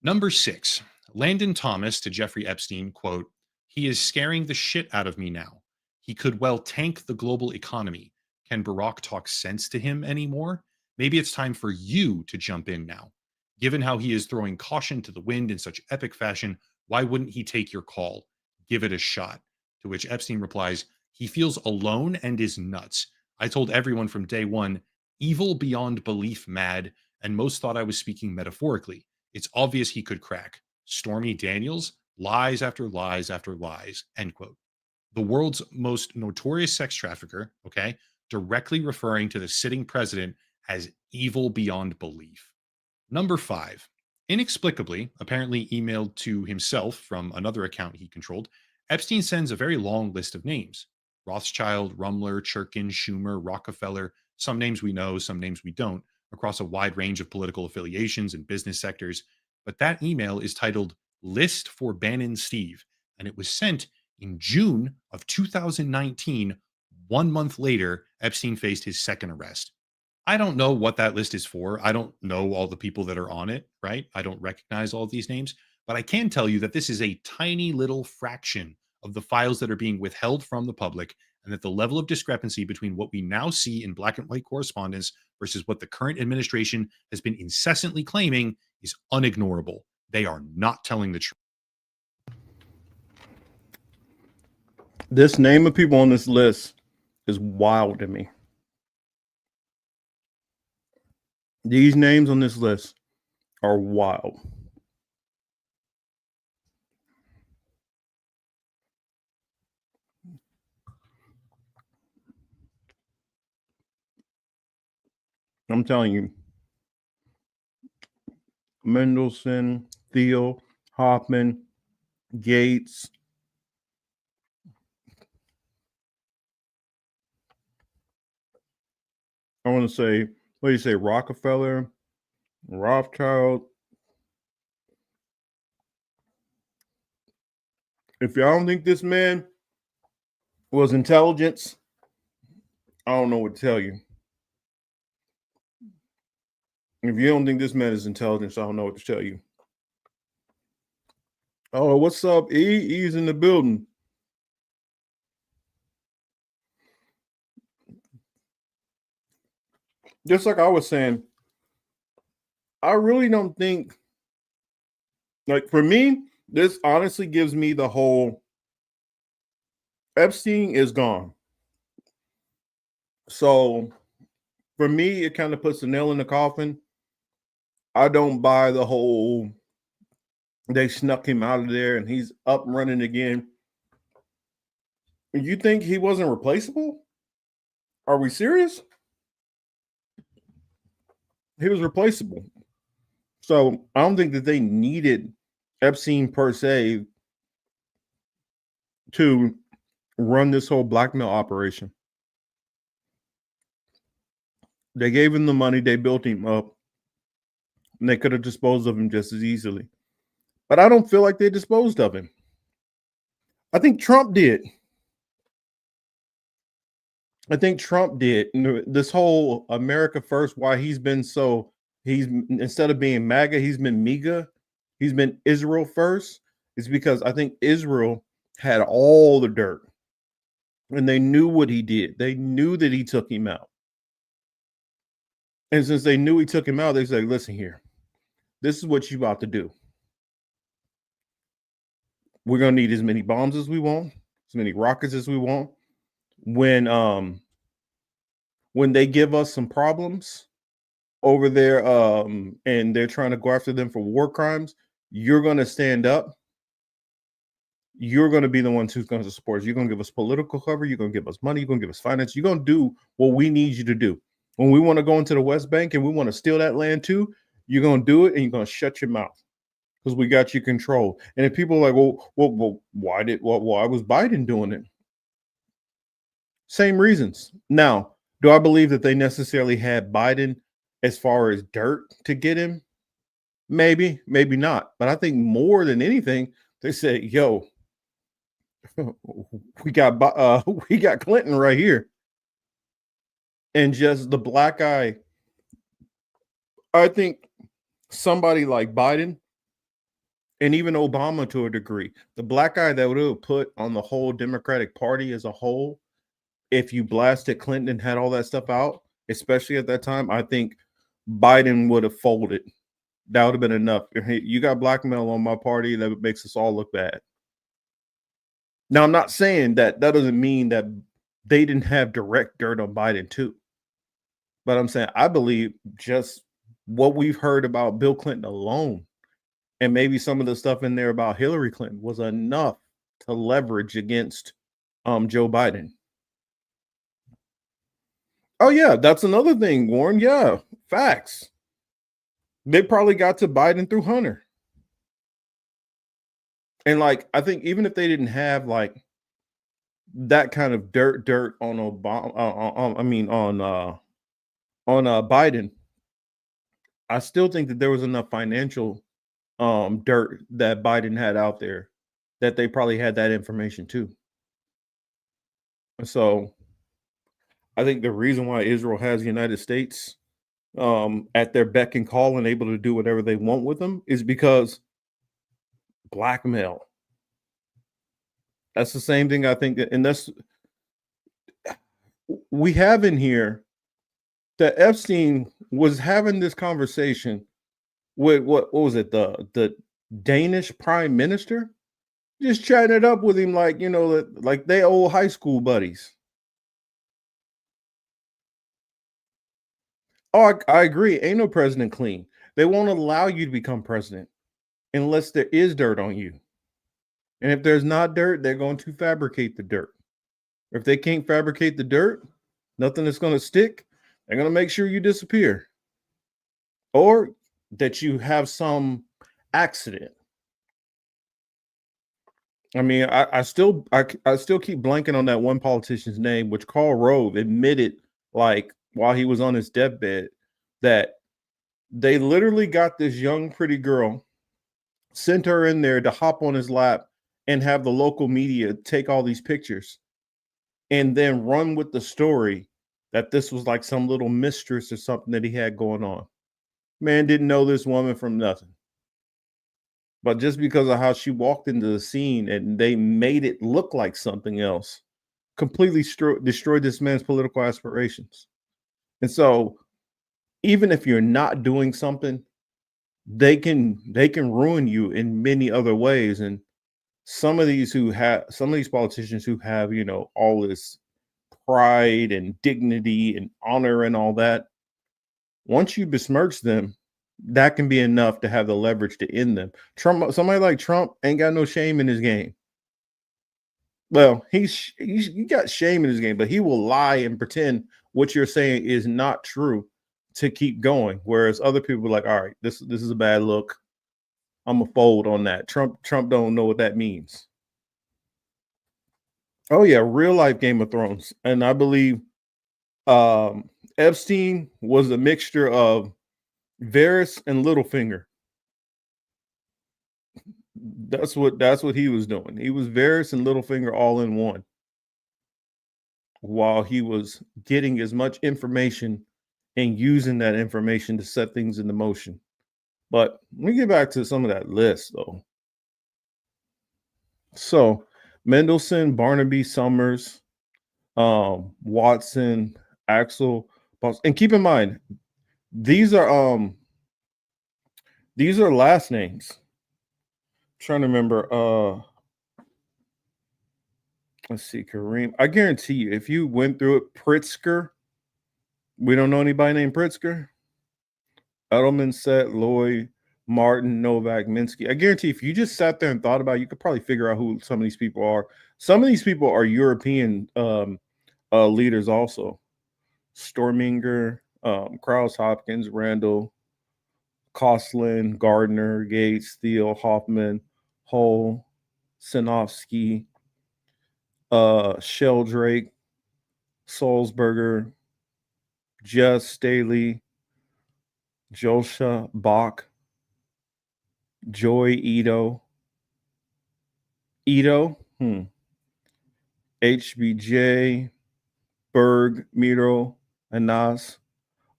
Number 6, Landon Thomas to Jeffrey Epstein, quote, "He is scaring the shit out of me now. He could well tank the global economy. Can Barack talk sense to him anymore? Maybe it's time for you to jump in now. Given how he is throwing caution to the wind in such epic fashion, why wouldn't he take your call? Give it a shot." To which Epstein replies, "He feels alone and is nuts. I told everyone from day one, evil beyond belief mad, and most thought I was speaking metaphorically. It's obvious he could crack. Stormy Daniels, lies after lies after lies," end quote. The world's most notorious sex trafficker, okay, directly referring to the sitting president as evil beyond belief. Number 5, inexplicably, apparently emailed to himself from another account he controlled, Epstein sends a very long list of names: Rothschild, Rumler, Churkin, Schumer, Rockefeller, Some names we know, some names we don't, across a wide range of political affiliations and business sectors. But that email is titled List for Bannon Steve, and it was sent in June of 2019. 1 month later, Epstein faced his second arrest. I don't know what that list is for. I don't know all the people that are on it, right? I don't recognize all of these names, but I can tell you that this is a tiny little fraction of the files that are being withheld from the public, and that the level of discrepancy between what we now see in black and white correspondence versus what the current administration has been incessantly claiming is unignorable. They are not telling the truth. This name of people on this list is wild to me. These names on this list are wild. I'm telling you, Mendelsohn, Thiel, Hoffman, Gates. I want to say, what do you say, Rockefeller, Rothschild. If y'all don't think this man was intelligence, I don't know what to tell you. If you don't think this man is intelligence, I don't know what to tell you. Oh, what's up, E? E's in the building. Just like I was saying, I really don't think, like, for me, this honestly gives me the whole Epstein is gone. So for me, it kind of puts the nail in the coffin. I don't buy the whole they snuck him out of there and he's up and running again. You think he wasn't replaceable? Are we serious? He was replaceable. So I don't think that they needed Epstein per se to run this whole blackmail operation. They gave him the money, they built him up, and they could have disposed of him just as easily. But I don't feel like they disposed of him. I think Trump did. This whole America First, why he's instead of being MAGA, he's been MAGA. He's been Israel first. It's because I think Israel had all the dirt and they knew what he did. They knew that he took him out. And since they knew he took him out, they said, listen here, this is what you about to do. We're going to need as many bombs as we want, as many rockets as we want. When they give us some problems over there and they're trying to go after them for war crimes, you're going to stand up. You're going to be the ones who's going to support us. You're going to give us political cover. You're going to give us money. You're going to give us finance. You're going to do what we need you to do. When we want to go into the West Bank and we want to steal that land too, you're going to do it and you're going to shut your mouth because we got you controlled. And if people are like, well, why was Biden doing it? Same reasons. Now, do I believe that they necessarily had Biden as far as dirt to get him? Maybe, maybe not. But I think more than anything, they said, yo, we got Clinton right here. And just the black eye. I think somebody like Biden and even Obama to a degree, the black eye that would have put on the whole Democratic Party as a whole, if you blasted Clinton and had all that stuff out, especially at that time, I think Biden would have folded. That would have been enough. Hey, you got blackmail on my party, that makes us all look bad. Now, I'm not saying that doesn't mean that they didn't have direct dirt on Biden too. But I'm saying I believe just what we've heard about Bill Clinton alone, and maybe some of the stuff in there about Hillary Clinton was enough to leverage against Joe Biden. Oh, yeah, that's another thing, Warren. Yeah, facts. They probably got to Biden through Hunter. And like, I think even if they didn't have like that kind of dirt on Obama, on on Biden, I still think that there was enough financial dirt that Biden had out there that they probably had that information too. So I think the reason why Israel has the United States at their beck and call and able to do whatever they want with them is because blackmail. That's the same thing I think, and that's we have in here that Epstein was having this conversation with what was it, the Danish prime minister, just chatting it up with him like, you know, like they old high school buddies. Oh, I agree. Ain't no president clean. They won't allow you to become president unless there is dirt on you. And if there's not dirt, they're going to fabricate the dirt. If they can't fabricate the dirt, nothing is going to stick. They're going to make sure you disappear or that you have some accident. I mean, I still keep blanking on that one politician's name, which Karl Rove admitted, like while he was on his deathbed, that they literally got this young, pretty girl, sent her in there to hop on his lap and have the local media take all these pictures and then run with the story that this was like some little mistress or something that he had going on. Man didn't know this woman from nothing. But just because of how she walked into the scene and they made it look like something else, completely destroyed this man's political aspirations. And so even if you're not doing something, they can ruin you in many other ways. And some of these politicians who have, you know, all this pride and dignity and honor and all that, once you besmirch them, that can be enough to have the leverage to end them. Somebody like Trump ain't got no shame in his game. Well, he got shame in his game, but he will lie and pretend what you're saying is not true to keep going. Whereas other people are like, all right, this is a bad look. I'm a fold on that. Trump don't know what that means. Oh yeah, real life Game of Thrones. And I believe Epstein was a mixture of Varys and Littlefinger. That's what he was doing. He was Varys and Littlefinger all in one, while he was getting as much information and using that information to set things into motion. But let me get back to some of that list, though. So, Mendelsohn, Barnaby, Summers, Watson, Axel, and keep in mind, these are last names. I'm trying to remember. Let's see, Kareem. I guarantee you, if you went through it, Pritzker. We don't know anybody named Pritzker. Edelman, Set, Lloyd, Martin, Novak, Minsky. I guarantee if you just sat there and thought about it, you could probably figure out who some of these people are. Some of these people are European leaders also. Storminger, Krauss, Hopkins, Randall, Koslin, Gardner, Gates, Thiel, Hoffman, Hull, Sinofsky, Sheldrake, Sulzberger, Jess Staley, Josha Bach, Joy Ito, HBJ, Berg, Miro, Anas,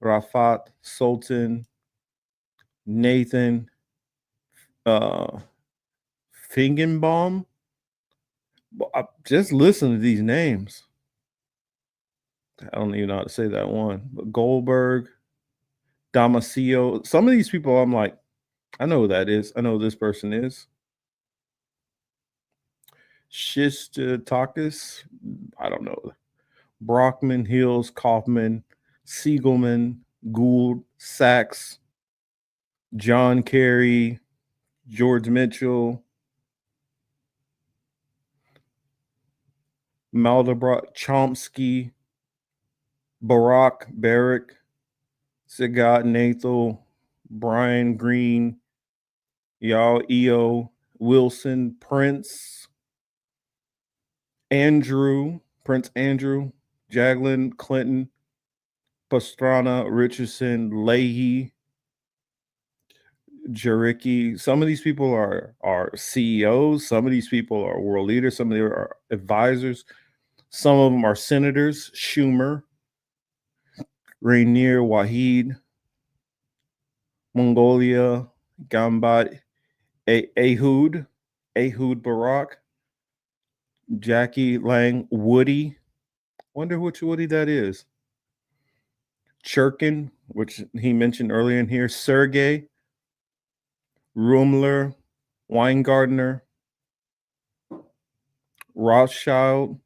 Rafat, Sultan, Nathan, Fingenbaum. Just listen to these names. I don't even know how to say that one. But Goldberg, Damasio. Some of these people, I'm like, I know who that is. I know who this person is. Shistatakis. I don't know. Brockman, Hills, Kaufman, Siegelman, Gould, Sachs, John Kerry, George Mitchell, Maldebrock, Chomsky, Barack, Barrick, Sagat, Nathal, Brian Green, Yao Eo, Wilson, Prince Andrew, Jaglin, Clinton, Pastrana, Richardson, Leahy, Jaricki. Some of these people are CEOs. Some of these people are world leaders. Some of them are advisors. Some of them are senators. Schumer, Rainier, Wahid, Mongolia, Gambat, Ehud Barak, Jackie Lang, Woody. Wonder which Woody that is. Churkin, which he mentioned earlier in here. Sergey, Rumler, Weingartner, Rothschild,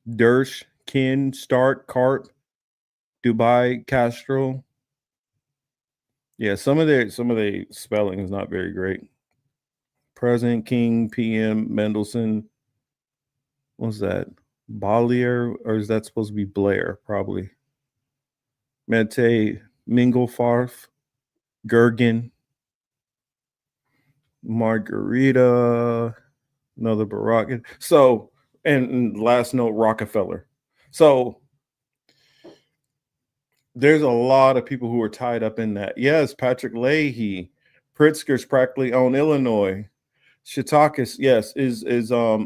Dersh, Ken, Stark, Cart, Dubai, Castro. Yeah, some of the spelling is not very great. President, King, PM, Mendelsohn. What's that? Bollier, or is that supposed to be Blair? Probably. Mete, Minglefarth, Gergen, Margarita, another Barack. So, and last note, Rockefeller. So there's a lot of people who are tied up in that. Yes, Patrick Leahy, Pritzker's practically own Illinois. Shitakis, yes, is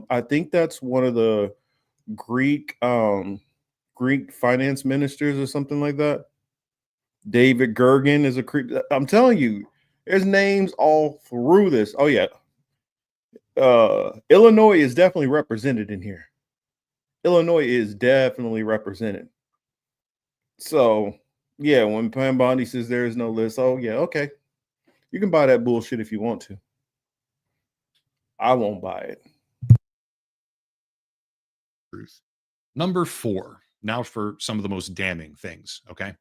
I think that's one of the Greek finance ministers or something like that. David Gergen is a creep. I'm telling you, there's names all through this. Oh yeah. Illinois is definitely represented in here. Illinois is definitely represented. So yeah, when Pam Bondi says there is no list, oh yeah, okay. You can buy that bullshit if you want to. I won't buy it. Truth. Number 4, now for some of the most damning things, okay?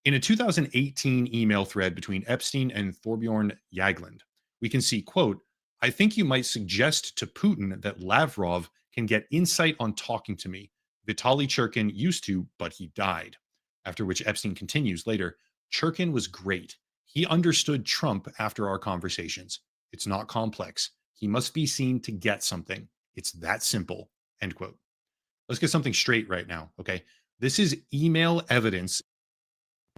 In a 2018 email thread between Epstein and Thorbjorn Jagland, we can see, quote, I think you might suggest to Putin that Lavrov can get insight on talking to me. Vitaly Churkin used to, but he died. After which Epstein continues later, Churkin was great. He understood Trump after our conversations. It's not complex. He must be seen to get something. It's that simple, end quote. Let's get something straight right now, okay? This is email evidence.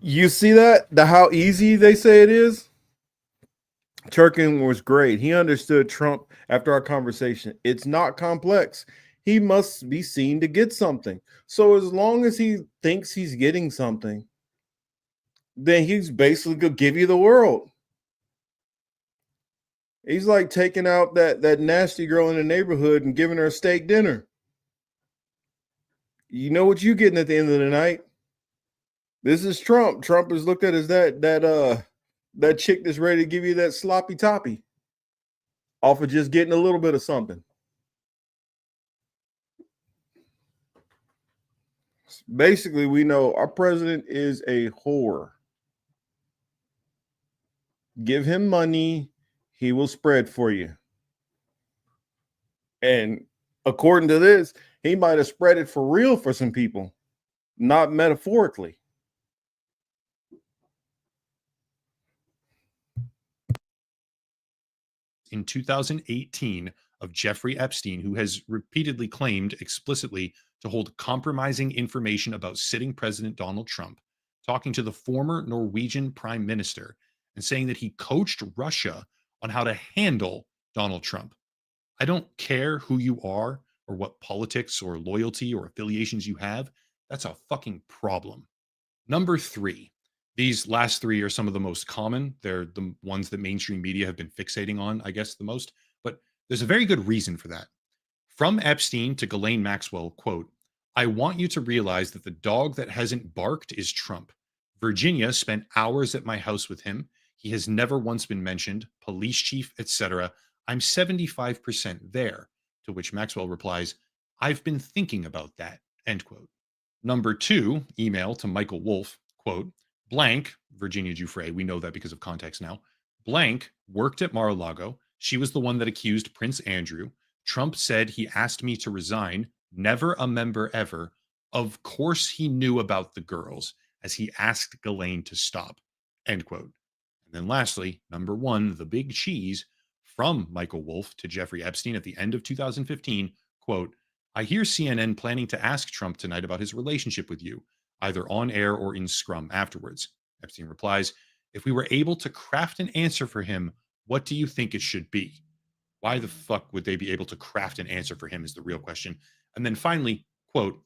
You see that? How easy they say it is? Churkin was great. He understood Trump after our conversation. It's not complex. He must be seen to get something. So as long as he thinks he's getting something, then he's basically going to give you the world. He's like taking out that nasty girl in the neighborhood and giving her a steak dinner. You know what you're getting at the end of the night. This is Trump. Trump is looked at as that chick that's ready to give you that sloppy toppy off of just getting a little bit of something. Basically, we know our president is a whore. Give him money, he will spread for you. And according to this, he might have spread it for real for some people, not metaphorically. In 2018 of Jeffrey Epstein, who has repeatedly claimed explicitly to hold compromising information about sitting President Donald Trump, talking to the former Norwegian prime minister and saying that he coached Russia on how to handle Donald Trump. I don't care who you are or what politics or loyalty or affiliations you have. That's a fucking problem. Number 3. These last 3 are some of the most common. They're the ones that mainstream media have been fixating on, I guess, the most. But there's a very good reason for that. From Epstein to Ghislaine Maxwell, quote, I want you to realize that the dog that hasn't barked is Trump. Virginia spent hours at my house with him. He has never once been mentioned, police chief, etc. I'm 75% there. To which Maxwell replies, I've been thinking about that, end quote. Number 2, email to Michael Wolff, quote, blank, Virginia Giuffre, we know that because of context now, blank worked at Mar-a-Lago. She was the one that accused Prince Andrew. Trump said he asked me to resign. Never a member ever. Of course he knew about the girls, as he asked Ghislaine to stop, end quote. And then lastly, number 1, the big cheese, from Michael Wolff to Jeffrey Epstein at the end of 2015, quote, I hear CNN planning to ask Trump tonight about his relationship with you. either on air or in Scrum afterwards. Epstein replies, if we were able to craft an answer for him, what do you think it should be? Why the fuck would they be able to craft an answer for him is the real question. And then finally, quote,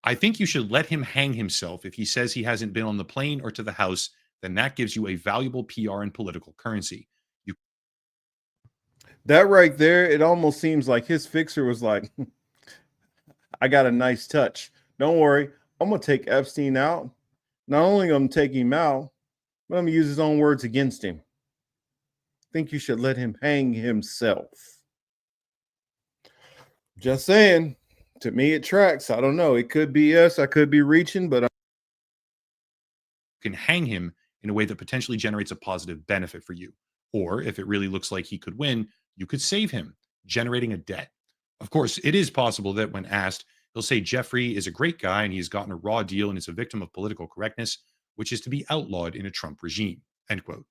I think you should let him hang himself if he says he hasn't been on the plane or to the House, then that gives you a valuable PR and political currency. That right there, it almost seems like his fixer was like, I got a nice touch. Don't worry, I'm going to take Epstein out. Not only am I take him out, but I'm going to use his own words against him. Think you should let him hang himself. Just saying. To me, it tracks. I don't know. It could be us. I could be reaching, but can hang him in a way that potentially generates a positive benefit for you. Or if it really looks like he could win, you could save him, generating a debt. Of course, it is possible that when asked, he'll say Jeffrey is a great guy and he's gotten a raw deal and is a victim of political correctness, which is to be outlawed in a Trump regime, end quote.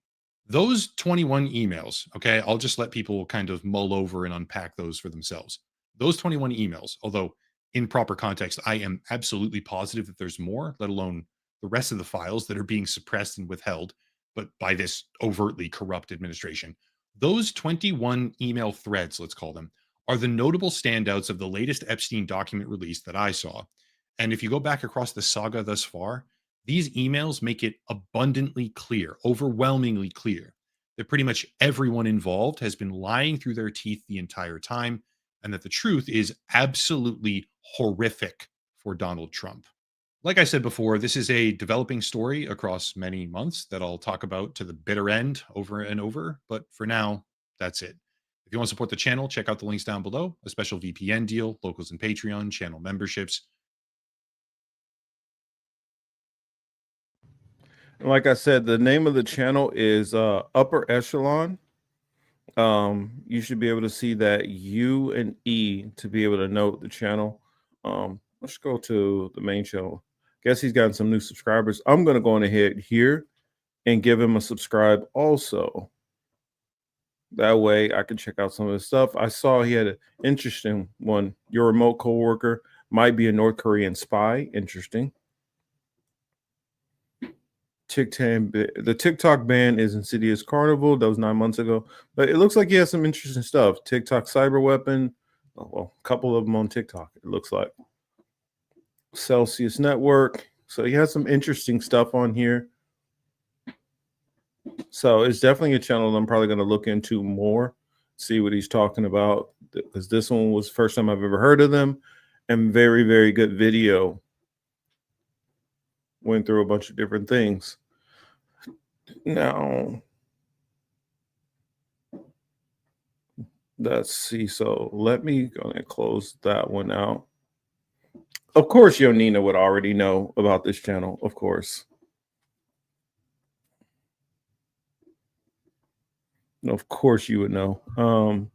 Those 21 emails, okay, I'll just let people kind of mull over and unpack those for themselves. Those 21 emails, although in proper context, I am absolutely positive that there's more, let alone the rest of the files that are being suppressed and withheld, but by this overtly corrupt administration. Those 21 email threads, let's call them, are the notable standouts of the latest Epstein document release that I saw. And if you go back across the saga thus far, these emails make it abundantly clear, overwhelmingly clear, that pretty much everyone involved has been lying through their teeth the entire time, and that the truth is absolutely horrific for Donald Trump. Like I said before, this is a developing story across many months that I'll talk about to the bitter end over and over. But for now, that's it. If you want to support the channel, check out the links down below, a special VPN deal, locals and Patreon, channel memberships. like I said, the name of the channel is Upper Echelon. You should be able to see that U and E to be able to note the channel. Let's go to the main channel. Guess he's gotten some new subscribers. I'm going to go on ahead here and give him a subscribe also. That way I can check out some of his stuff. I saw he had an interesting one. Your remote coworker might be a North Korean spy. Interesting. The TikTok ban is Insidious Carnival. That was 9 months ago. But it looks like he has some interesting stuff. TikTok cyber weapon. Oh, well, a couple of them on TikTok, it looks like. Celsius Network. So he has some interesting stuff on here. So it's definitely a channel I'm probably going to look into more, see what he's talking about, because this one was the first time I've ever heard of them, and very, very good video. Went through a bunch of different things. Now, let's see. So let me go and close that one out. Of course, Yonina would already know about this channel, of course. Of course you would know.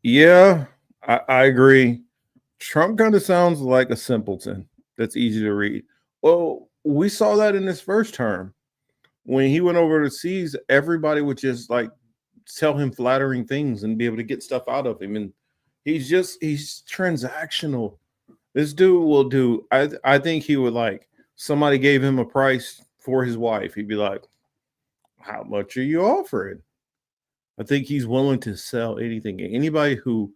Yeah, I agree. Trump kind of sounds like a simpleton that's easy to read. Well, we saw that in his first term. When he went overseas, everybody would just like tell him flattering things and be able to get stuff out of him. And he's transactional. This dude will do, I think he would like, somebody gave him a price for his wife. He'd be like, how much are you offering? I think he's willing to sell anything. Anybody who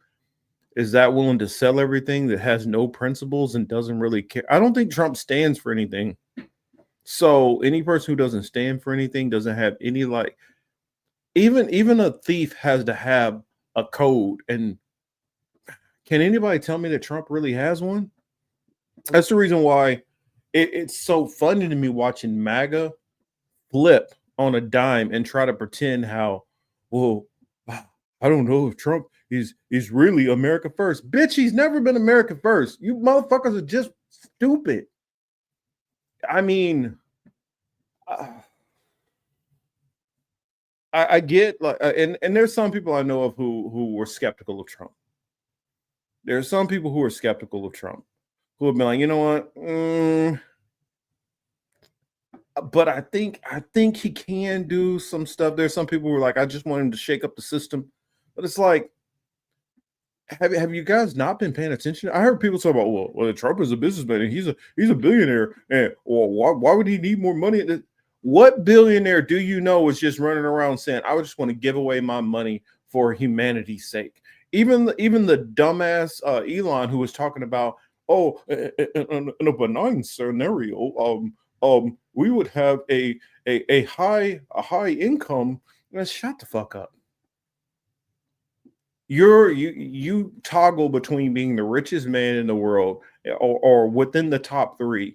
is that willing to sell everything, that has no principles and doesn't really care. I don't think Trump stands for anything. So any person who doesn't stand for anything, doesn't have any, like, even a thief has to have a code. And can anybody tell me that Trump really has one? That's the reason why it's so funny to me watching MAGA flip on a dime and try to pretend how, well, I don't know if Trump is really America first. Bitch, he's never been America first. You motherfuckers are just stupid. I mean, I get like, and there's some people I know of who were skeptical of Trump. There are some people who are skeptical of Trump who have been like, you know what? But I think he can do some stuff. There's some people who are like, I just want him to shake up the system. But it's like, have you guys not been paying attention? I heard people talk about, well, Trump is a businessman and he's a billionaire, and well, why would he need more money? What billionaire do you know is just running around saying, I would just want to give away my money for humanity's sake? Even the dumbass Elon, who was talking about, oh, in a benign scenario, we would have a high income. Shut the fuck up. You toggle between being the richest man in the world or within the top 3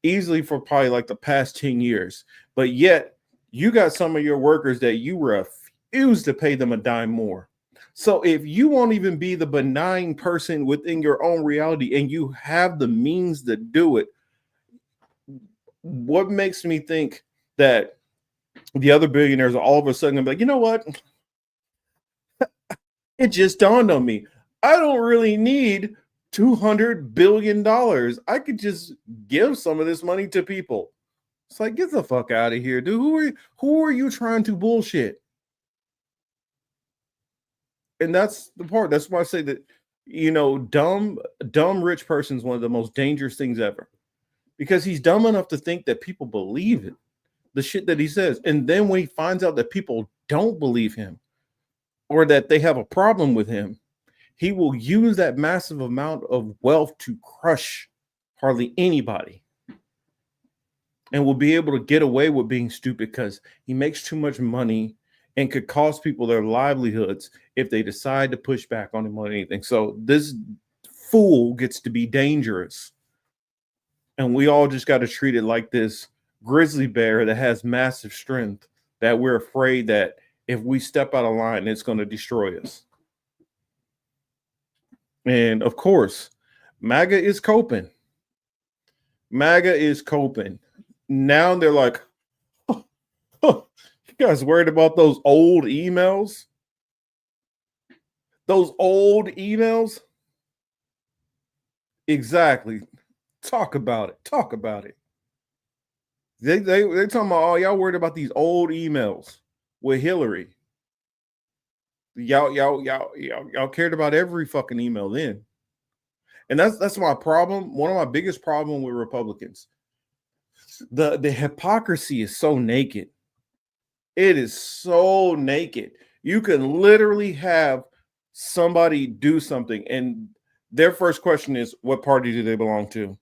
easily for probably like the past 10 years, but yet you got some of your workers that you refuse to pay them a dime more. So if you won't even be the benign person within your own reality and you have the means to do it, what makes me think that the other billionaires are all of a sudden gonna be like, you know what? It just dawned on me. I don't really need $200 billion. I could just give some of this money to people. It's like, get the fuck out of here, dude. Who are you trying to bullshit? And that's the part. That's why I say that, dumb rich person is one of the most dangerous things ever. Because he's dumb enough to think that people believe it, the shit that he says. And then when he finds out that people don't believe him or that they have a problem with him, he will use that massive amount of wealth to crush hardly anybody and will be able to get away with being stupid because he makes too much money and could cost people their livelihoods if they decide to push back on him on anything. So this fool gets to be dangerous. And we all just got to treat it like this grizzly bear that has massive strength that we're afraid that if we step out of line, it's going to destroy us. And of course, MAGA is coping. MAGA is coping. Now they're like, oh, you guys worried about those old emails? Those old emails? Exactly. Talk about it. Talk about it. They're talking about, oh, y'all worried about these old emails with Hillary. Y'all cared about every fucking email then. And that's my problem. One of my biggest problem with Republicans. The hypocrisy is so naked. It is so naked. You can literally have somebody do something and their first question is, what party do they belong to?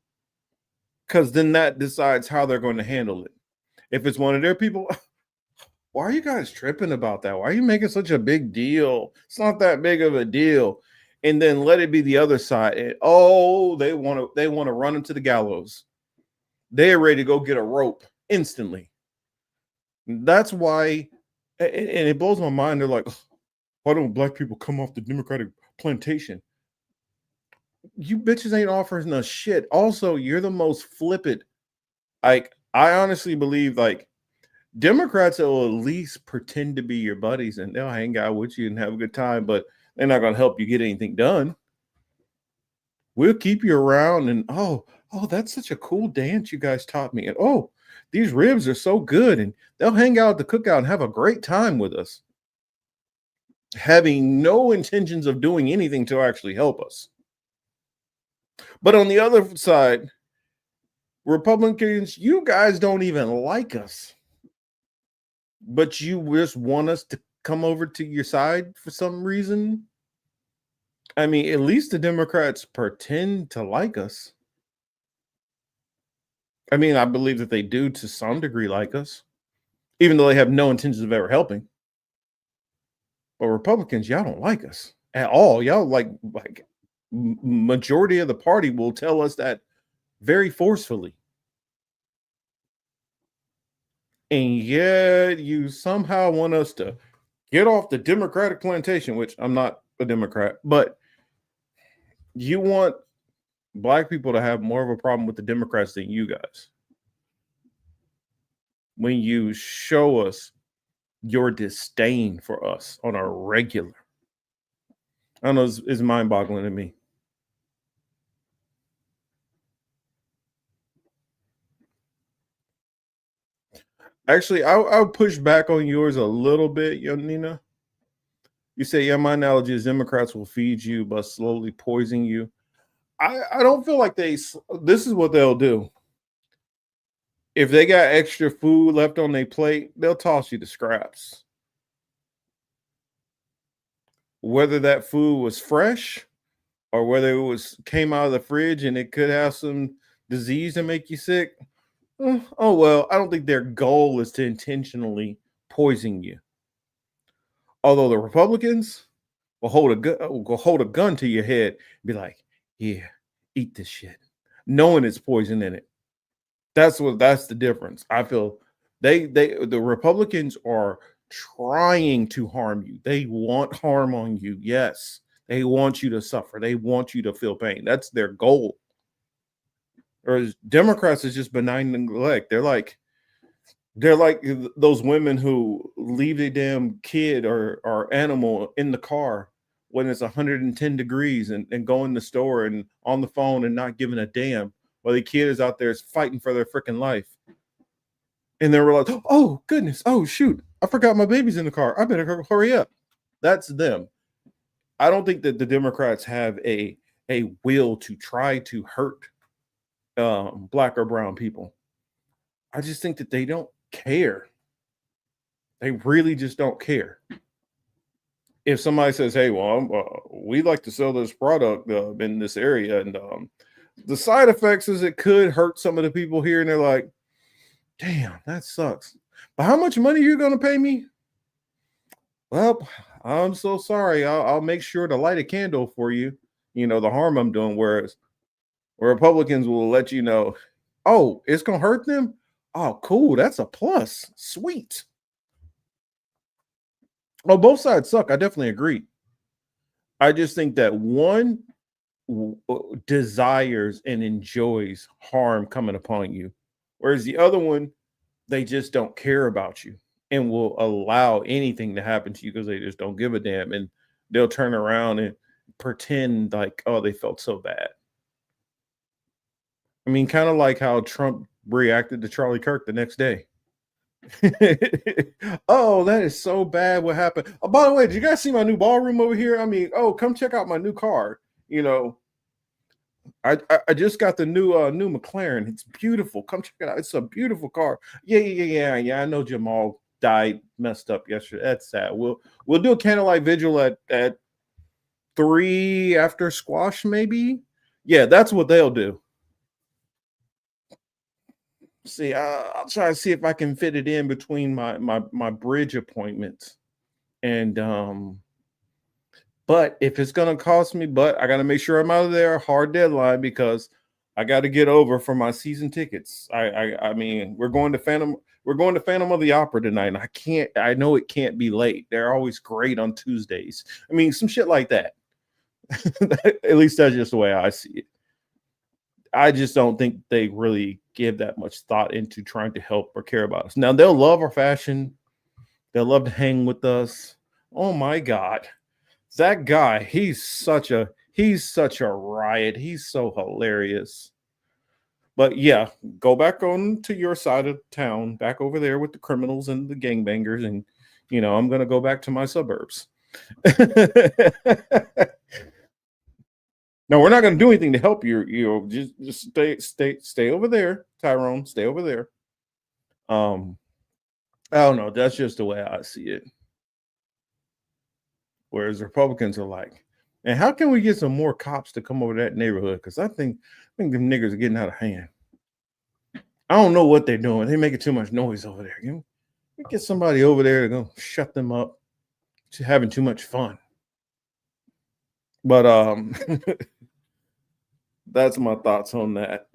Because then that decides how they're going to handle it. If it's one of their people, why are you guys tripping about that? Why are you making such a big deal? It's not that big of a deal. And then let it be the other side. And, oh, they want to run them to the gallows. They're ready to go get a rope instantly. That's why, and it blows my mind. They're like, why don't black people come off the Democratic plantation? You bitches ain't offering us shit. Also, you're the most flippant. Like, I honestly believe, like, Democrats will at least pretend to be your buddies and they'll hang out with you and have a good time, but they're not going to help you get anything done. We'll keep you around and, oh, that's such a cool dance you guys taught me. And, oh, these ribs are so good. And they'll hang out at the cookout and have a great time with us, having no intentions of doing anything to actually help us. But on the other side, Republicans, you guys don't even like us, but you just want us to come over to your side for some reason. I mean, at least the Democrats pretend to like us. I mean, I believe that they do to some degree like us, even though they have no intentions of ever helping. But Republicans, y'all don't like us at all. Y'all like majority of the party will tell us that very forcefully. And yet you somehow want us to get off the Democratic plantation, which I'm not a Democrat, but you want black people to have more of a problem with the Democrats than you guys. When you show us your disdain for us on a regular. I don't know, it's mind-boggling to me. Actually, I'll push back on yours a little bit, Nina. You say, yeah, my analogy is Democrats will feed you but slowly poison you. I don't feel like this is what they'll do. If they got extra food left on their plate, they'll toss you the scraps. Whether that food was fresh or whether it came out of the fridge and it could have some disease and make you sick. Oh well, I don't think their goal is to intentionally poison you. Although the Republicans will hold a gun to your head and be like, "Yeah, eat this shit," knowing it's poison in it. That's the difference. I feel the Republicans are trying to harm you. They want harm on you. Yes, they want you to suffer. They want you to feel pain. That's their goal. Whereas Democrats is just benign neglect. They're like those women who leave a damn kid or animal in the car when it's 110 degrees and go in the store and on the phone and not giving a damn while the kid is out there fighting for their freaking life. And they were like, oh goodness, oh shoot, I forgot my baby's in the car. I better hurry up. That's them. I don't think that the Democrats have a will to try to hurt black or brown people. I just think that they don't care. They really just don't care. If somebody says, hey, well, we like to sell this product in this area, and the side effects is it could hurt some of the people here, and they're like, damn, that sucks. But how much money are you going to pay me? Well, I'm so sorry. I'll make sure to light a candle for you. You know, the harm I'm doing. Whereas Republicans will let you know, oh, it's going to hurt them? Oh, cool. That's a plus. Sweet. Well, both sides suck. I definitely agree. I just think that one desires and enjoys harm coming upon you, whereas the other one, they just don't care about you and will allow anything to happen to you because they just don't give a damn. And they'll turn around and pretend like, oh, they felt so bad. I mean, kind of like how Trump reacted to Charlie Kirk the next day. Oh, that is so bad. What happened? Oh, by the way, did you guys see my new ballroom over here? I mean, oh, come check out my new car. You know, I just got the new McLaren. It's beautiful. Come check it out. It's a beautiful car. Yeah. I know Jamal died messed up yesterday. That's sad. We'll do a candlelight vigil at 3 after squash, maybe. Yeah, that's what they'll do. See, I'll try to see if I can fit it in between my bridge appointments, and but if it's gonna cost me, but I got to make sure I'm out of there hard deadline because I got to get over for my season tickets. I mean, we're going to Phantom of the Opera tonight, and I know it can't be late. They're always great on Tuesdays. I mean, some shit like that. At least that's just the way I see it. I just don't think they really give that much thought into trying to help or care about us. Now, they'll love our fashion. They'll love to hang with us. Oh my God. That guy, he's such a riot. He's so hilarious. But yeah, go back on to your side of town, back over there with the criminals and the gangbangers. And, you know, I'm going to go back to my suburbs. No, we're not going to do anything to help you. You know, just stay over there, Tyrone. Stay over there. I don't know. That's just the way I see it. Whereas Republicans are like, and how can we get some more cops to come over to that neighborhood? Because I think them niggers are getting out of hand. I don't know what they're doing. They're making too much noise over there. You know, get somebody over there to go shut them up. She's having too much fun. But that's my thoughts on that.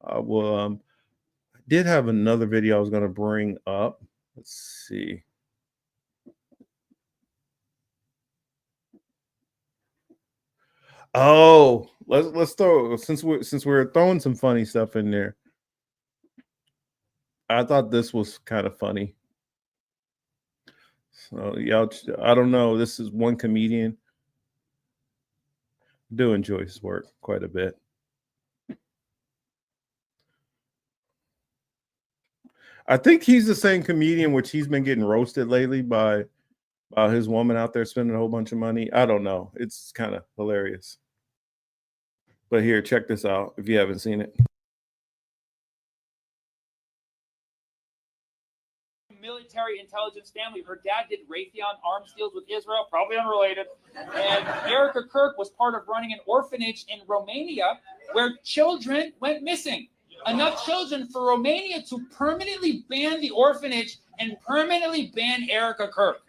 I did have another video I was going to bring up. Let's see. Oh, let's throw since we're throwing some funny stuff in there. I thought this was kind of funny. So yeah, I don't know. This is one comedian. Do enjoy his work quite a bit. I think he's the same comedian which he's been getting roasted lately by about his woman out there spending a whole bunch of money. I don't know. It's kind of hilarious. But here, check this out if you haven't seen it. Military intelligence family. Her dad did Raytheon arms deals with Israel, probably unrelated. And Erica Kirk was part of running an orphanage in Romania where children went missing. Enough children for Romania to permanently ban the orphanage and permanently ban Erica Kirk.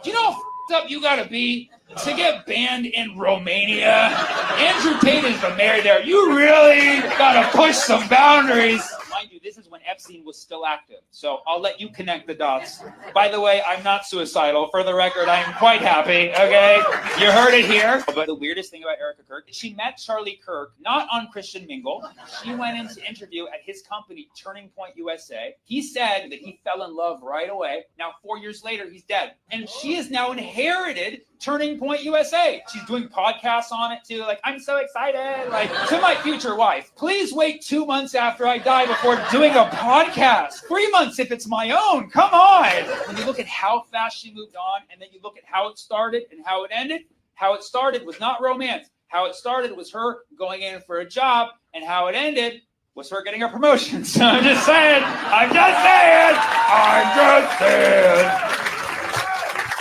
Do you know how f***ed up you gotta be to get banned in Romania? Andrew Tate is the mayor there. You really gotta push some boundaries. Mind you, this is when Epstein was still active. So I'll let you connect the dots. By the way, I'm not suicidal. For the record, I am quite happy, okay? You heard it here. But the weirdest thing about Erica Kirk, she met Charlie Kirk, not on Christian Mingle. She went in to interview at his company, Turning Point USA. He said that he fell in love right away. Now, 4 years later, he's dead. And she has now inherited Turning Point USA. She's doing podcasts on it too. Like, I'm so excited. Like, to my future wife, please wait 2 months after I die before doing a podcast. 3 months if it's my own. Come on. When you look at how fast she moved on, and then you look at how it started and how it ended, how it started was not romance. How it started was her going in for a job, and how it ended was her getting a promotion. So I'm just saying.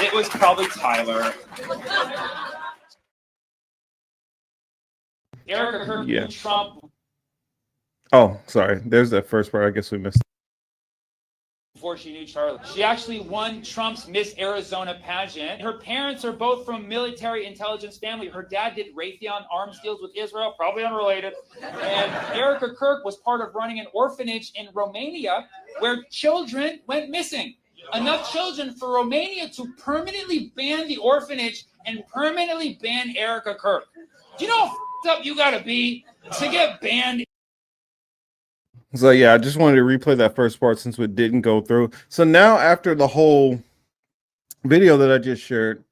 It was probably Tyler. Erica Kirk Yeah. Trump Oh, sorry. There's that first part. I guess we missed. before she knew Charlie. She actually won Trump's Miss Arizona pageant. Her parents are both from military intelligence family. Her dad did Raytheon arms deals with Israel, probably unrelated. And Erica Kirk was part of running an orphanage in Romania where children went missing. Enough children for Romania to permanently ban the orphanage and permanently ban Erica Kirk. Do you know how f***ed up you gotta be to get banned? So yeah, I just wanted to replay that first part since it didn't go through. So now after the whole video that I just shared,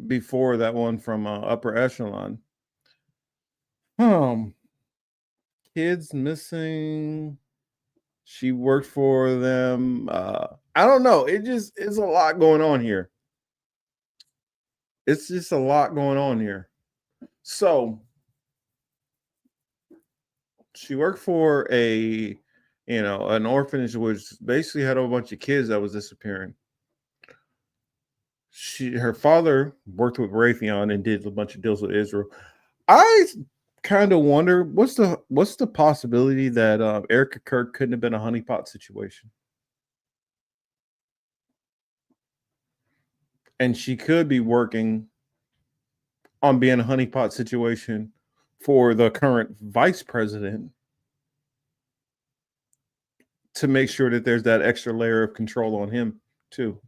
before that one from Upper Echelon, kids missing. She worked for them. I don't know. It's a lot going on here. It's just a lot going on here. So she worked for an orphanage which basically had a bunch of kids that was disappearing. Her father worked with Raytheon and did a bunch of deals with Israel. I kind of wonder what's the possibility that Erica Kirk couldn't have been a honeypot situation, and she could be working on being a honeypot situation for the current vice president to make sure that there's that extra layer of control on him too.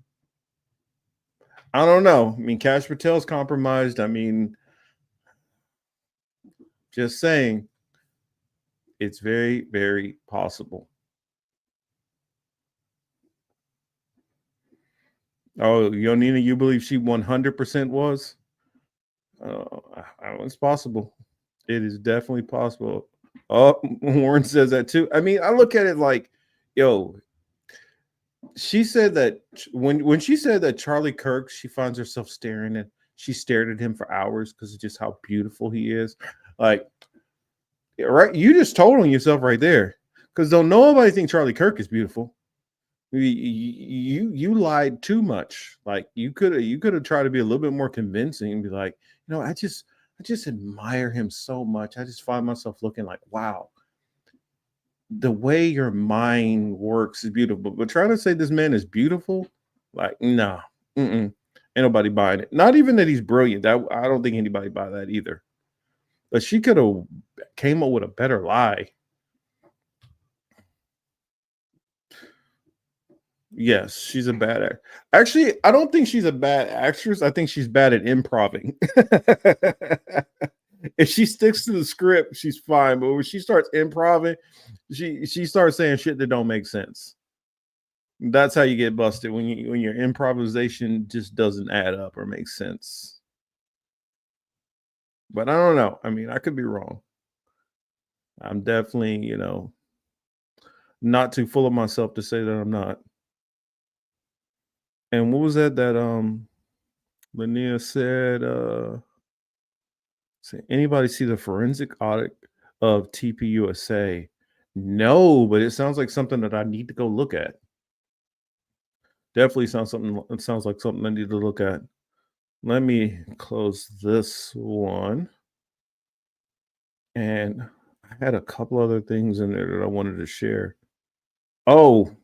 I don't know. I mean, Kash Patel's compromised. I mean, just saying, it's very, very possible. Oh, Yonina, you believe she 100% was? It's possible. It is definitely possible. Oh, Warren says that too. I mean, I look at it like, yo, she said that when she said that Charlie Kirk, she finds herself she stared at him for hours because of just how beautiful he is. Like, right? You just told on yourself right there. Because don't nobody think Charlie Kirk is beautiful. You lied too much. Like you could have tried to be a little bit more convincing and be like, I just admire him so much. I just find myself looking like, wow, the way your mind works is beautiful. But trying to say this man is beautiful, like, nah, ain't nobody buying it. Not even that he's brilliant. I don't think anybody buy that either. But she could have came up with a better lie. Yes, she's a bad actor. Actually, I don't think she's a bad actress. I think she's bad at improving. If she sticks to the script, she's fine. But when she starts improving, she starts saying shit that don't make sense. That's how you get busted, when your improvisation just doesn't add up or make sense. But I don't know. I mean, I could be wrong. I'm definitely, not too full of myself to say that I'm not. And what was that Linnea said? Anybody see the forensic audit of TPUSA? No, but it sounds like something that I need to go look at. Definitely sounds something. It sounds like something I need to look at. Let me close this one. And I had a couple other things in there that I wanted to share. Oh,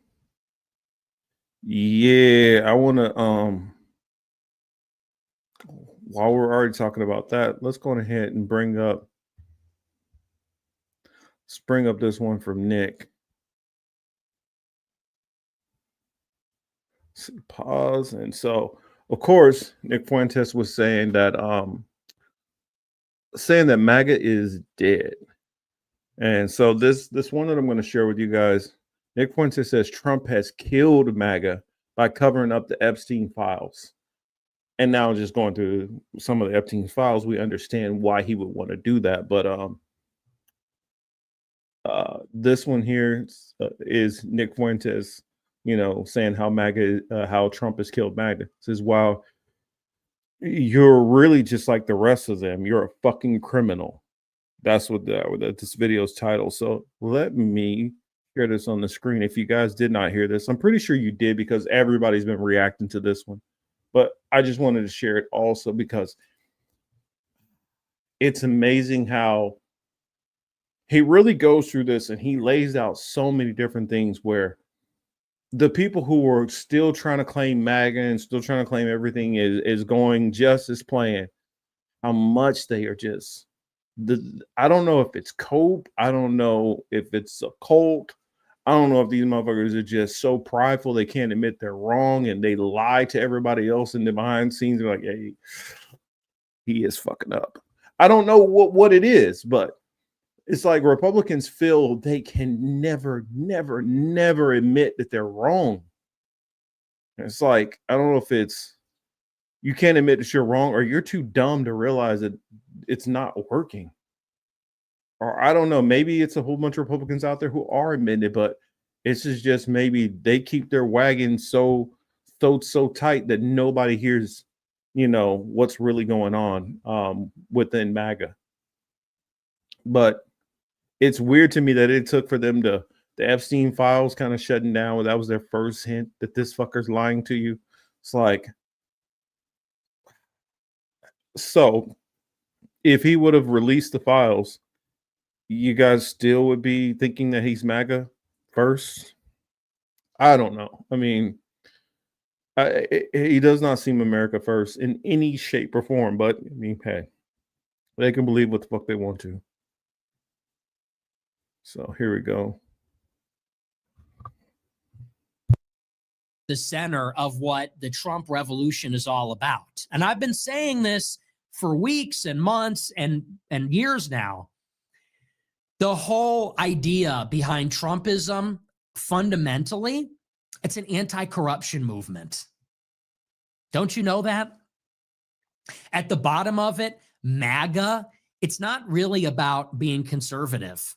yeah, I want to while we're already talking about that, let's go ahead and bring up this one from Nick. Pause. And so, of course, Nick Fuentes was saying that MAGA is dead. And so this one that I'm going to share with you guys, Nick Fuentes says Trump has killed MAGA by covering up the Epstein files. And now just going through some of the Epstein files, we understand why he would want to do that. But this one here is Nick Fuentes, saying how how Trump has killed MAGA. It says, wow, you're really just like the rest of them. You're a fucking criminal. That's what this video's title. So let me share this on the screen. If you guys did not hear this, I'm pretty sure you did because everybody's been reacting to this one. But I just wanted to share it also because it's amazing how he really goes through this and he lays out so many different things where the people who are still trying to claim MAGA and still trying to claim everything is going just as planned, how much they are just I don't know if it's cope. I don't know if it's a cult. I don't know if these motherfuckers are just so prideful they can't admit they're wrong and they lie to everybody else in the behind scenes. They're like, hey, he is fucking up. I don't know what it is, but it's like Republicans feel they can never admit that they're wrong. It's like, I don't know if it's you can't admit that you're wrong or you're too dumb to realize that it's not working. Or I don't know, maybe it's a whole bunch of Republicans out there who are admitting it, but it's just maybe they keep their wagon so tight that nobody hears, what's really going on within MAGA. But it's weird to me that it took for them the Epstein files kind of shutting down. That was their first hint that this fucker's lying to you. It's like, so if he would have released the files, you guys still would be thinking that he's MAGA first? I don't know. I mean, he does not seem America first in any shape or form, but I mean, hey, they can believe what the fuck they want to. So here we go. The center of what the Trump revolution is all about. And I've been saying this for weeks and months and years now. The whole idea behind Trumpism, fundamentally, it's an anti-corruption movement. Don't you know that? At the bottom of it, MAGA, it's not really about being conservative.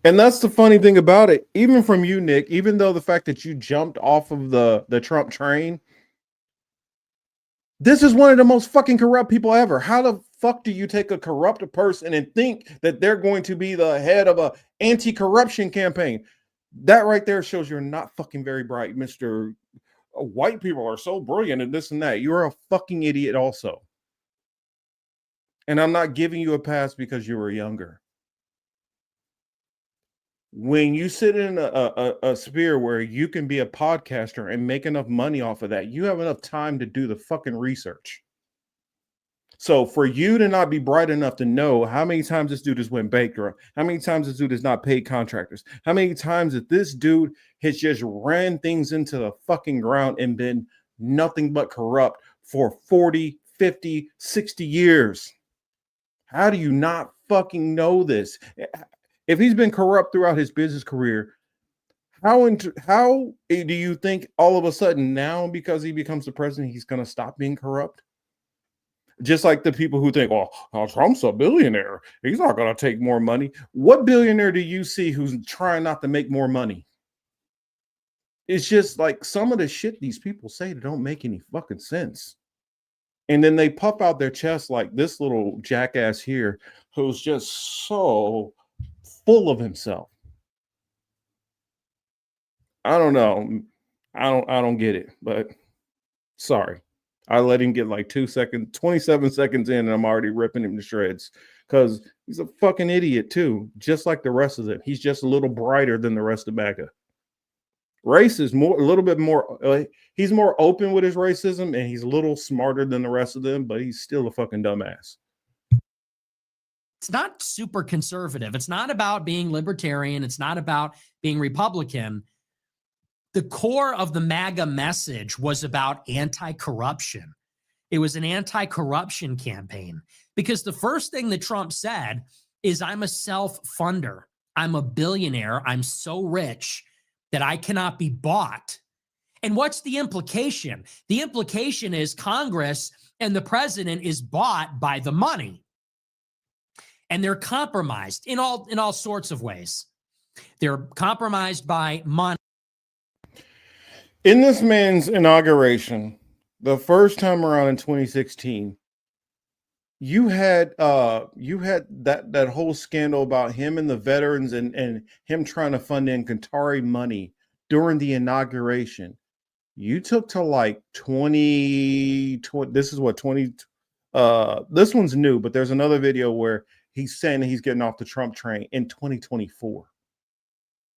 And that's the funny thing about it. Even from you, Nick, even though the fact that you jumped off of the Trump train, this is one of the most fucking corrupt people ever. How the fuck do you take a corrupt person and think that they're going to be the head of a anti-corruption campaign? That right there shows you're not fucking very bright, Mr. White people are so brilliant and this and that. You're a fucking idiot also. And I'm not giving you a pass because you were younger. When you sit in a sphere where you can be a podcaster and make enough money off of that, you have enough time to do the fucking research. So for you to not be bright enough to know how many times this dude has went bankrupt, how many times this dude has not paid contractors, how many times that this dude has just ran things into the fucking ground and been nothing but corrupt for 40, 50, 60 years. How do you not fucking know this? If he's been corrupt throughout his business career, how do you think all of a sudden now, because he becomes the president, he's going to stop being corrupt? Just like the people who think, oh, Trump's a billionaire. He's not going to take more money. What billionaire do you see who's trying not to make more money? It's just like some of the shit these people say that don't make any fucking sense. And then they puff out their chest like this little jackass here who's just so full of himself. I don't know. I don't get it, but sorry. I let him get like 2 seconds, 27 seconds in, and I'm already ripping him to shreds because he's a fucking idiot too, just like the rest of them. He's just a little brighter than the rest of MAGA. Race is more, a little bit more, he's more open with his racism and he's a little smarter than the rest of them, but he's still a fucking dumbass. It's not super conservative. It's not about being libertarian. It's not about being Republican. The core of the MAGA message was about anti-corruption. It was an anti-corruption campaign because the first thing that Trump said is, I'm a self-funder. I'm a billionaire. I'm so rich that I cannot be bought. And what's the implication? The implication is Congress and the president is bought by the money. And they're compromised in all sorts of ways. They're compromised by money. In this man's inauguration, the first time around in 2016, you had that whole scandal about him and the veterans and him trying to fund in Qatari money during the inauguration. You took to like 20, this is what 20 this one's new, but there's another video where he's saying that he's getting off the Trump train in 2024.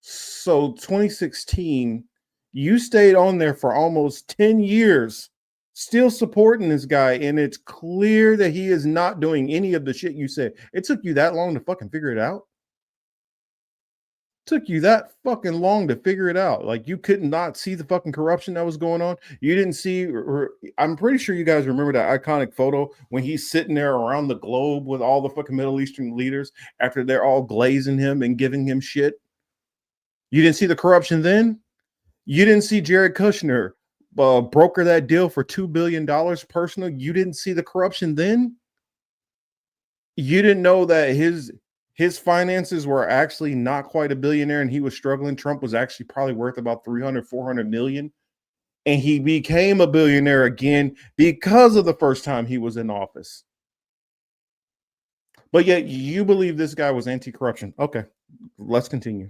So 2016, you stayed on there for almost 10 years, still supporting this guy, and it's clear that he is not doing any of the shit you said. It took you that long to fucking figure it out? Took you that fucking long to figure it out? Like, you could not see the fucking corruption that was going on? You didn't see, or I'm pretty sure you guys remember that iconic photo when he's sitting there around the globe with all the fucking Middle Eastern leaders after they're all glazing him and giving him shit. You didn't see the corruption then? You didn't see Jared Kushner broker that deal for $2 billion personal? You didn't see the corruption then? You didn't know that his finances were actually not quite a billionaire and he was struggling? Trump was actually probably worth about 300-400 million. And he became a billionaire again because of the first time he was in office. But yet you believe this guy was anti-corruption. Okay, let's continue.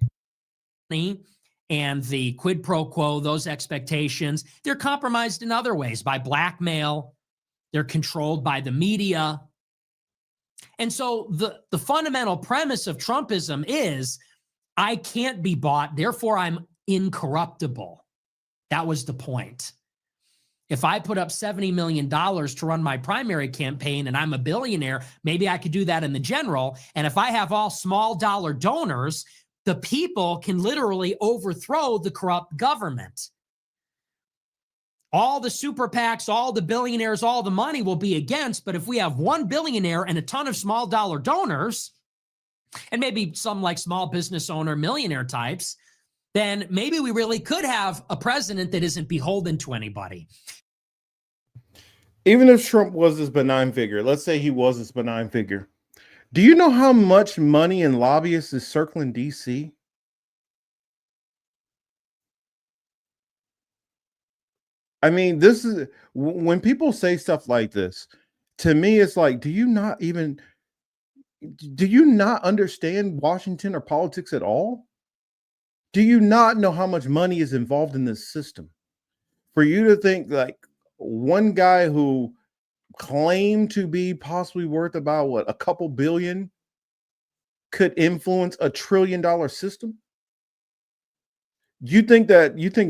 And the quid pro quo, those expectations, they're compromised in other ways by blackmail. They're controlled by the media. And so the fundamental premise of Trumpism is, I can't be bought, therefore I'm incorruptible. That was the point. If I put up $70 million to run my primary campaign and I'm a billionaire, maybe I could do that in the general. And if I have all small dollar donors, the people can literally overthrow the corrupt government. All the super PACs, all the billionaires, all the money will be against. But if we have one billionaire and a ton of small dollar donors, and maybe some like small business owner, millionaire types, then maybe we really could have a president that isn't beholden to anybody. Even if Trump was this benign figure, let's say he was this benign figure, do you know how much money and lobbyists is circling DC? I mean, this is when people say stuff like this, to me, it's like, do you not understand Washington or politics at all? Do you not know how much money is involved in this system? For you to think like one guy who claimed to be possibly worth about what, a couple billion, could influence $1 trillion system? You think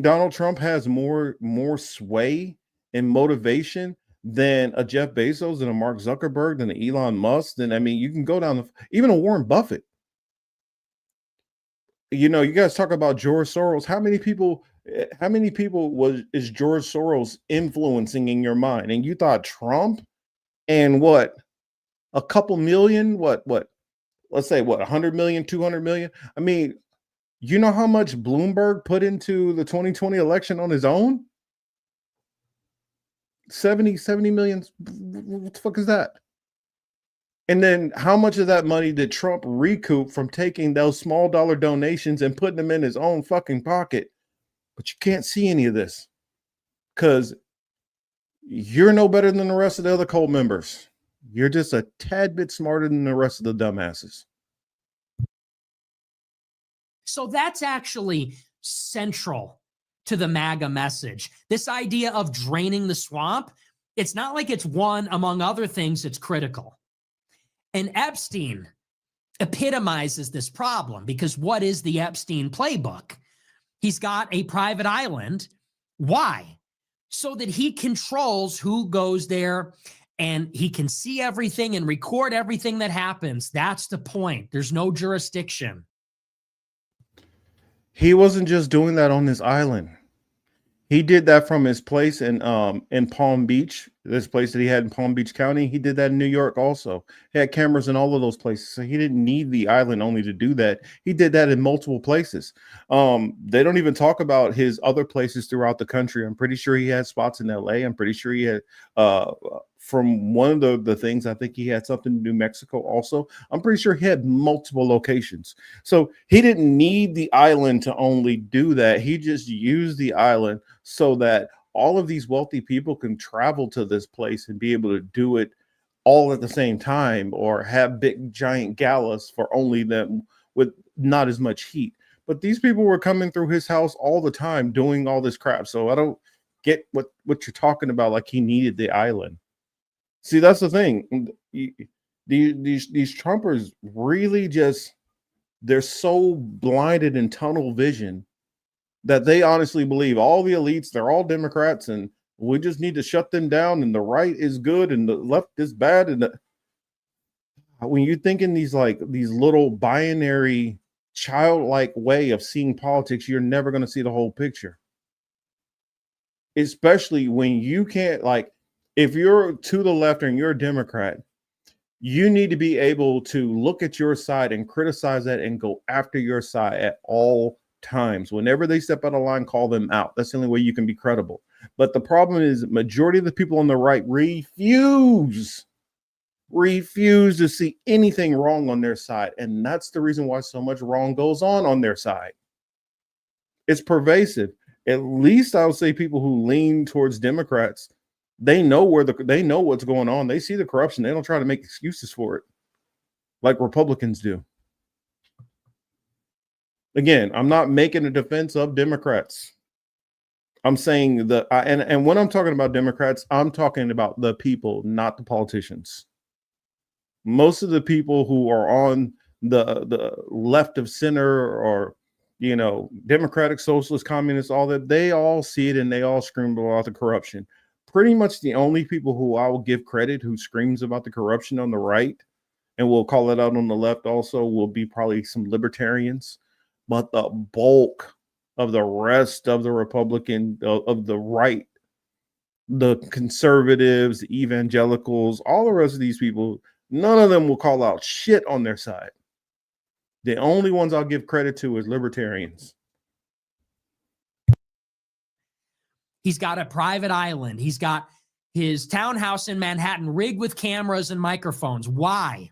Donald Trump has more sway and motivation than a Jeff Bezos and a Mark Zuckerberg than an Elon Musk? Then I mean, you can go down even a Warren Buffett. You know, you guys talk about George Soros. How many people is George Soros influencing in your mind? And you thought Trump and what, a couple million, what, let's say what, 100 million, 200 million. I mean, you know how much Bloomberg put into the 2020 election on his own? 70 million. What the fuck is that? And then how much of that money did Trump recoup from taking those small dollar donations and putting them in his own fucking pocket But you can't see any of this because you're no better than the rest of the other cult members. You're just a tad bit smarter than the rest of the dumbasses. So that's actually central to the MAGA message. This idea of draining the swamp, it's not like it's one among other things that's critical. And Epstein epitomizes this problem because what is the Epstein playbook? He's got a private island. Why? So that he controls who goes there and he can see everything and record everything that happens. That's the point. There's no jurisdiction. He wasn't just doing that on this island. He did that from his place in Palm Beach, this place that he had in Palm Beach County. He did that in New York also. He had cameras in all of those places. So he didn't need the island only to do that. He did that in multiple places. They don't even talk about his other places throughout the country. I'm pretty sure he had spots in LA. I'm pretty sure he had from one of the things, I think he had something in New Mexico also. I'm pretty sure he had multiple locations. So he didn't need the island to only do that. He just used the island so that all of these wealthy people can travel to this place and be able to do it all at the same time, or have big giant galas for only them with not as much heat. But these people were coming through his house all the time doing all this crap. So I don't get what you're talking about, like he needed the island. See, that's the thing. These Trumpers really just, they're so blinded in tunnel vision that they honestly believe all the elites, they're all Democrats, and we just need to shut them down, and the right is good and the left is bad. And when you think in these little binary childlike way of seeing politics, you're never going to see the whole picture. Especially when you can't, like, if you're to the left and you're a Democrat, you need to be able to look at your side and criticize that and go after your side at all times. Whenever they step out of line, call them out. That's the only way you can be credible. But the problem is, majority of the people on the right refuse to see anything wrong on their side. And that's the reason why so much wrong goes on their side. It's pervasive. At least I would say people who lean towards Democrats, they know they know what's going on. They see the corruption. They don't try to make excuses for it like Republicans do. Again, I'm not making a defense of Democrats. I'm saying and when I'm talking about Democrats, I'm talking about the people, not the politicians. Most of the people who are on the left of center, or Democratic, Socialist, Communist, all that, they all see it and they all scream about the corruption. Pretty much the only people who I will give credit who screams about the corruption on the right, and we'll call it out on the left also, will be probably some libertarians. But the bulk of the rest of the Republican, of the right, the conservatives, the evangelicals, all the rest of these people, none of them will call out shit on their side. The only ones I'll give credit to is libertarians. He's got a private island. He's got his townhouse in Manhattan rigged with cameras and microphones. Why?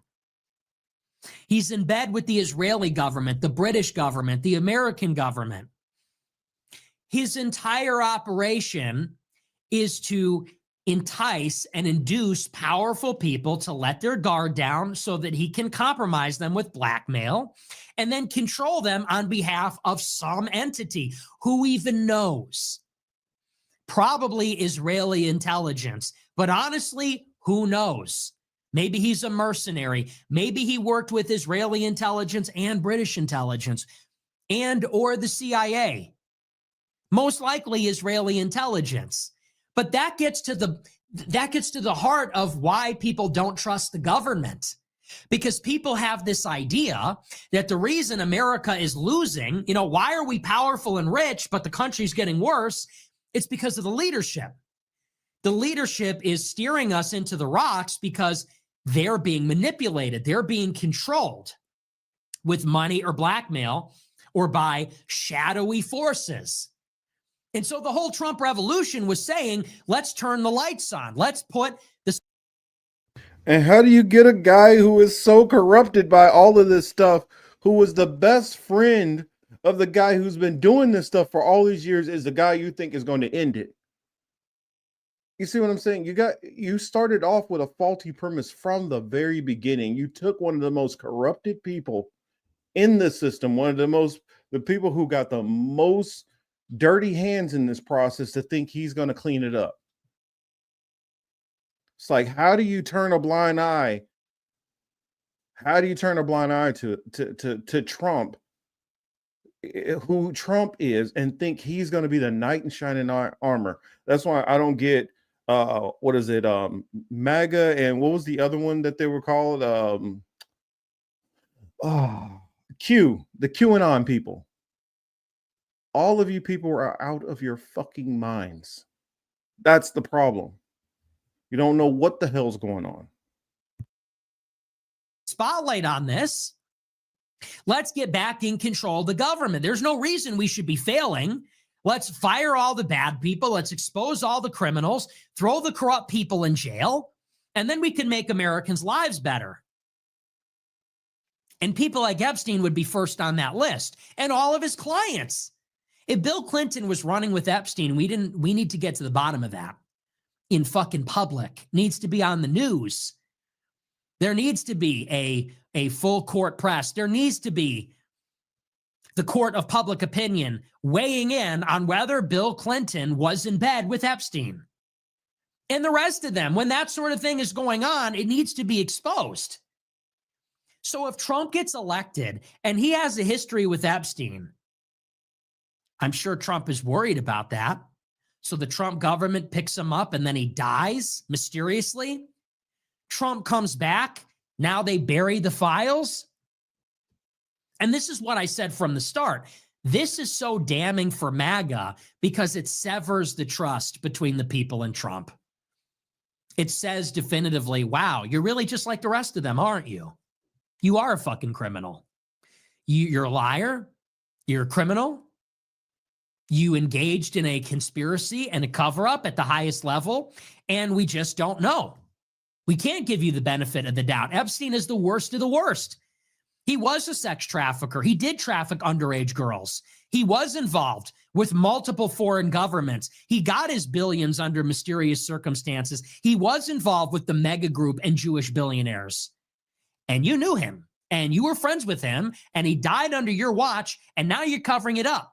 He's in bed with the Israeli government, the British government, the American government. His entire operation is to entice and induce powerful people to let their guard down so that he can compromise them with blackmail and then control them on behalf of some entity. Who even knows? Probably Israeli intelligence, but honestly, who knows? Maybe he's a mercenary. Maybe he worked with Israeli intelligence and British intelligence or the CIA. Most likely Israeli intelligence. But that gets to the heart of why people don't trust the government. Because people have this idea that the reason America is losing, why are we powerful and rich, but the country's getting worse? It's because of the leadership. The leadership is steering us into the rocks because they're being manipulated. They're being controlled with money or blackmail or by shadowy forces. And so the whole Trump revolution was saying, let's turn the lights on. Let's put this. And how do you get a guy who is so corrupted by all of this stuff, who was the best friend of the guy who's been doing this stuff for all these years is the guy you think is going to end it. You see what I'm saying? You started off with a faulty premise from the very beginning. You took one of the most corrupted people in the system, one of the people who got the most dirty hands in this process, to think he's going to clean it up. It's like, how do you turn a blind eye? How do you turn a blind eye to Trump, who Trump is, and think he's going to be the knight in shining armor? That's why I don't get what is it, MAGA, and what was the other one that they were called? The QAnon people. All of you people are out of your fucking minds. That's the problem. You don't know what the hell's going on. Spotlight on this. Let's get back in control of the government. There's no reason we should be failing. Let's fire all the bad people. Let's expose all the criminals, throw the corrupt people in jail, and then we can make Americans' lives better. And people like Epstein would be first on that list, and all of his clients. If Bill Clinton was running with Epstein, we need to get to the bottom of that in fucking public. Needs to be on the news. There needs to be a full court press. There needs to be the court of public opinion weighing in on whether Bill Clinton was in bed with Epstein. And the rest of them, when that sort of thing is going on, it needs to be exposed. So if Trump gets elected and he has a history with Epstein, I'm sure Trump is worried about that. So the Trump government picks him up and then he dies mysteriously. Trump comes back. Now they bury the files. And this is what I said from the start. This is so damning for MAGA because it severs the trust between the people and Trump. It says definitively, wow, you're really just like the rest of them, aren't you? You are a fucking criminal. You're a liar. You're a criminal. You engaged in a conspiracy and a cover-up at the highest level, and we just don't know. We can't give you the benefit of the doubt. Epstein is the worst of the worst. He was a sex trafficker. He did traffic underage girls. He was involved with multiple foreign governments. He got his billions under mysterious circumstances. He was involved with the mega group and Jewish billionaires. And you knew him, and you were friends with him, and he died under your watch, and now you're covering it up.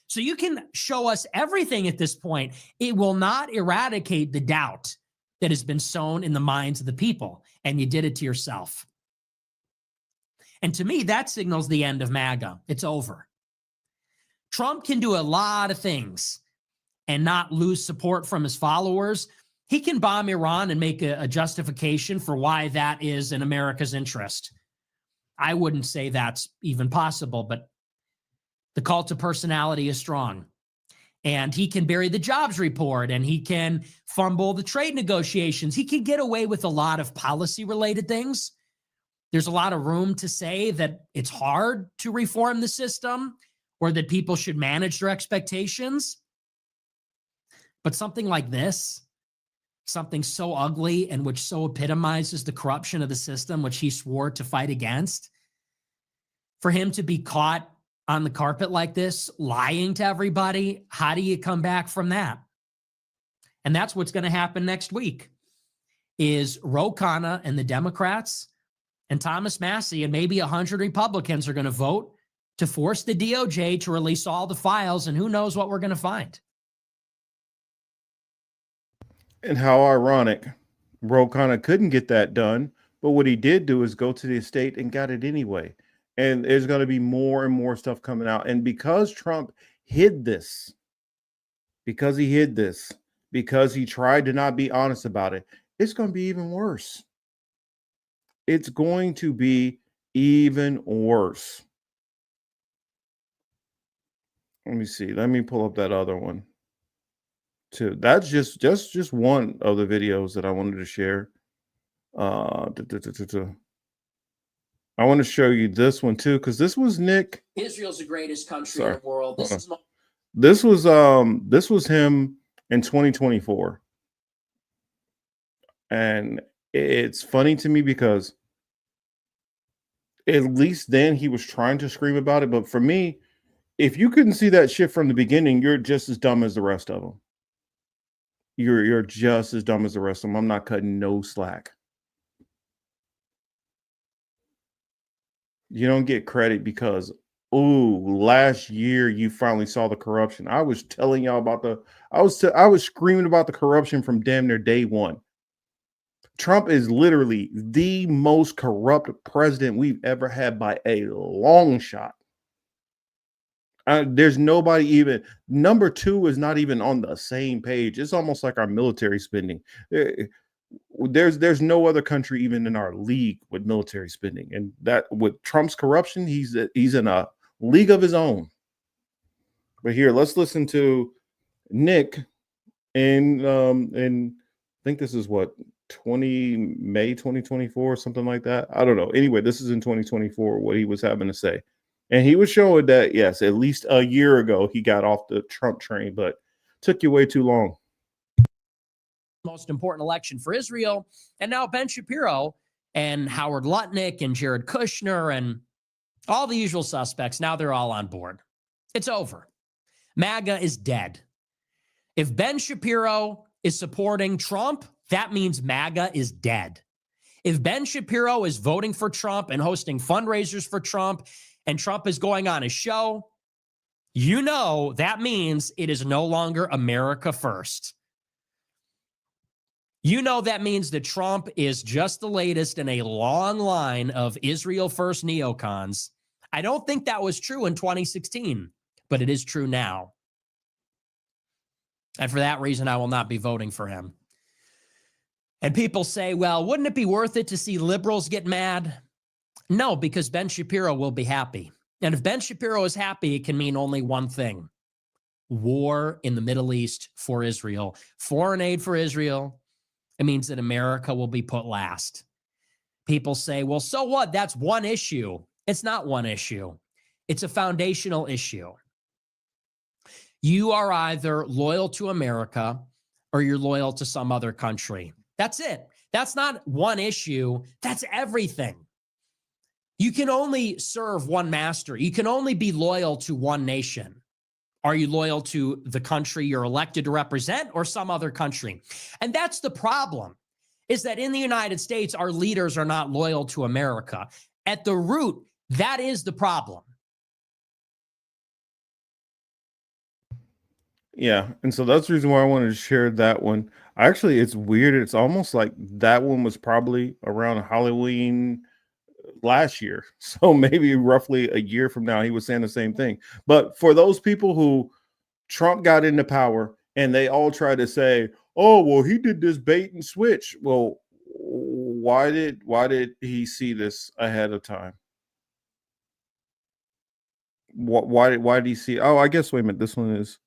So you can show us everything at this point. It will not eradicate the doubt that has been sown in the minds of the people, and you did it to yourself. And to me, that signals the end of MAGA. It's over. Trump can do a lot of things and not lose support from his followers. He can bomb Iran and make a justification for why that is in America's interest. I wouldn't say that's even possible, but the cult of personality is strong. And he can bury the jobs report, and he can fumble the trade negotiations. He can get away with a lot of policy-related things. There's a lot of room to say that it's hard to reform the system or that people should manage their expectations. But something like this, something so ugly and which so epitomizes the corruption of the system, which he swore to fight against, for him to be caught on the carpet like this, lying to everybody, how do you come back from that? And that's what's going to happen next week, is Ro Khanna and the Democrats and Thomas Massie and maybe 100 Republicans are going to vote to force the DOJ to release all the files, and who knows what we're going to find. And how ironic. Ro Khanna couldn't get that done, but what he did do is go to the estate and got it anyway. And there's going to be more and more stuff coming out. And because Trump hid this, because he tried to not be honest about it, it's going to be even worse. It's going to be even worse. Let me see. Let me pull up that other one too. That's just one of the videos that I wanted to share. I want to show you this one too, because this was Nick. Israel's the greatest country in the world. This was him in 2024. And it's funny to me because at least then he was trying to scream about it. But for me, if you couldn't see that shit from the beginning, you're just as dumb as the rest of them. You're just as dumb as the rest of them. I'm not cutting no slack. You don't get credit because, last year you finally saw the corruption. I was telling y'all about I was screaming about the corruption from damn near day one. Trump is literally the most corrupt president we've ever had by a long shot. There's nobody even. Number two is not even on the same page. It's almost like our military spending. There's no other country even in our league with military spending, and that with Trump's corruption, he's in a league of his own. But here, let's listen to Nick, and I think this is what May 2024, something like that. I don't know. Anyway, this is in 2024 what he was having to say, and he was showing that yes, at least a year ago he got off the Trump train, but took you way too long. Most important election for Israel. And now Ben Shapiro and Howard Lutnick and Jared Kushner and all the usual suspects, now they're all on board. It's over. MAGA is dead. If Ben Shapiro is supporting Trump, that means MAGA is dead. If Ben Shapiro is voting for Trump and hosting fundraisers for Trump, and Trump is going on his show, you know that means it is no longer America first. You know that means that Trump is just the latest in a long line of Israel first neocons. I don't think that was true in 2016, but it is true now. And for that reason, I will not be voting for him. And people say, well, wouldn't it be worth it to see liberals get mad? No, because Ben Shapiro will be happy. And if Ben Shapiro is happy, it can mean only one thing: war in the Middle East for Israel, foreign aid for Israel. It means that America will be put last. People say, well, so what? That's one issue. It's not one issue. It's a foundational issue. You are either loyal to America or you're loyal to some other country. That's it. That's not one issue. That's everything. You can only serve one master. You can only be loyal to one nation. Are you loyal to the country you're elected to represent or some other country? And that's the problem, is that in the United States, our leaders are not loyal to America. At the root, that is the problem. Yeah, and so that's the reason why I wanted to share that one. Actually, it's weird. It's almost like that one was probably around Halloween last year. So maybe roughly a year from now, he was saying the same thing. But for those people who Trump got into power and they all try to say, oh, well, he did this bait and switch. Well, why did he see this ahead of time? Why did he see? Oh, I guess, wait a minute. This one is.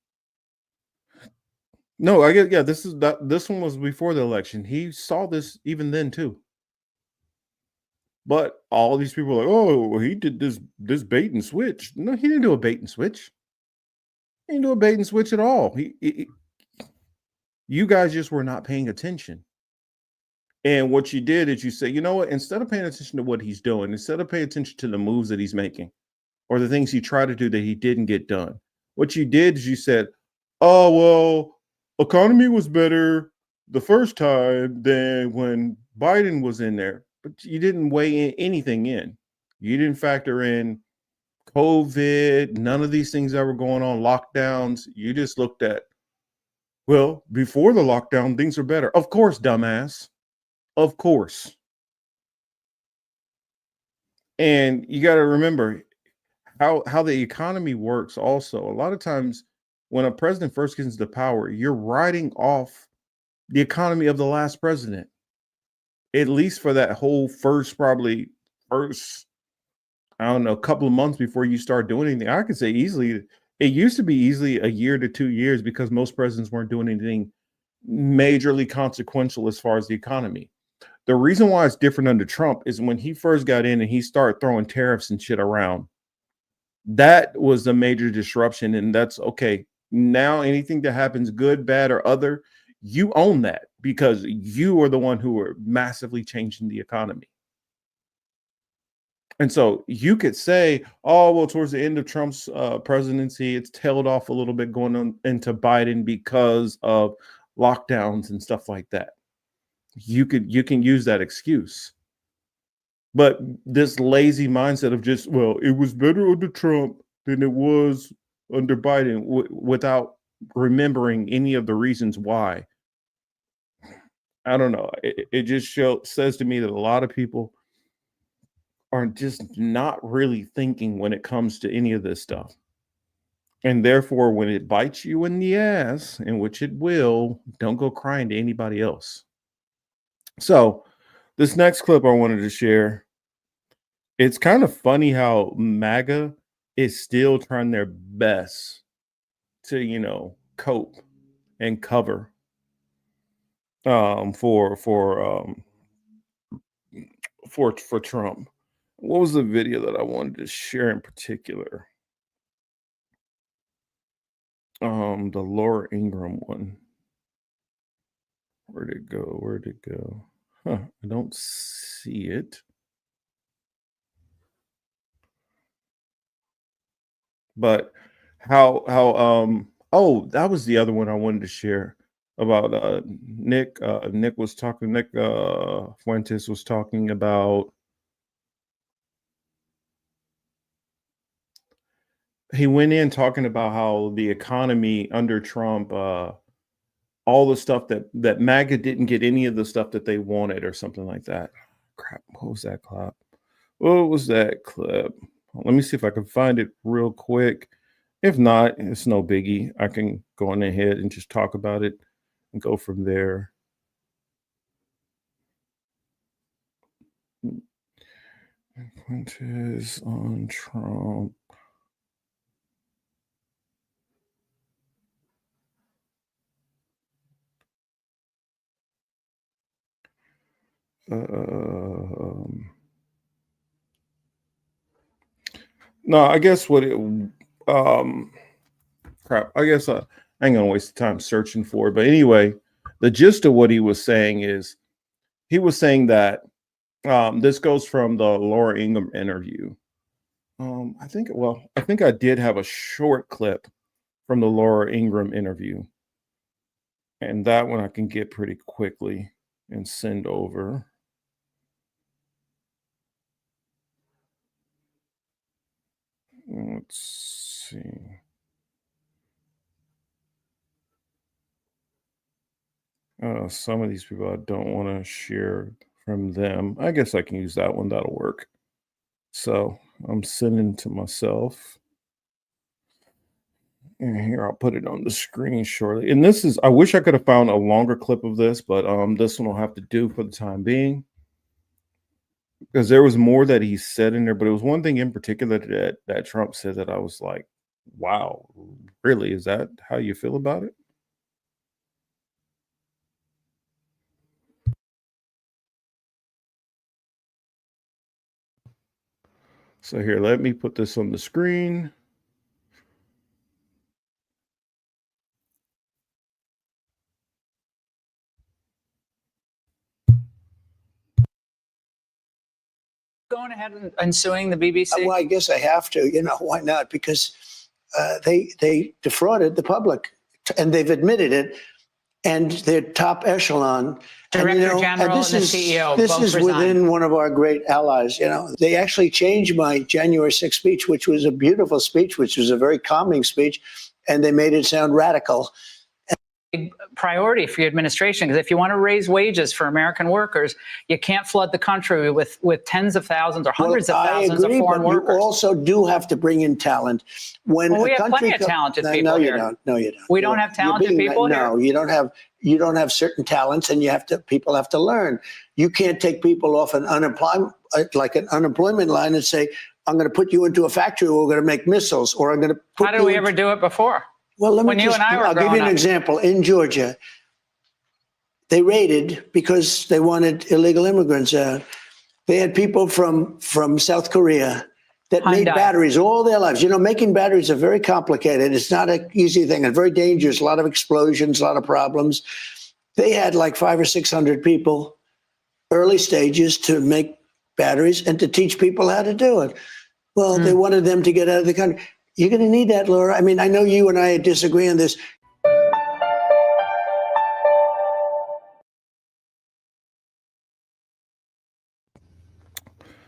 No, I guess, yeah, this one was before the election. He saw this even then too. But all these people are like, oh, he did this bait and switch. No, he didn't do a bait and switch. He didn't do a bait and switch at all. You guys just were not paying attention. And what you did is you say, you know what? Instead of paying attention to what he's doing, instead of paying attention to the moves that he's making or the things he tried to do that he didn't get done, what you did is you said, oh, well, economy was better the first time than when Biden was in there. But you didn't weigh anything in. You didn't factor in COVID, none of these things that were going on, lockdowns. You just looked at, well, before the lockdown, things are better. Of course, dumbass. Of course. And you got to remember how the economy works also. A lot of times when a president first gets into power, you're writing off the economy of the last president. At least for that whole first, I don't know, a couple of months before you start doing anything. I could say easily, it used to be easily a year to 2 years because most presidents weren't doing anything majorly consequential as far as the economy. The reason why it's different under Trump is when he first got in and he started throwing tariffs and shit around. That was a major disruption. And that's okay. Now anything that happens, good, bad, or other, you own that because you are the one who are massively changing the economy. And so you could say, oh, well, towards the end of Trump's presidency, it's tailed off a little bit going on into Biden because of lockdowns and stuff like that. You can use that excuse. But this lazy mindset of just, well, it was better under Trump than it was under Biden without remembering any of the reasons why. I don't know. It just says to me that a lot of people are just not really thinking when it comes to any of this stuff. And therefore, when it bites you in the ass, in which it will, don't go crying to anybody else. So this next clip I wanted to share, it's kind of funny how MAGA is still trying their best to, cope and cover for Trump. What was the video that I wanted to share in particular? The Laura Ingraham one. Where'd it go? Huh, I don't see it. But oh, that was the other one I wanted to share about Nick Fuentes was talking about. He went in talking about how the economy under Trump, all the stuff that MAGA didn't get any of the stuff that they wanted or something like that. Crap, what was that clip? What was that clip? Let me see if I can find it real quick. If not, it's no biggie. I can go on ahead and just talk about it and go from there. Fuentes on Trump. No, I guess what it crap. I guess I ain't gonna waste time searching for it. But anyway, the gist of what he was saying is he was saying that this goes from the Laura Ingraham interview. I think I did have a short clip from the Laura Ingraham interview. And that one I can get pretty quickly and send over. Let's see. Some of these people I don't want to share from them. I guess I can use that one. That'll work. So I'm sending to myself. And here, I'll put it on the screen shortly. And this is, I wish I could have found a longer clip of this, but this one will have to do for the time being. Because there was more that he said in there, but it was one thing in particular that Trump said that I was like, wow, really? Is that how you feel about it? So here, let me put this on the screen. Going ahead and suing the BBC? Well, I guess I have to. Why not? Because they defrauded the public, and they've admitted it. And their top echelon, Director General and the CEO, this both is resigned. Within one of our great allies. They actually changed my January 6th speech, which was a beautiful speech, which was a very calming speech, and they made it sound radical. Priority for your administration, because if you want to raise wages for American workers, you can't flood the country with tens of thousands or hundreds of thousands of foreign workers. You also do have to bring in talent. When we have plenty of talented people here. No, you don't. We don't have talented people here. No, you don't have certain talents, and people have to learn. You can't take people off an unemployment line and say, I'm going to put you into a factory where we're going to make missiles, or I'm going to put How did we ever do it before? Well, I'll give you an example. In Georgia, they raided because they wanted illegal immigrants out. They had people from South Korea that made batteries all their lives. Making batteries are very complicated. It's not an easy thing and very dangerous. A lot of explosions, a lot of problems. They had like 500 or 600 people, early stages, to make batteries and to teach people how to do it. Well, they wanted them to get out of the country. You're going to need that, Laura. I mean, I know you and I disagree on this.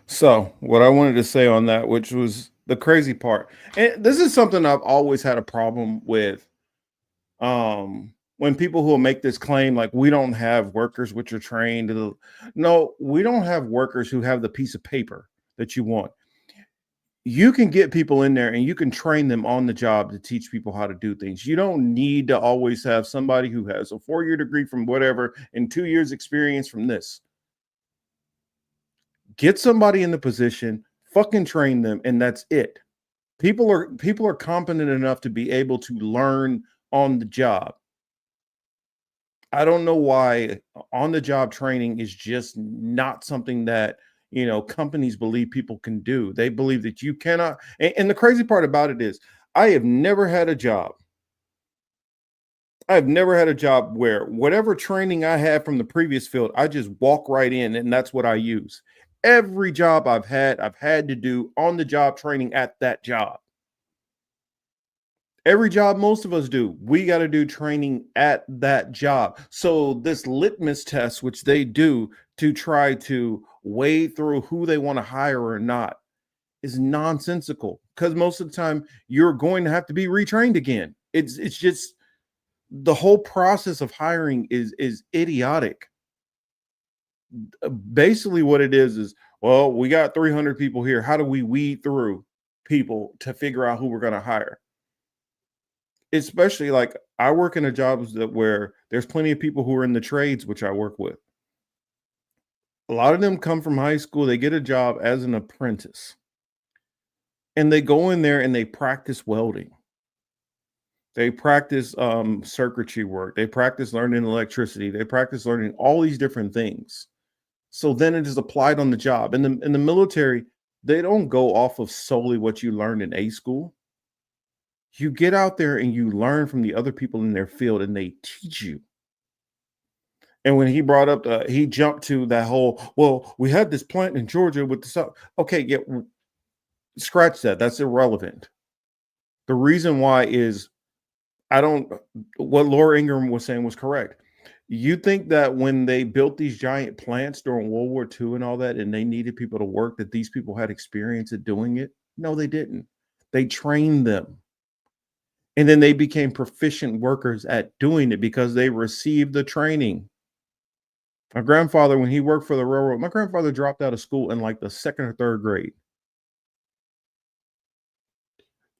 So, what I wanted to say on that, which was the crazy part, and this is something I've always had a problem with. When people who will make this claim, like we don't have workers which are trained. No, we don't have workers who have the piece of paper that you want. You can get people in there and you can train them on the job to teach people how to do things. You don't need to always have somebody who has a 4-year degree from whatever and 2 years experience from this. Get somebody in the position, fucking train them, and that's it. People are competent enough to be able to learn on the job. I don't know why on the job training is just not something that, companies believe people can do. They believe that you cannot. And the crazy part about it is I have never had a job. I've never had a job where whatever training I had from the previous field, I just walk right in and that's what I use. Every job I've had to do on the job training at that job. Every job most of us do, we got to do training at that job. So this litmus test, which they do to try to wade through who they want to hire or not, is nonsensical because most of the time you're going to have to be retrained again. It's just the whole process of hiring is idiotic. Basically what it is, well, we got 300 people here. How do we weed through people to figure out who we're going to hire? Especially like I work in a job where there's plenty of people who are in the trades, which I work with. A lot of them come from high school. They get a job as an apprentice and they go in there and they practice welding. They practice circuitry work. They practice learning electricity. They practice learning all these different things. So then it is applied on the job. In the military, they don't go off of solely what you learned in A school. You get out there and you learn from the other people in their field and they teach you. And when he brought up, he jumped to that whole, well, we had this plant in Georgia with the, okay, yeah, scratch that. That's irrelevant. The reason why is what Laura Ingraham was saying was correct. You think that when they built these giant plants during World War II and all that, and they needed people to work, that these people had experience at doing it? No, they didn't. They trained them. And then they became proficient workers at doing it because they received the training. My grandfather, when he worked for the railroad, my grandfather dropped out of school in like the 2nd or 3rd grade.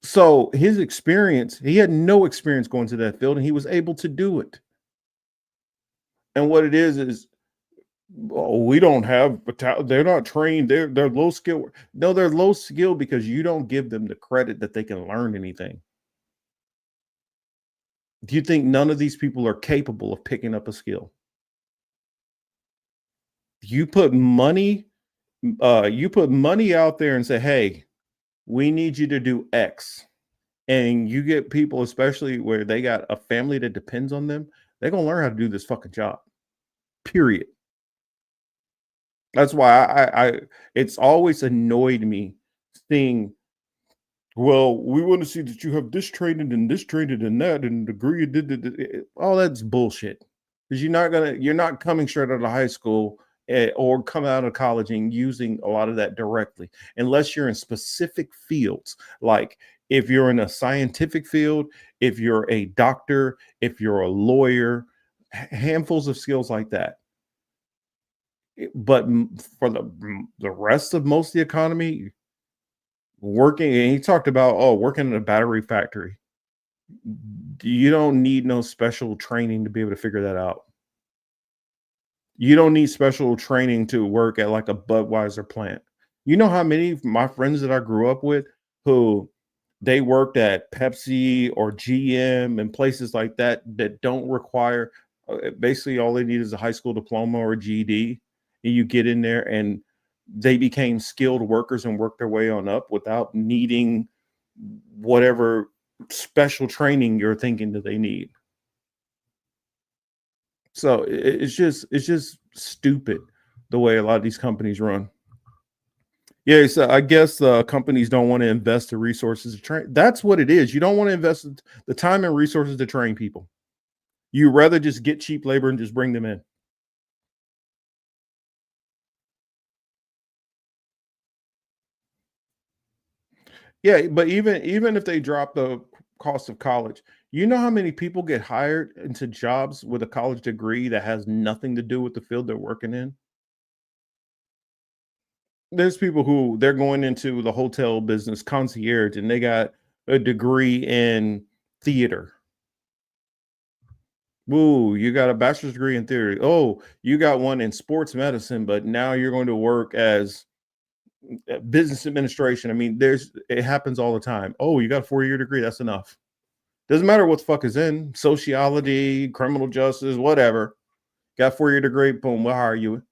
So his experience, he had no experience going to that field and he was able to do it. And what it is, we don't have, they're not trained. They're low skill. No, they're low skill because you don't give them the credit that they can learn anything. Do you think none of these people are capable of picking up a skill? You put money out there and say, hey, we need you to do X. And you get people, especially where they got a family that depends on them, they're going to learn how to do this fucking job. Period. That's why I it's always annoyed me seeing, well, we want to see that you have this training and this training and that and degree. All that's bullshit. Because you're not coming straight out of high school or coming out of college and using a lot of that directly, unless you're in specific fields. Like if you're in a scientific field, if you're a doctor, if you're a lawyer, handfuls of skills like that. But for the rest of most of the economy, working, and he talked about, working in a battery factory. You don't need no special training to be able to figure that out. You don't need special training to work at like a Budweiser plant. You know how many of my friends that I grew up with who they worked at Pepsi or GM and places like that don't require, basically all they need is a high school diploma or a GED. And you get in there and they became skilled workers and worked their way on up without needing whatever special training you're thinking that they need. So it's just stupid the way a lot of these companies run. Yeah, so I guess companies don't want to invest the resources to train. That's what it is. You don't want to invest the time and resources to train people. You rather just get cheap labor and just bring them in. Yeah, but even if they drop the cost of college, you know how many people get hired into jobs with a college degree that has nothing to do with the field they're working in? There's people who they're going into the hotel business concierge and they got a degree in theater. Woo, you got a bachelor's degree in theory. Oh, you got one in sports medicine, but now you're going to work as business administration. I mean, it happens all the time. Oh, you got a 4-year degree. That's enough. Doesn't matter what the fuck is in sociology, criminal justice, whatever. Got 4-year degree. Boom. We'll hire you.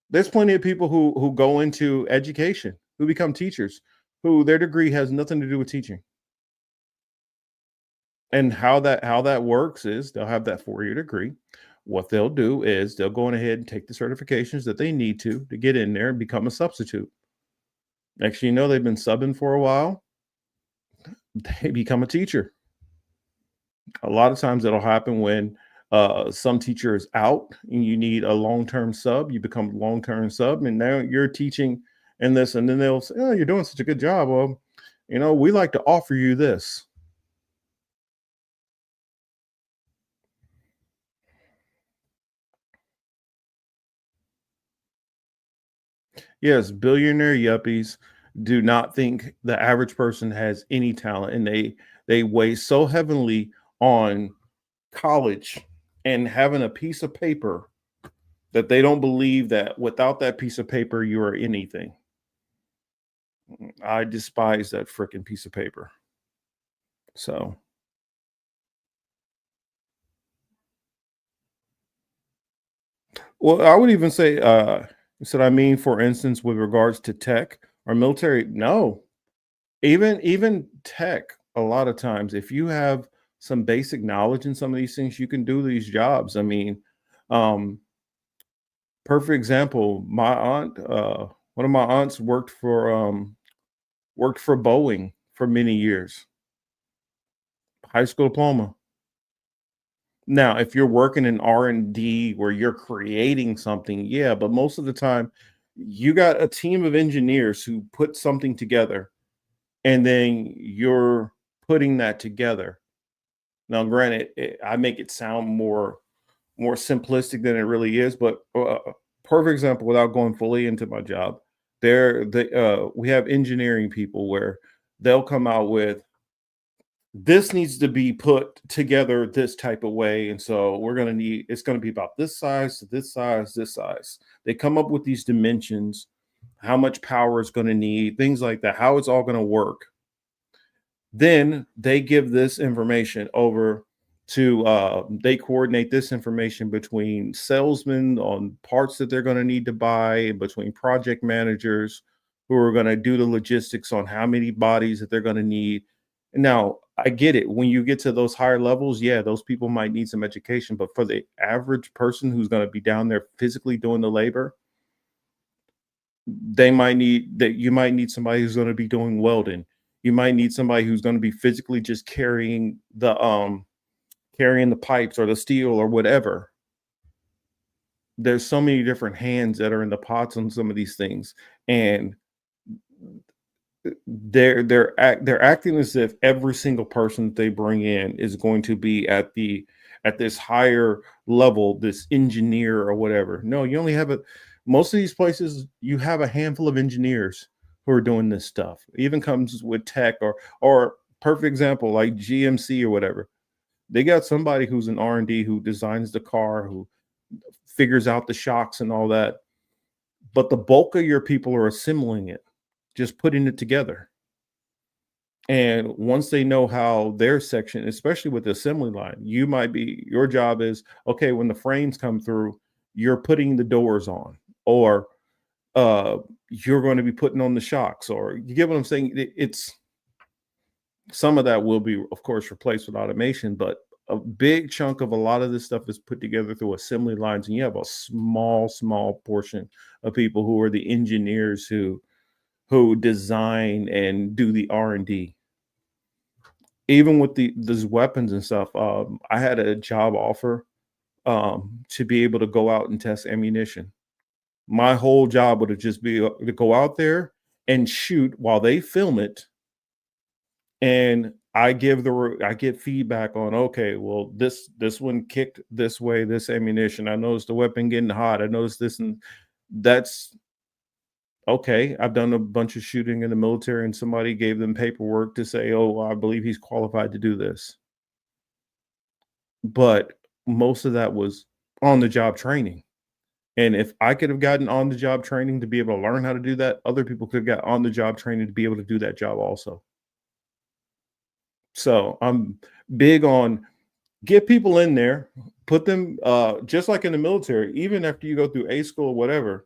There's plenty of people who go into education, who become teachers, who their degree has nothing to do with teaching. And how that works is they'll have that 4-year degree. What they'll do is they'll go on ahead and take the certifications that they need to get in there and become a substitute. Next thing you know, they've been subbing for a while. They become a teacher. A lot of times that'll happen when some teacher is out and you need a long-term sub. You become a long-term sub, and now you're teaching in this, and then they'll say, "Oh, you're doing such a good job. Well, we like to offer you this." Yes, billionaire yuppies do not think the average person has any talent, and they weigh so heavily on college and having a piece of paper that they don't believe that without that piece of paper you are anything. I despise that freaking piece of paper. So, well, I would even say, I mean, for instance, with regards to tech or military, no, even tech, a lot of times, if you have some basic knowledge in some of these things, you can do these jobs. I mean, um, perfect example, my aunt, one of my aunts worked for Boeing for many years, high school diploma. Now, if you're working in R&D where you're creating something, yeah, but most of the time you got a team of engineers who put something together and then you're putting that together. Now, granted, I make it sound more simplistic than it really is, but perfect example without going fully into my job. We have engineering people where they'll come out with this needs to be put together this type of way. And so it's going to be about this size, this size, this size. They come up with these dimensions, how much power it's going to need, things like that, how it's all going to work. Then they give this information over to, they coordinate this information between salesmen on parts that they're going to need to buy, between project managers who are going to do the logistics on how many bodies that they're going to need. Now, I get it. When you get to those higher levels, yeah, those people might need some education. But for the average person who's going to be down there physically doing the labor, you might need somebody who's going to be doing welding. You might need somebody who's going to be physically just carrying the pipes or the steel or whatever. There's so many different hands that are in the pots on some of these things, and they're acting as if every single person that they bring in is going to be at this higher level, this engineer or whatever. No, you only have most of these places you have a handful of engineers who are doing this stuff. It even comes with tech or perfect example like GMC or whatever. They got somebody who's an R&D who designs the car, who figures out the shocks and all that. But the bulk of your people are assembling it, just putting it together. And once they know how their section, especially with the assembly line, your job is, okay, when the frames come through, you're putting the doors on, or you're going to be putting on the shocks, or you get what I'm saying? It's some of that will be, of course, replaced with automation, but a big chunk of a lot of this stuff is put together through assembly lines, and you have a small portion of people who are the engineers who who design and do the R&D. Even with these weapons and stuff, I had a job offer to be able to go out and test ammunition. My whole job would have just be to go out there and shoot while they film it, and I get feedback on, okay, well, this one kicked this way, this ammunition. I noticed the weapon getting hot. I noticed this, and that's okay. I've done a bunch of shooting in the military, and somebody gave them paperwork to say, oh, I believe he's qualified to do this. But most of that was on the job training. And if I could have gotten on the job training to be able to learn how to do that, other people could have got on the job training to be able to do that job also. So I'm big on get people in there, put them just like in the military, even after you go through A school or whatever,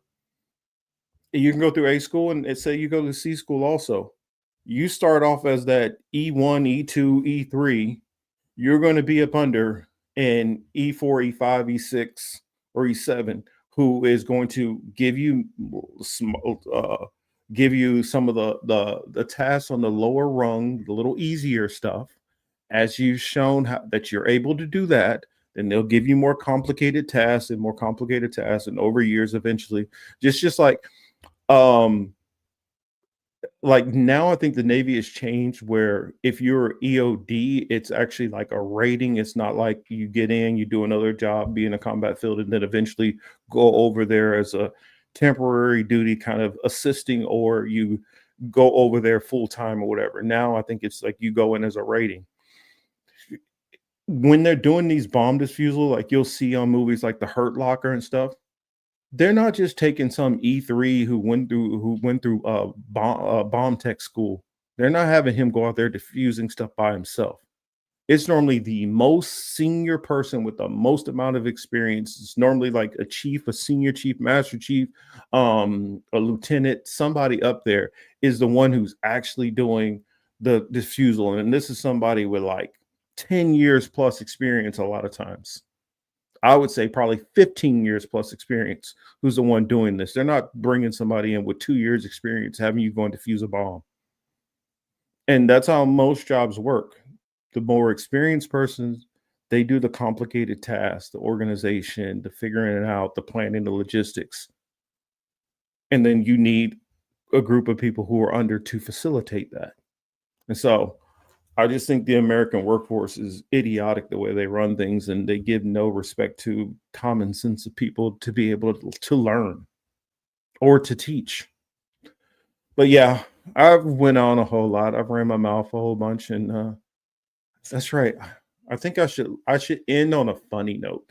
you can go through A school and say you go to C school also. You start off as that E1, E2, E3. You're going to be up under in E4, E5, E6, or E7, who is going to give you some of the tasks on the lower rung, the little easier stuff. As you've shown that you're able to do that, then they'll give you more complicated tasks and more complicated tasks, and over years, eventually, just like now, I think the Navy has changed where if you're EOD, it's actually like a rating. It's not like you get in, you do another job, be in a combat field, and then eventually go over there as a temporary duty kind of assisting, or you go over there full time or whatever. Now, I think it's like you go in as a rating. When they're doing these bomb disposal, like you'll see on movies like The Hurt Locker and stuff, they're not just taking some E3 who went through bomb tech school. They're not having him go out there diffusing stuff by himself. It's normally the most senior person with the most amount of experience. It's normally like a chief, a senior chief, master chief, a lieutenant, somebody up there is the one who's actually doing the diffusal. And this is somebody with like 10 years plus experience a lot of times. I would say probably 15 years plus experience who's the one doing this. They're not bringing somebody in with 2 years experience, having you go and defuse a bomb. And that's how most jobs work. The more experienced persons, they do the complicated tasks, the organization, the figuring it out, the planning, the logistics. And then you need a group of people who are under to facilitate that. And so I just think the American workforce is idiotic the way they run things, and they give no respect to common sense of people to be able to learn or to teach. But yeah, I've went on a whole lot. I've ran my mouth a whole bunch, and that's right. I think I should end on a funny note.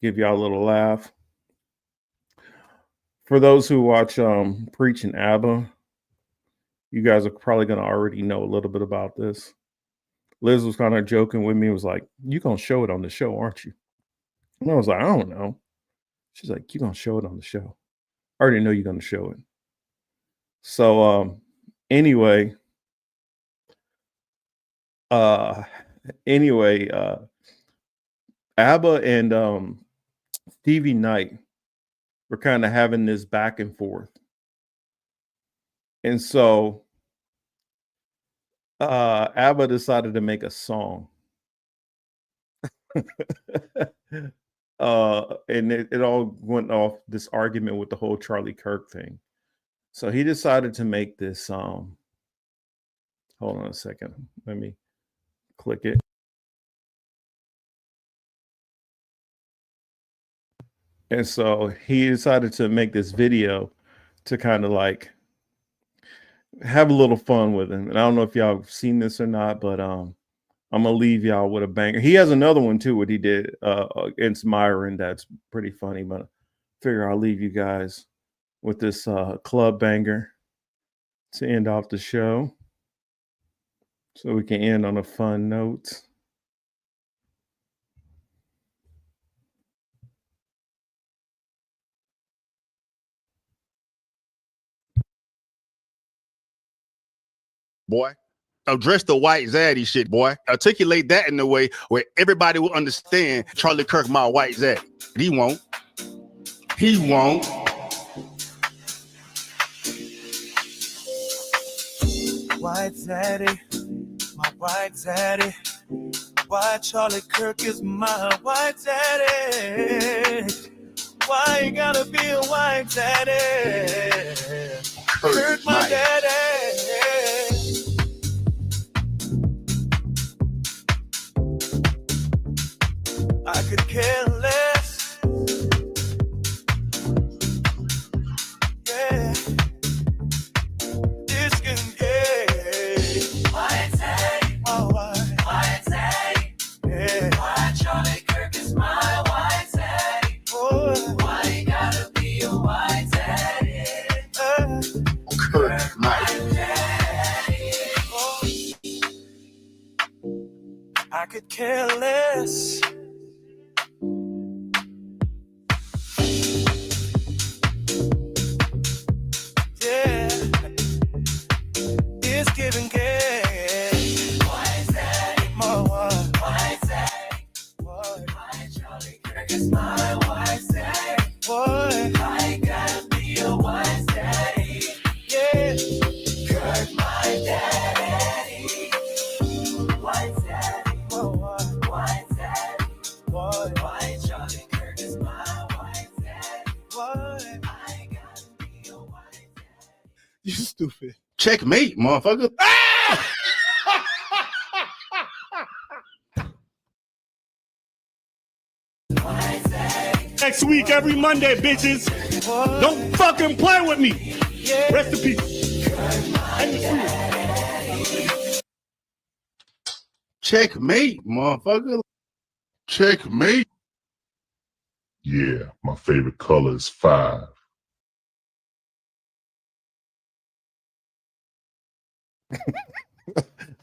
Give y'all a little laugh. For those who watch Preach and ABBA, you guys are probably going to already know a little bit about this. Liz was kind of joking with me, was like, "You're going to show it on the show, aren't you?" And I was like, "I don't know." She's like, "You're going to show it on the show." I already know you're going to show it. So anyway, ABBA and Stevie Knight were kind of having this back and forth. And so ABBA decided to make a song. And it all went off this argument with the whole Charlie Kirk thing. So he decided to make this hold on a second. Let me click it. And so he decided to make this video to kind of like have a little fun with him. And I don't know if y'all have seen this or not, but I'm gonna leave y'all with a banger. He has another one too, what he did against Myron. That's pretty funny, but I figure I'll leave you guys with this club banger to end off the show, so we can end on a fun note. Boy, address the white zaddy shit, boy. Articulate that in a way where everybody will understand Charlie Kirk, my white zaddy. He won't. He won't. white daddy, my white daddy. Why Charlie Kirk is my white daddy? Why you gotta be a white daddy? Kirk my daddy. I could care less. Yeah. This can get white daddy. Oh, white daddy. Yeah. Why Charlie Kirk is my white daddy? Boy. Why you gotta be a white daddy? Kirk my daddy. Oh. I could care less. Yeah, it's giving game. White daddy, my white daddy. Why Charlie Kirk is my white daddy? Why I gotta be a white daddy? Yeah, Kirk my daddy. White daddy, my white daddy. Why Charlie Kirk is my white daddy? Why I gotta be a white daddy? You stupid. Checkmate, motherfucker. Next week, every Monday, bitches. Don't fucking play with me. Rest in peace. And the truth. Checkmate, motherfucker. Checkmate. Yeah, my favorite color is 5.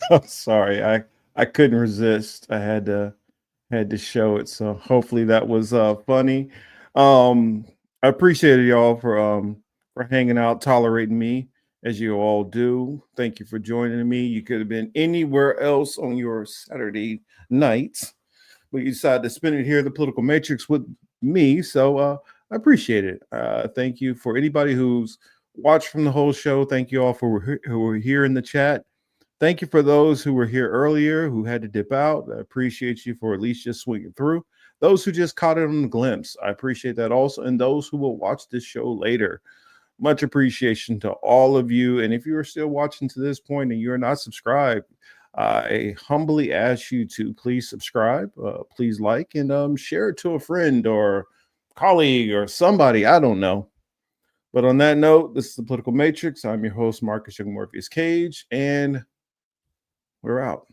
I'm sorry. I couldn't resist. I had to show it. So hopefully that was funny. I appreciate y'all for hanging out, tolerating me as you all do. Thank you for joining me. You could have been anywhere else on your Saturday night, but you decided to spend it here at the Political Matrix with me. So I appreciate it. Thank you for anybody who's watched from the whole show. Thank you all for who were here in the chat. Thank you for those who were here earlier who had to dip out. I appreciate you for at least just swinging through. Those who just caught it on the glimpse, I appreciate that also. And those who will watch this show later, much appreciation to all of you. And if you are still watching to this point and you're not subscribed, I humbly ask you to please subscribe, please like, and share it to a friend or colleague or somebody. I don't know. But on that note, this is the Political Matrix. I'm your host, Marcus Young Morpheus Cage, and we're out.